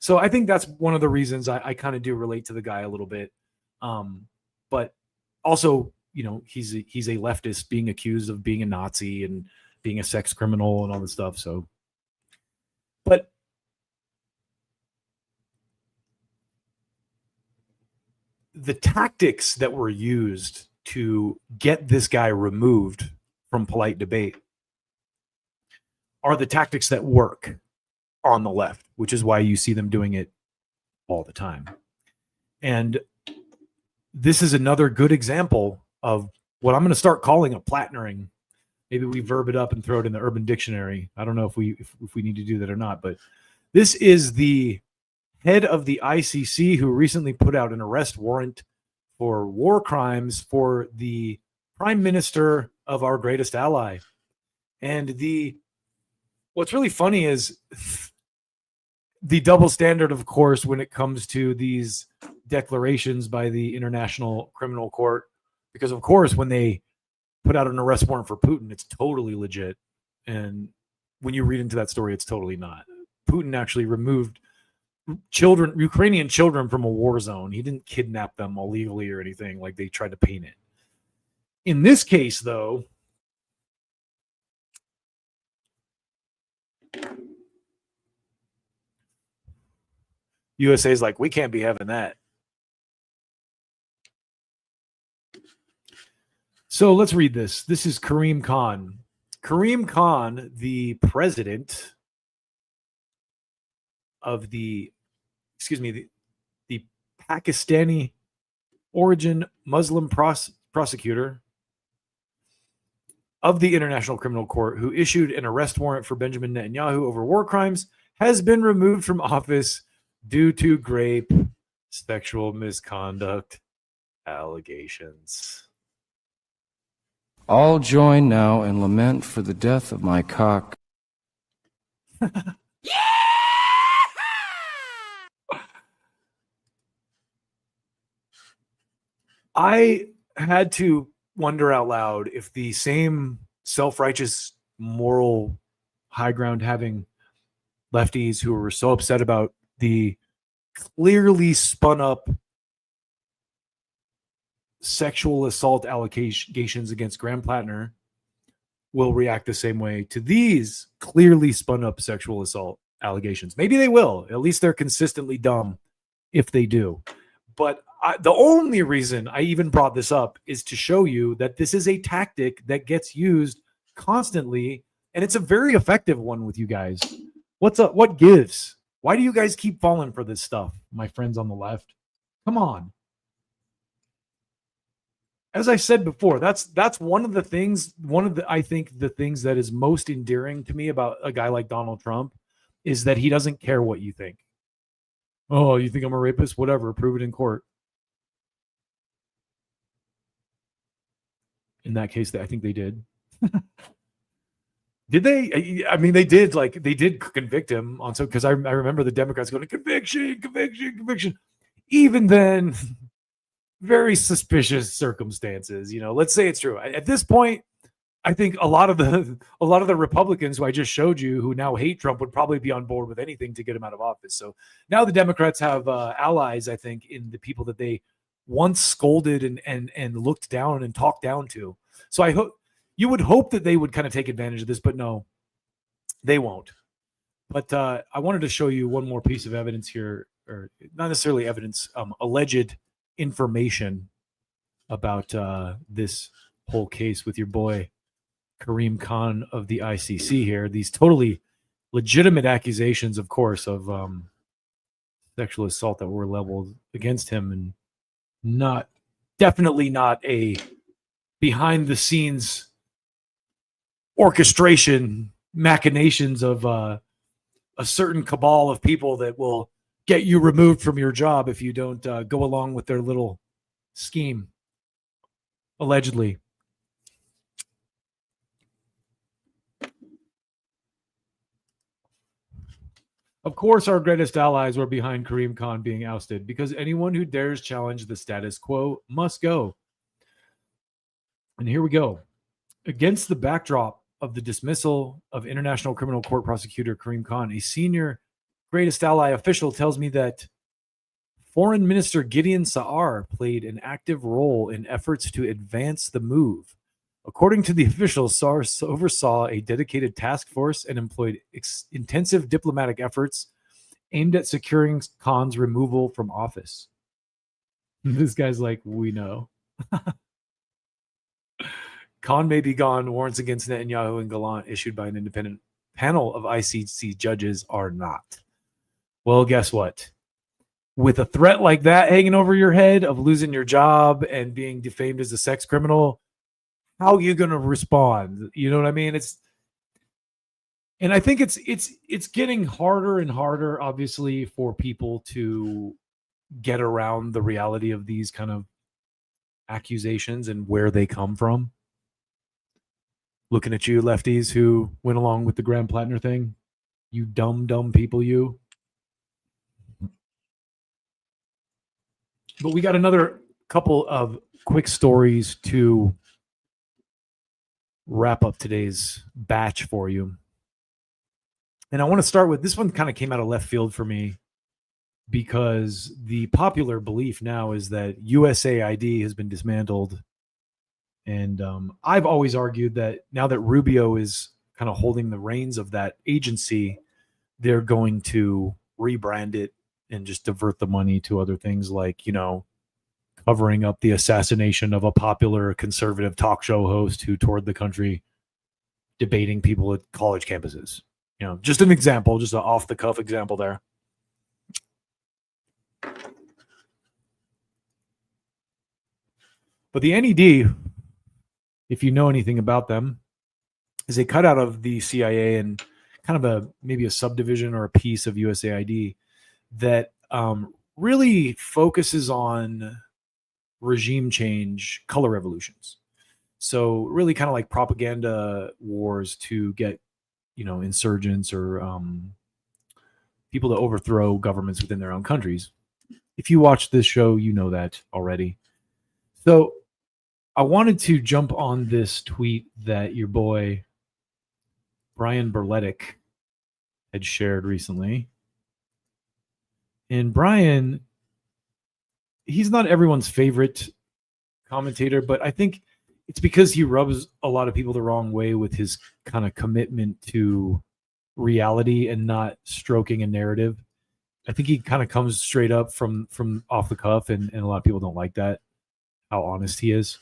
So I think that's one of the reasons I kind of do relate to the guy a little bit. But also, he's a leftist being accused of being a Nazi and being a sex criminal and all this stuff. So, but the tactics that were used to get this guy removed from polite debate are the tactics that work on the left, which is why you see them doing it all the time. And this is another good example of what I'm going to start calling a Plattnering. Maybe we verb it up and throw it in the Urban Dictionary. I don't know if we need to do that or not, but this is the head of the ICC who recently put out an arrest warrant for war crimes for the prime minister of our greatest ally. And what's really funny is the double standard, of course, when it comes to these declarations by the International Criminal Court, because of course, when they put out an arrest warrant for Putin, it's totally legit. And when you read into that story, it's totally not. Putin actually removed Ukrainian children from a war zone. He didn't kidnap them illegally or anything like they tried to paint it. In this case, though, USA is like, we can't be having that. So let's read this. This is Karim Khan. Karim Khan, the president of the Pakistani origin Muslim prosecutor of the International Criminal Court, who issued an arrest warrant for Benjamin Netanyahu over war crimes, has been removed from office due to grave sexual misconduct allegations. All join now and lament for the death of my cock. Yeah! I had to wonder out loud if the same self-righteous, moral, high ground having lefties who were so upset about the clearly spun up sexual assault allegations against Graham Plattner will react the same way to these clearly spun up sexual assault allegations. Maybe they will. At least they're consistently dumb if they do. But the only reason I even brought this up is to show you that this is a tactic that gets used constantly, and it's a very effective one with you guys. What's up? What gives? Why do you guys keep falling for this stuff, my friends on the left? Come on. As I said before, that's one of the things, I think the things that is most endearing to me about a guy like Donald Trump is that he doesn't care what you think. Oh, you think I'm a rapist? Whatever, prove it in court. In that case, I think they did. Did they? I mean, they did. Like, they did convict him on some, because I remember the Democrats going, conviction. Even then, very suspicious circumstances. You know, let's say it's true. At this point, I think a lot of the Republicans who I just showed you, who now hate Trump, would probably be on board with anything to get him out of office. So now the Democrats have allies, I think, in the people that they once scolded and looked down and talked down to. So I hope you would hope that they would kind of take advantage of this, but no, they won't. But I wanted to show you one more piece of evidence here, or not necessarily evidence, alleged information about this whole case with your boy Kareem Khan of the ICC here. These totally legitimate accusations, of course, of sexual assault that were leveled against him, and definitely not a behind the scenes orchestration machinations of a certain cabal of people that will get you removed from your job if you don't go along with their little scheme, allegedly. Of course, our greatest allies were behind Kareem Khan being ousted, because anyone who dares challenge the status quo must go. And here we go. Against the backdrop of the dismissal of International Criminal Court prosecutor Kareem Khan, a senior greatest ally official tells me that Foreign Minister Gideon Saar played an active role in efforts to advance the move. According to the official, Saar oversaw a dedicated task force and employed intensive diplomatic efforts aimed at securing Khan's removal from office. This guy's like, we know. Khan may be gone. Warrants against Netanyahu and Gallant issued by an independent panel of ICC judges are not. Well, guess what? With a threat like that hanging over your head of losing your job and being defamed as a sex criminal, how are you going to respond? You know what I mean? And I think it's getting harder and harder, obviously, for people to get around the reality of these kind of accusations and where they come from. Looking at you, lefties, who went along with the Graham Plattner thing. You dumb people, you. But we got another couple of quick stories to wrap up today's batch for you. And I want to start with this one. Kind of came out of left field for me, because the popular belief now is that USAID has been dismantled. And I've always argued that now that Rubio is kind of holding the reins of that agency, they're going to rebrand it and just divert the money to other things like, you know, covering up the assassination of a popular conservative talk show host who toured the country debating people at college campuses. You know, just an example, just an off-the-cuff example there. But the NED, if you know anything about them, is a cutout of the CIA and kind of maybe a subdivision or a piece of USAID that really focuses on regime change, color revolutions. So really kind of like propaganda wars to get, you know, insurgents or people to overthrow governments within their own countries. If you watch this show, you know that already. So I wanted to jump on this tweet that your boy Brian Berletic had shared recently. And Brian, he's not everyone's favorite commentator, but I think it's because he rubs a lot of people the wrong way with his kind of commitment to reality and not stroking a narrative. I think he kind of comes straight up from off the cuff, and a lot of people don't like that, how honest he is.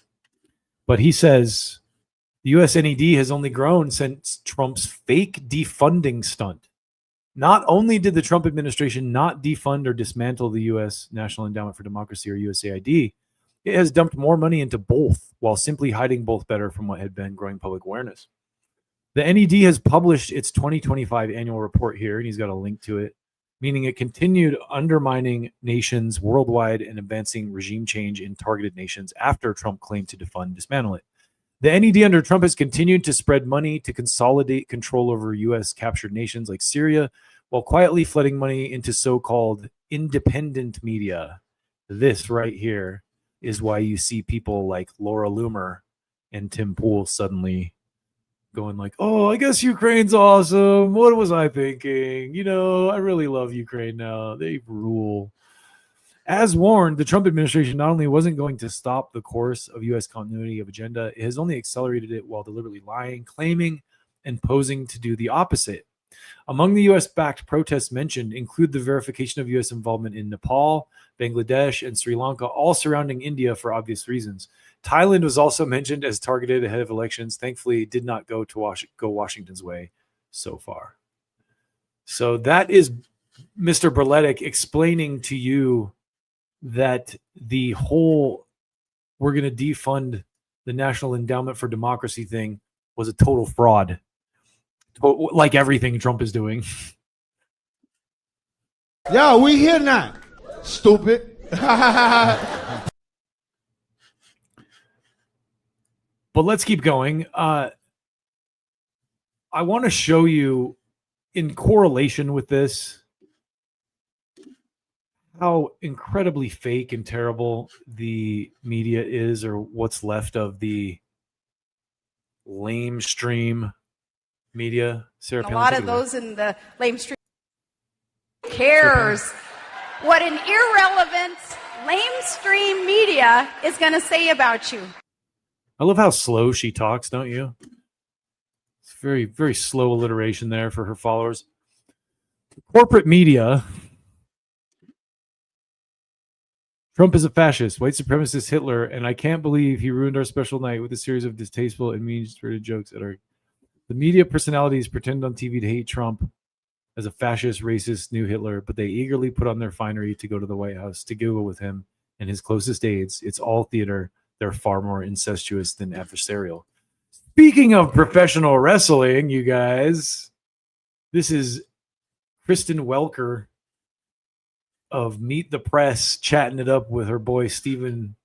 But he says the USNED has only grown since Trump's fake defunding stunt. Not only did the Trump administration not defund or dismantle the U.S. National Endowment for Democracy, or USAID, it has dumped more money into both while simply hiding both better from what had been growing public awareness. The NED has published its 2025 annual report here, and he's got a link to it, meaning it continued undermining nations worldwide and advancing regime change in targeted nations after Trump claimed to defund and dismantle it. The NED under Trump has continued to spread money to consolidate control over U.S. captured nations like Syria, while quietly flooding money into so-called independent media. This right here is why you see people like Laura Loomer and Tim Pool suddenly going like, oh, I guess Ukraine's awesome. What was I thinking? You know, I really love Ukraine now. They rule. As warned, the Trump administration not only wasn't going to stop the course of U.S. continuity of agenda, it has only accelerated it while deliberately lying, claiming, and posing to do the opposite. Among the U.S.-backed protests mentioned include the verification of U.S. involvement in Nepal, Bangladesh, and Sri Lanka, all surrounding India for obvious reasons. Thailand was also mentioned as targeted ahead of elections. Thankfully, it did not go Washington's way so far. So that is Mr. Berletic explaining to you that the whole we're going to defund the National Endowment for Democracy thing was a total fraud, like everything Trump is doing. Yeah, we here now, stupid. But let's keep going. I want to show you, in correlation with this, how incredibly fake and terrible the media is, or what's left of the lamestream media. Sarah A Palin, lot take of it away. those in the lamestream cares what an irrelevant lamestream media is going to say about you. I love how slow she talks, don't you? It's very, very slow alliteration there for her followers. Corporate media. Trump is a fascist, white supremacist Hitler, and I can't believe he ruined our special night with a series of distasteful and mean-spirited jokes at our... The media personalities pretend on TV to hate Trump as a fascist, racist, new Hitler, but they eagerly put on their finery to go to the White House to Google with him and his closest aides. It's all theater. They're far more incestuous than adversarial. Speaking of professional wrestling, you guys, this is Kristen Welker of Meet the Press chatting it up with her boy Stephen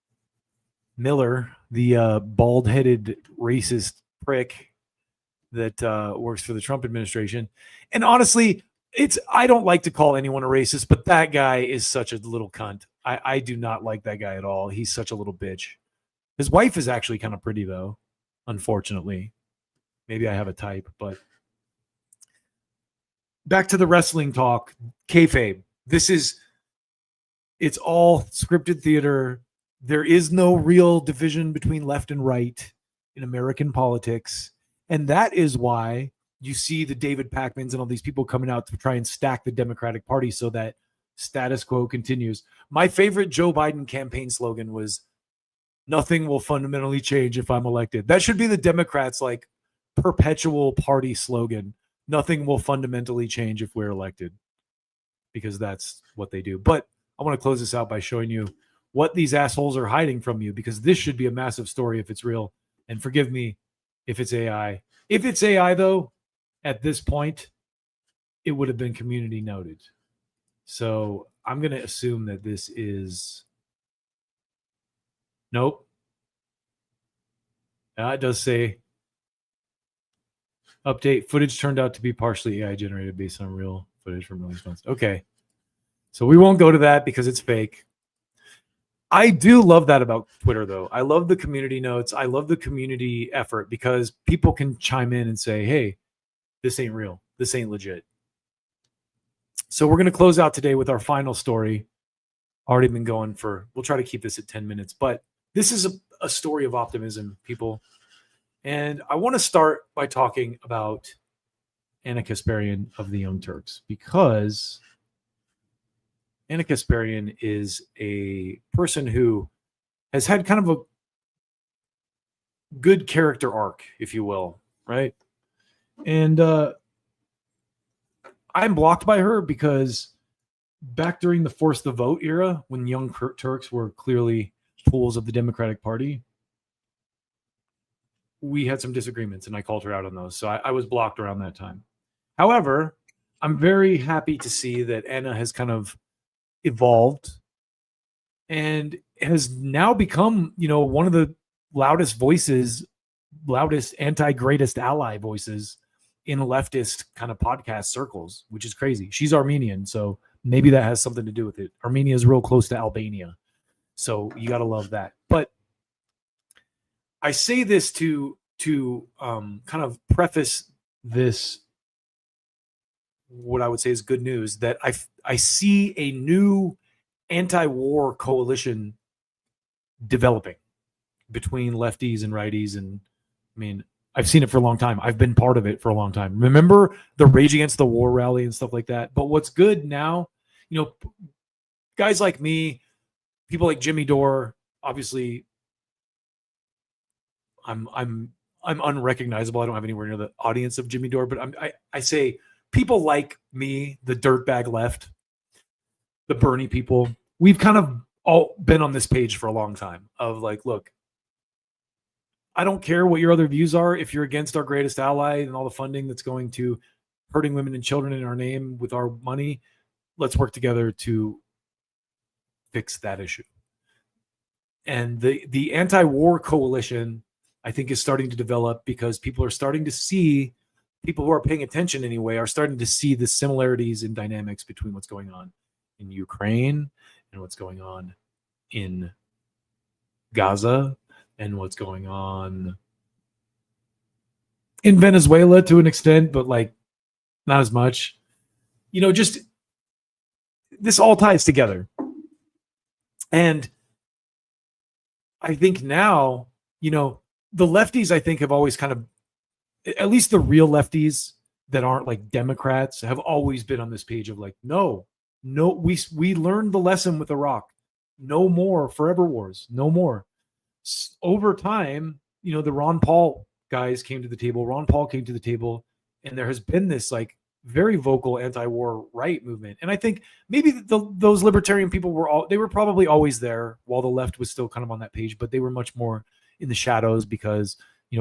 Miller, the bald-headed racist prick that works for the Trump administration. And honestly, I don't like to call anyone a racist, but that guy is such a little cunt. I do not like that guy at all. He's such a little bitch. His wife is actually kind of pretty, though, unfortunately. Maybe I have a type, but back to the wrestling talk. Kayfabe. It's all scripted theater. There is no real division between left and right in American politics. And that is why you see the David Pacmans and all these people coming out to try and stack the Democratic Party so that status quo continues. My favorite Joe Biden campaign slogan was, "Nothing will fundamentally change if I'm elected." That should be the Democrats' like perpetual party slogan. Nothing will fundamentally change if we're elected, because that's what they do. But I want to close this out by showing you what these assholes are hiding from you, because this should be a massive story if it's real. And forgive me if it's AI. If it's AI, though, at this point, it would have been community noted. So I'm going to assume that this is... Nope. It does say update. Footage turned out to be partially AI generated based on real footage from release months. Okay. So we won't go to that because it's fake. I do love that about Twitter, though. I love the community notes. I love the community effort because people can chime in and say, hey, this ain't real. This ain't legit. So we're going to close out today with our final story. Already been going we'll try to keep this at 10 minutes, but this is a story of optimism, people. And I want to start by talking about Anna Kasparian of the Young Turks, because Anna Kasparian is a person who has had kind of a good character arc, if you will, right? And I'm blocked by her because back during the Force the Vote era, when Young Turks were clearly tools of the Democratic Party, we had some disagreements and I called her out on those. So I was blocked around that time. However, I'm very happy to see that Anna has kind of evolved and has now become, one of the loudest anti-greatest ally voices in leftist kind of podcast circles, which is crazy. She's Armenian, so maybe that has something to do with it. Armenia is real close to Albania, so you got to love that. But I say this to kind of preface this, what I would say is good news, that I see a new anti-war coalition developing between lefties and righties. And I mean, I've seen it for a long time. I've been part of it for a long time. Remember the Rage Against the War rally and stuff like that? But what's good now, guys like me, people like Jimmy Dore, obviously I'm unrecognizable. I don't have anywhere near the audience of Jimmy Dore, but I say people like me, the dirtbag left, the Bernie people, we've kind of all been on this page for a long time of like, look, I don't care what your other views are. If you're against our greatest ally and all the funding that's going to hurting women and children in our name with our money, let's work together to fix that issue. And the anti-war coalition, I think, is starting to develop because people are starting to see, people who are paying attention anyway, are starting to see the similarities in dynamics between what's going on in Ukraine and what's going on in Gaza and what's going on in Venezuela to an extent, but like not as much. Just this all ties together. And I think now, the lefties, I think, have always kind of, at least the real lefties that aren't like Democrats, have always been on this page of like, no, we learned the lesson with Iraq. No more forever wars. No more. Over time, the Ron Paul guys came to the table. Ron Paul came to the table, and there has been this like very vocal anti-war right movement. And I think maybe those libertarian people were probably always there while the left was still kind of on that page, but they were much more in the shadows because,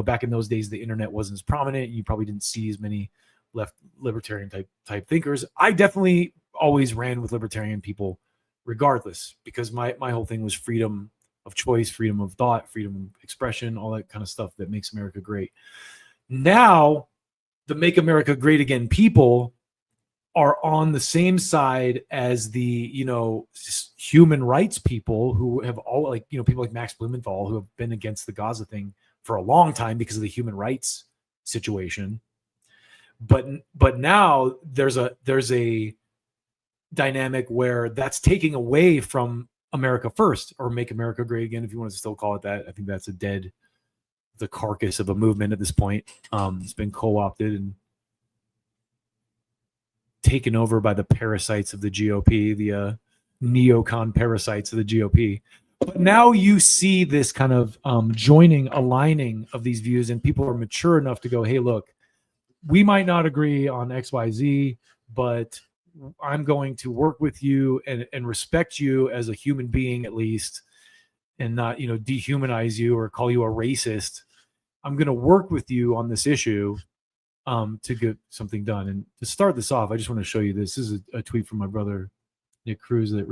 back in those days, the internet wasn't as prominent. You probably didn't see as many left libertarian type thinkers. I definitely always ran with libertarian people regardless, because my whole thing was freedom of choice, freedom of thought, freedom of expression, all that kind of stuff that makes America great. Now, the Make America Great Again people are on the same side as the, human rights people who have all people like Max Blumenthal, who have been against the Gaza thing for a long time because of the human rights situation. But now there's a dynamic where that's taking away from America First, or Make America Great Again, if you want to still call it that. I think that's the carcass of a movement at this point. It's been co-opted and taken over by the parasites of the GOP, the neocon parasites of the GOP. But now you see this kind of aligning of these views, and people are mature enough to go, hey, look, we might not agree on XYZ, but I'm going to work with you and respect you as a human being at least, and not, dehumanize you or call you a racist. I'm going to work with you on this issue to get something done. And to start this off, I just want to show you this. This is a tweet from my brother, Nick Cruz, at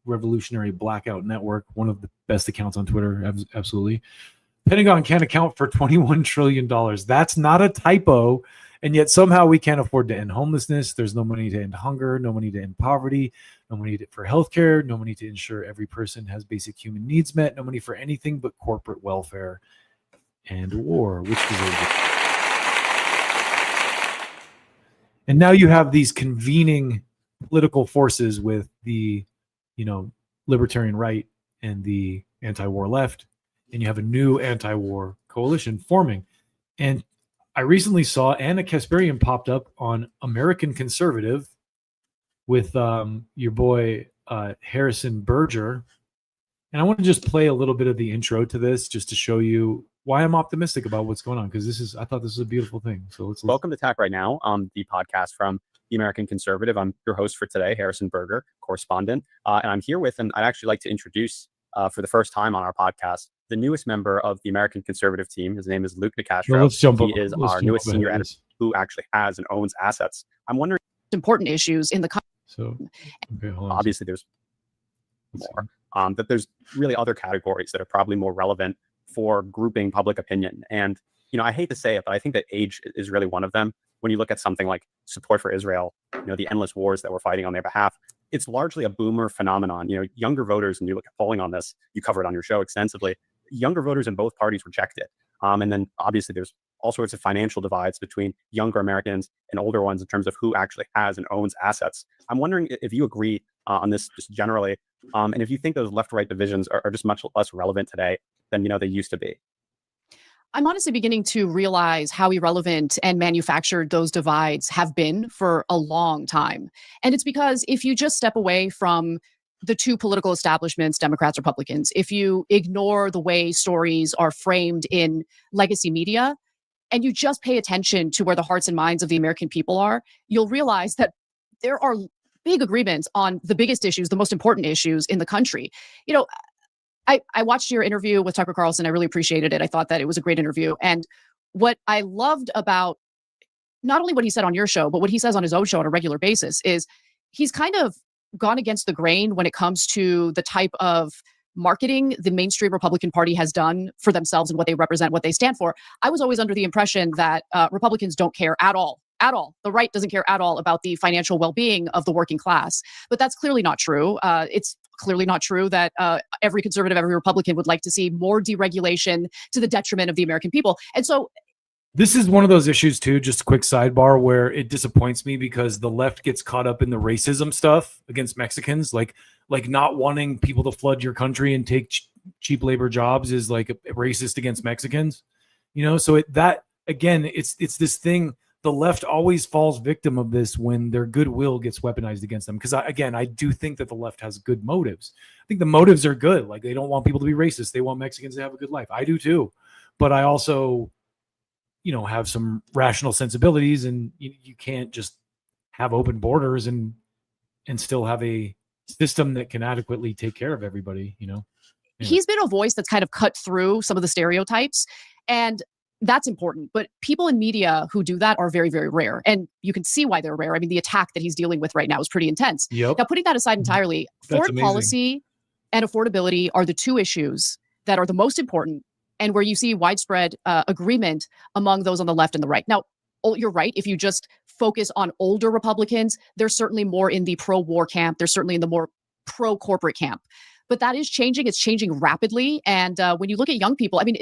Revolutionary Blackout Network, one of the best accounts on Twitter, absolutely. Pentagon can't account for $21 trillion. That's not a typo. And yet somehow we can't afford to end homelessness. There's no money to end hunger, no money to end poverty, no money for healthcare, no money to ensure every person has basic human needs met, no money for anything but corporate welfare and war, which deserves it. And now you have these convening political forces with the, libertarian right and the anti-war left, and you have a new anti-war coalition forming. And I recently saw Anna Kasparian popped up on American Conservative with your boy Harrison Berger. And I want to just play a little bit of the intro to this just to show you why I'm optimistic about what's going on, because I thought this was a beautiful thing. So let's welcome to Tack Right Now, the podcast from the American Conservative. I'm your host for today, Harrison Berger, correspondent, and I'm here with, and I'd actually like to introduce for the first time on our podcast, the newest member of the American Conservative team. His name is Luke Nicastro. He is our newest senior editor who actually has and owns assets. I'm wondering important issues in the obviously there's more, that there's really other categories that are probably more relevant for grouping public opinion. And, I hate to say it, but I think that age is really one of them. When you look at something like support for Israel, the endless wars that we're fighting on their behalf, it's largely a boomer phenomenon. Younger voters, and you look at polling on this, you cover it on your show extensively, younger voters in both parties reject it. And then obviously there's all sorts of financial divides between younger Americans and older ones in terms of who actually has and owns assets. I'm wondering if you agree on this just generally, and if you think those left-right divisions are just much less relevant today than they used to be. I'm honestly beginning to realize how irrelevant and manufactured those divides have been for a long time. And it's because if you just step away from the two political establishments, Democrats, Republicans, if you ignore the way stories are framed in legacy media, and you just pay attention to where the hearts and minds of the American people are, you'll realize that there are big agreements on the biggest issues, the most important issues in the country. I watched your interview with Tucker Carlson. I really appreciated it. I thought that it was a great interview. And what I loved about not only what he said on your show, but what he says on his own show on a regular basis is he's kind of gone against the grain when it comes to the type of marketing the mainstream Republican Party has done for themselves and what they represent, what they stand for. I was always under the impression that Republicans don't care at all. The right doesn't care at all about the financial well-being of the working class. But that's clearly not true. It's clearly not true that every conservative, every Republican would like to see more deregulation to the detriment of the American people. And so this is one of those issues too, just a quick sidebar, where it disappoints me because the left gets caught up in the racism stuff against Mexicans, like not wanting people to flood your country and take cheap labor jobs is like racist against Mexicans, so that again, it's this thing. The left always falls victim of this when their goodwill gets weaponized against them. Because I do think that the left has good motives. I think the motives are good. Like, they don't want people to be racist. They want Mexicans to have a good life. I do too. But I also, have some rational sensibilities, and you can't just have open borders and still have a system that can adequately take care of everybody, Anyway. He's been a voice that's kind of cut through some of the stereotypes. And that's important. But people in media who do that are very, very rare. And you can see why they're rare. I mean, the attack that he's dealing with right now is pretty intense. Yep. Now, putting that aside entirely, foreign policy and affordability are the two issues that are the most important and where you see widespread agreement among those on the left and the right. Now, you're right. If you just focus on older Republicans, they're certainly more in the pro-war camp. They're certainly in the more pro-corporate camp. But that is changing. It's changing rapidly. And when you look at young people, I mean,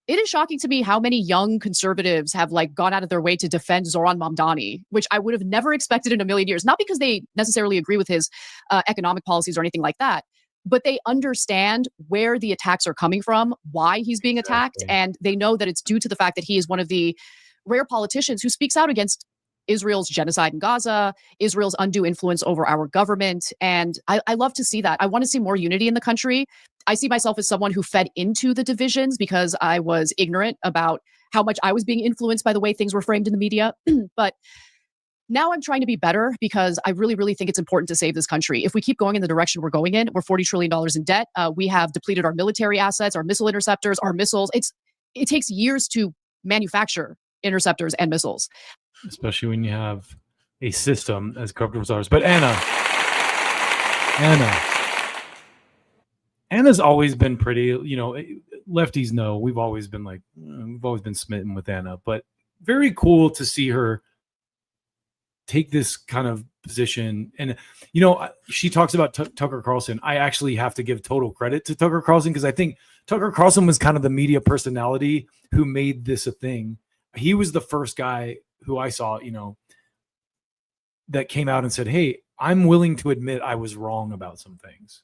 it is shocking to me how many young conservatives have gone out of their way to defend Zoran Mamdani, which I would have never expected in a million years. Not because they necessarily agree with his economic policies or anything like that, but they understand where the attacks are coming from, why he's being attacked, and they know that it's due to the fact that he is one of the rare politicians who speaks out against Israel's genocide in Gaza, Israel's undue influence over our government. And I love to see that. I want to see more unity in the country. I see myself as someone who fed into the divisions because I was ignorant about how much I was being influenced by the way things were framed in the media. But now I'm trying to be better because I really, really think it's important to save this country. If we keep going in the direction we're going in, we're $40 trillion in debt. We have depleted our military assets, our missile interceptors, our missiles. It takes years to manufacture interceptors and missiles. Especially when you have a system as corrupt as ours. But Anna's always been pretty, lefties know we've always been smitten with Anna, but very cool to see her take this kind of position. And she talks about Tucker Carlson. I actually have to give total credit to Tucker Carlson, because I think Tucker Carlson was kind of the media personality who made this a thing. He was the first guy who I saw, that came out and said, hey, I'm willing to admit I was wrong about some things.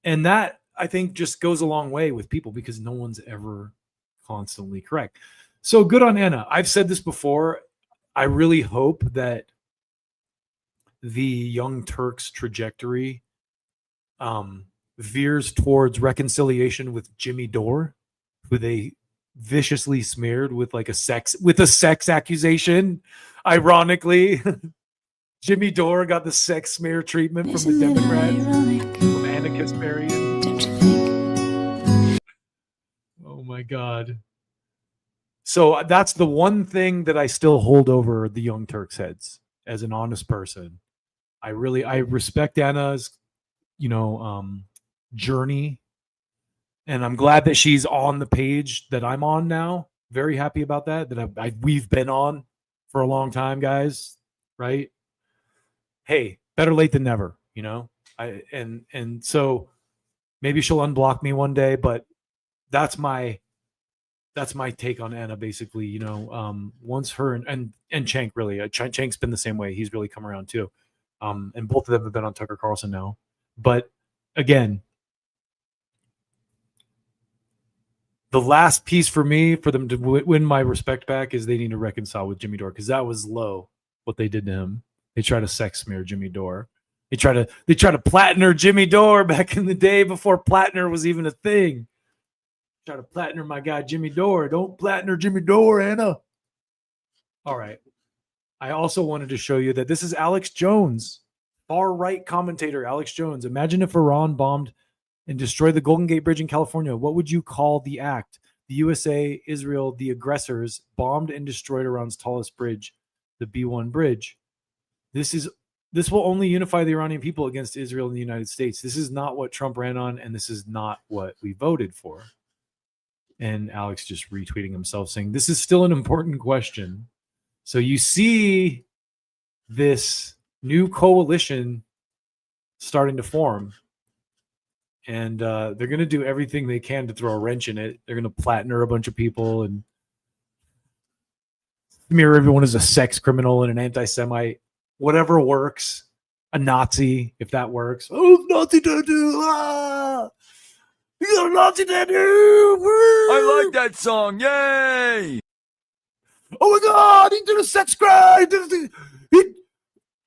And that, I think, just goes a long way with people, because no one's ever constantly correct. So good on Anna. I've said this before. I really hope that the Young Turks trajectory veers towards reconciliation with Jimmy Dore, who they viciously smeared with a sex accusation. Ironically, Jimmy Dore got the sex smear treatment from the Democrats, from Anna Kasparian. Don't you think? Oh my God. So that's the one thing that I still hold over the Young Turks' heads as an honest person. I respect Anna's, journey, and I'm glad that she's on the page that I'm on now. Very happy about that. We've been on for a long time, guys. Right? Hey, better late than never. And so maybe she'll unblock me one day, but that's my take on Anna, basically. Once her and Cenk, really, Cenk's been the same way. He's really come around too. And both of them have been on Tucker Carlson now. But again, the last piece for me, for them to win my respect back, is they need to reconcile with Jimmy Dore, because that was low what they did to him. They try to sex smear Jimmy Dore. They try to Plattner Jimmy Dore back in the day before Plattner was even a thing. Try to Plattner my guy Jimmy Dore. Don't Plattner Jimmy Dore, Anna. All right. I also wanted to show you that this is Alex Jones, far-right commentator Alex Jones. Imagine if Iran bombed and destroyed the Golden Gate Bridge in California. What would you call the act? The USA, Israel, the aggressors, bombed and destroyed Iran's tallest bridge, the B1 bridge. This will only unify the Iranian people against Israel and the United States. This is not what Trump ran on, and this is not what we voted for. And Alex just retweeting himself saying, this is still an important question. So you see this new coalition starting to form. And they're going to do everything they can to throw a wrench in it. They're going to Plattner a bunch of people and smear everyone as a sex criminal and an anti-Semite. Whatever works. A Nazi, if that works. Oh, Nazi tattoo! Ah! You got a Nazi tattoo! Woo! I like that song. Yay! Oh my God! He did a sex crime!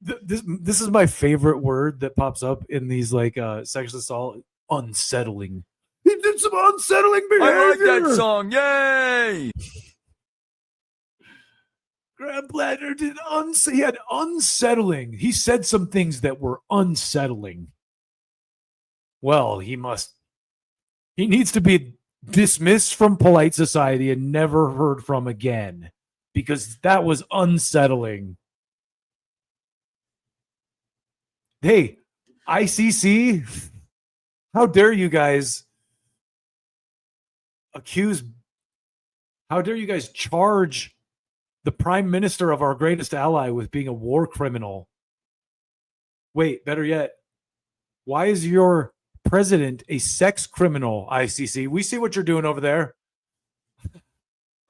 This is my favorite word that pops up in these sexual assault. Unsettling. He did some unsettling behavior. I like that song. Yay! Graham Plattner did he had unsettling. He said some things that were unsettling. Well, he needs to be dismissed from polite society and never heard from again, because that was unsettling. Hey, ICC, how dare you guys charge the prime minister of our greatest ally with being a war criminal? Wait, better yet, why is your president a sex criminal, ICC? We see what you're doing over there.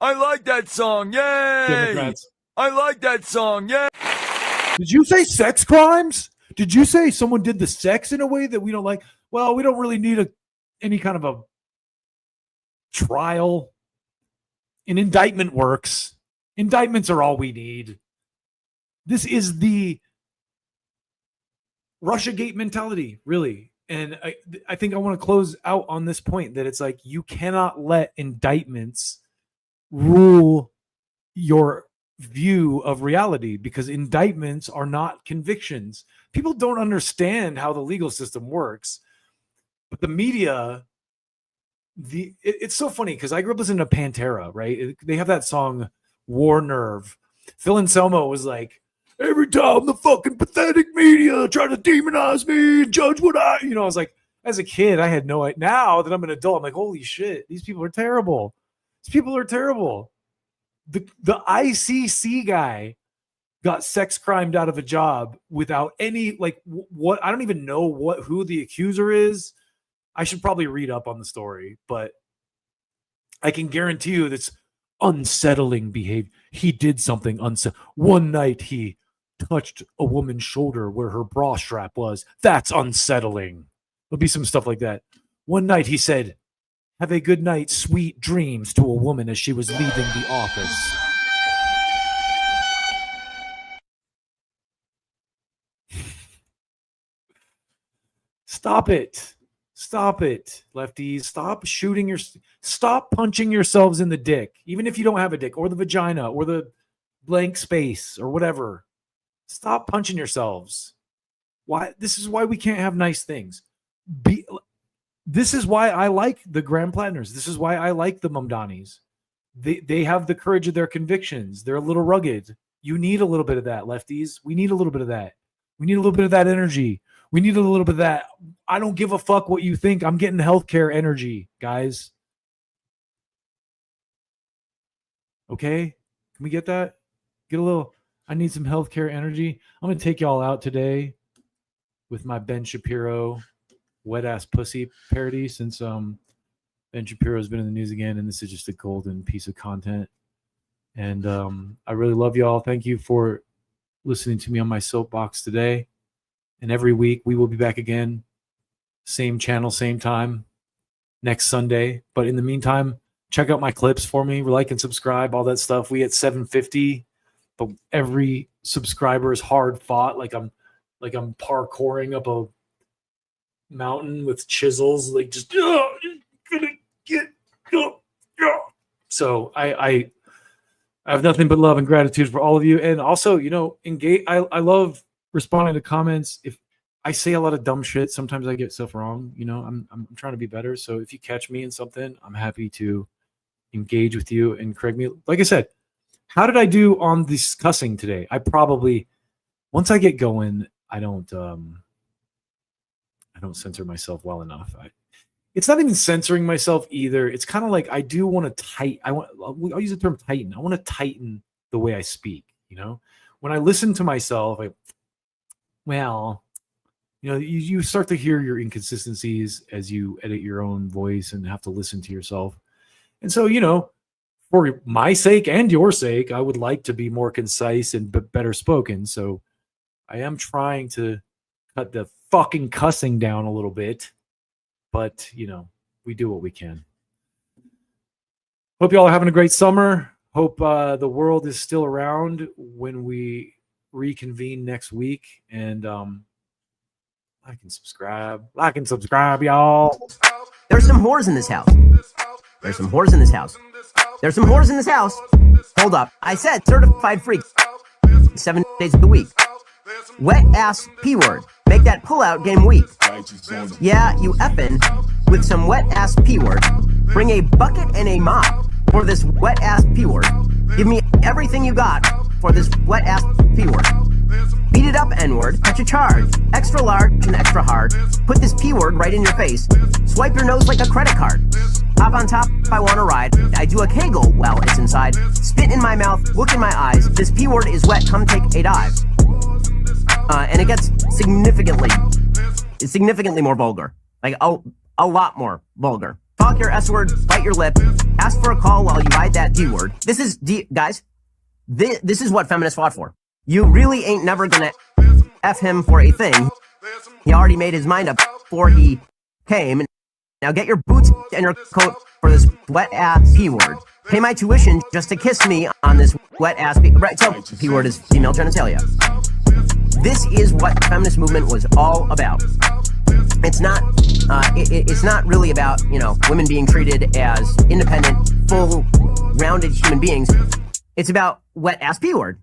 I like that song. Yay! Democrats. I like that song. Yay! Did you say sex crimes? Did you say someone did the sex in a way that we don't like? Well, we don't really need any kind of a trial. An indictment works. Indictments are all we need. This is the Russiagate mentality, really. And I think I want to close out on this point, that it's like, you cannot let indictments rule your view of reality, because indictments are not convictions. People don't understand how the legal system works, but the media, it's so funny, because I grew up listening to Pantera, right? They have that song War Nerve. Phil Anselmo was like, every time the fucking pathetic media try to demonize me and judge what I was like, As a kid, I had no idea. Now that I'm an adult, I'm like, holy shit, these people are terrible. These people are terrible. The ICC guy got sex crimed out of a job without any, like, what? I don't even know who the accuser is. I should probably read up on the story, but I can guarantee you that's unsettling behavior. He did something unsettling. One night he touched a woman's shoulder where her bra strap was. That's unsettling. There'll be some stuff like that. One night he said, "Have a good night, sweet dreams," to a woman as she was leaving the office. Stop it. Stop it, lefties. Stop punching yourselves in the dick, even if you don't have a dick, or the vagina, or the blank space, or whatever. Stop punching yourselves. Why? This is why we can't have nice things. This is why I like the Grand Planners. This is why I like the Mamdanis. They have the courage of their convictions. They're a little rugged. You need a little bit of that, lefties. We need a little bit of that. We need a little bit of that energy. We need a little bit of that. I don't give a fuck what you think. I'm getting healthcare energy, guys. Okay? Can we get that? Get a little. I need some healthcare energy. I'm going to take y'all out today with my Ben Shapiro wet ass pussy parody, since Ben Shapiro has been in the news again, and this is just a golden piece of content. And I really love y'all. Thank you for listening to me on my soapbox today. And every week we will be back again, same channel, same time, next Sunday. But in the meantime, check out my clips for me. Like and subscribe, all that stuff. We at 750, but every subscriber is hard fought. Like I'm parkouring up a mountain with chisels, like just gonna get up. So I have nothing but love and gratitude for all of you. And also, engage. I love responding to comments. If I say a lot of dumb shit, sometimes I get stuff wrong. I'm trying to be better. So if you catch me in something, I'm happy to engage with you and correct me. Like I said, how did I do on this cussing today? I probably, once I get going, I don't censor myself well enough. It's not even censoring myself either. It's kind of like I do want to I'll use the term tighten. I want to tighten the way I speak. When I listen to myself, you start to hear your inconsistencies as you edit your own voice and have to listen to yourself. And so, for my sake and your sake, I would like to be more concise and better spoken. So I am trying to cut the fucking cussing down a little bit, but we do what we can. Hope you all are having a great summer. Hope the world is still around when we reconvene next week. And like and subscribe, y'all. There's some whores in this house. There's some whores in this house. There's some whores in this house. Hold up. I said certified freak 7 days of the week. Wet ass P-word. Make that pullout game weak. Yeah, you effing with some wet ass P-word. Bring a bucket and a mop for this wet ass P-word. Give me everything you got for this wet ass P-word. Beat it up, N-word. Catch a charge. Extra large and extra hard. Put this P-word right in your face. Swipe your nose like a credit card. Hop on top if I want to ride. I do a Kegel while it's inside. Spit in my mouth, look in my eyes. This P-word is wet, come take a dive. And it gets significantly more vulgar. Like a lot more vulgar. Talk your S-word, bite your lip, ask for a call while you ride that D-word. This is, guys, this is what feminists fought for. You really ain't never gonna F him for a thing. He already made his mind up before he came. Now get your boots and your coat for this wet-ass P-word. Pay my tuition just to kiss me on this wet-ass P-word. Right, so P-word is female genitalia. This is what the feminist movement was all about. It's not. It's not really about women being treated as independent, full, rounded human beings. It's about wet ass P-word.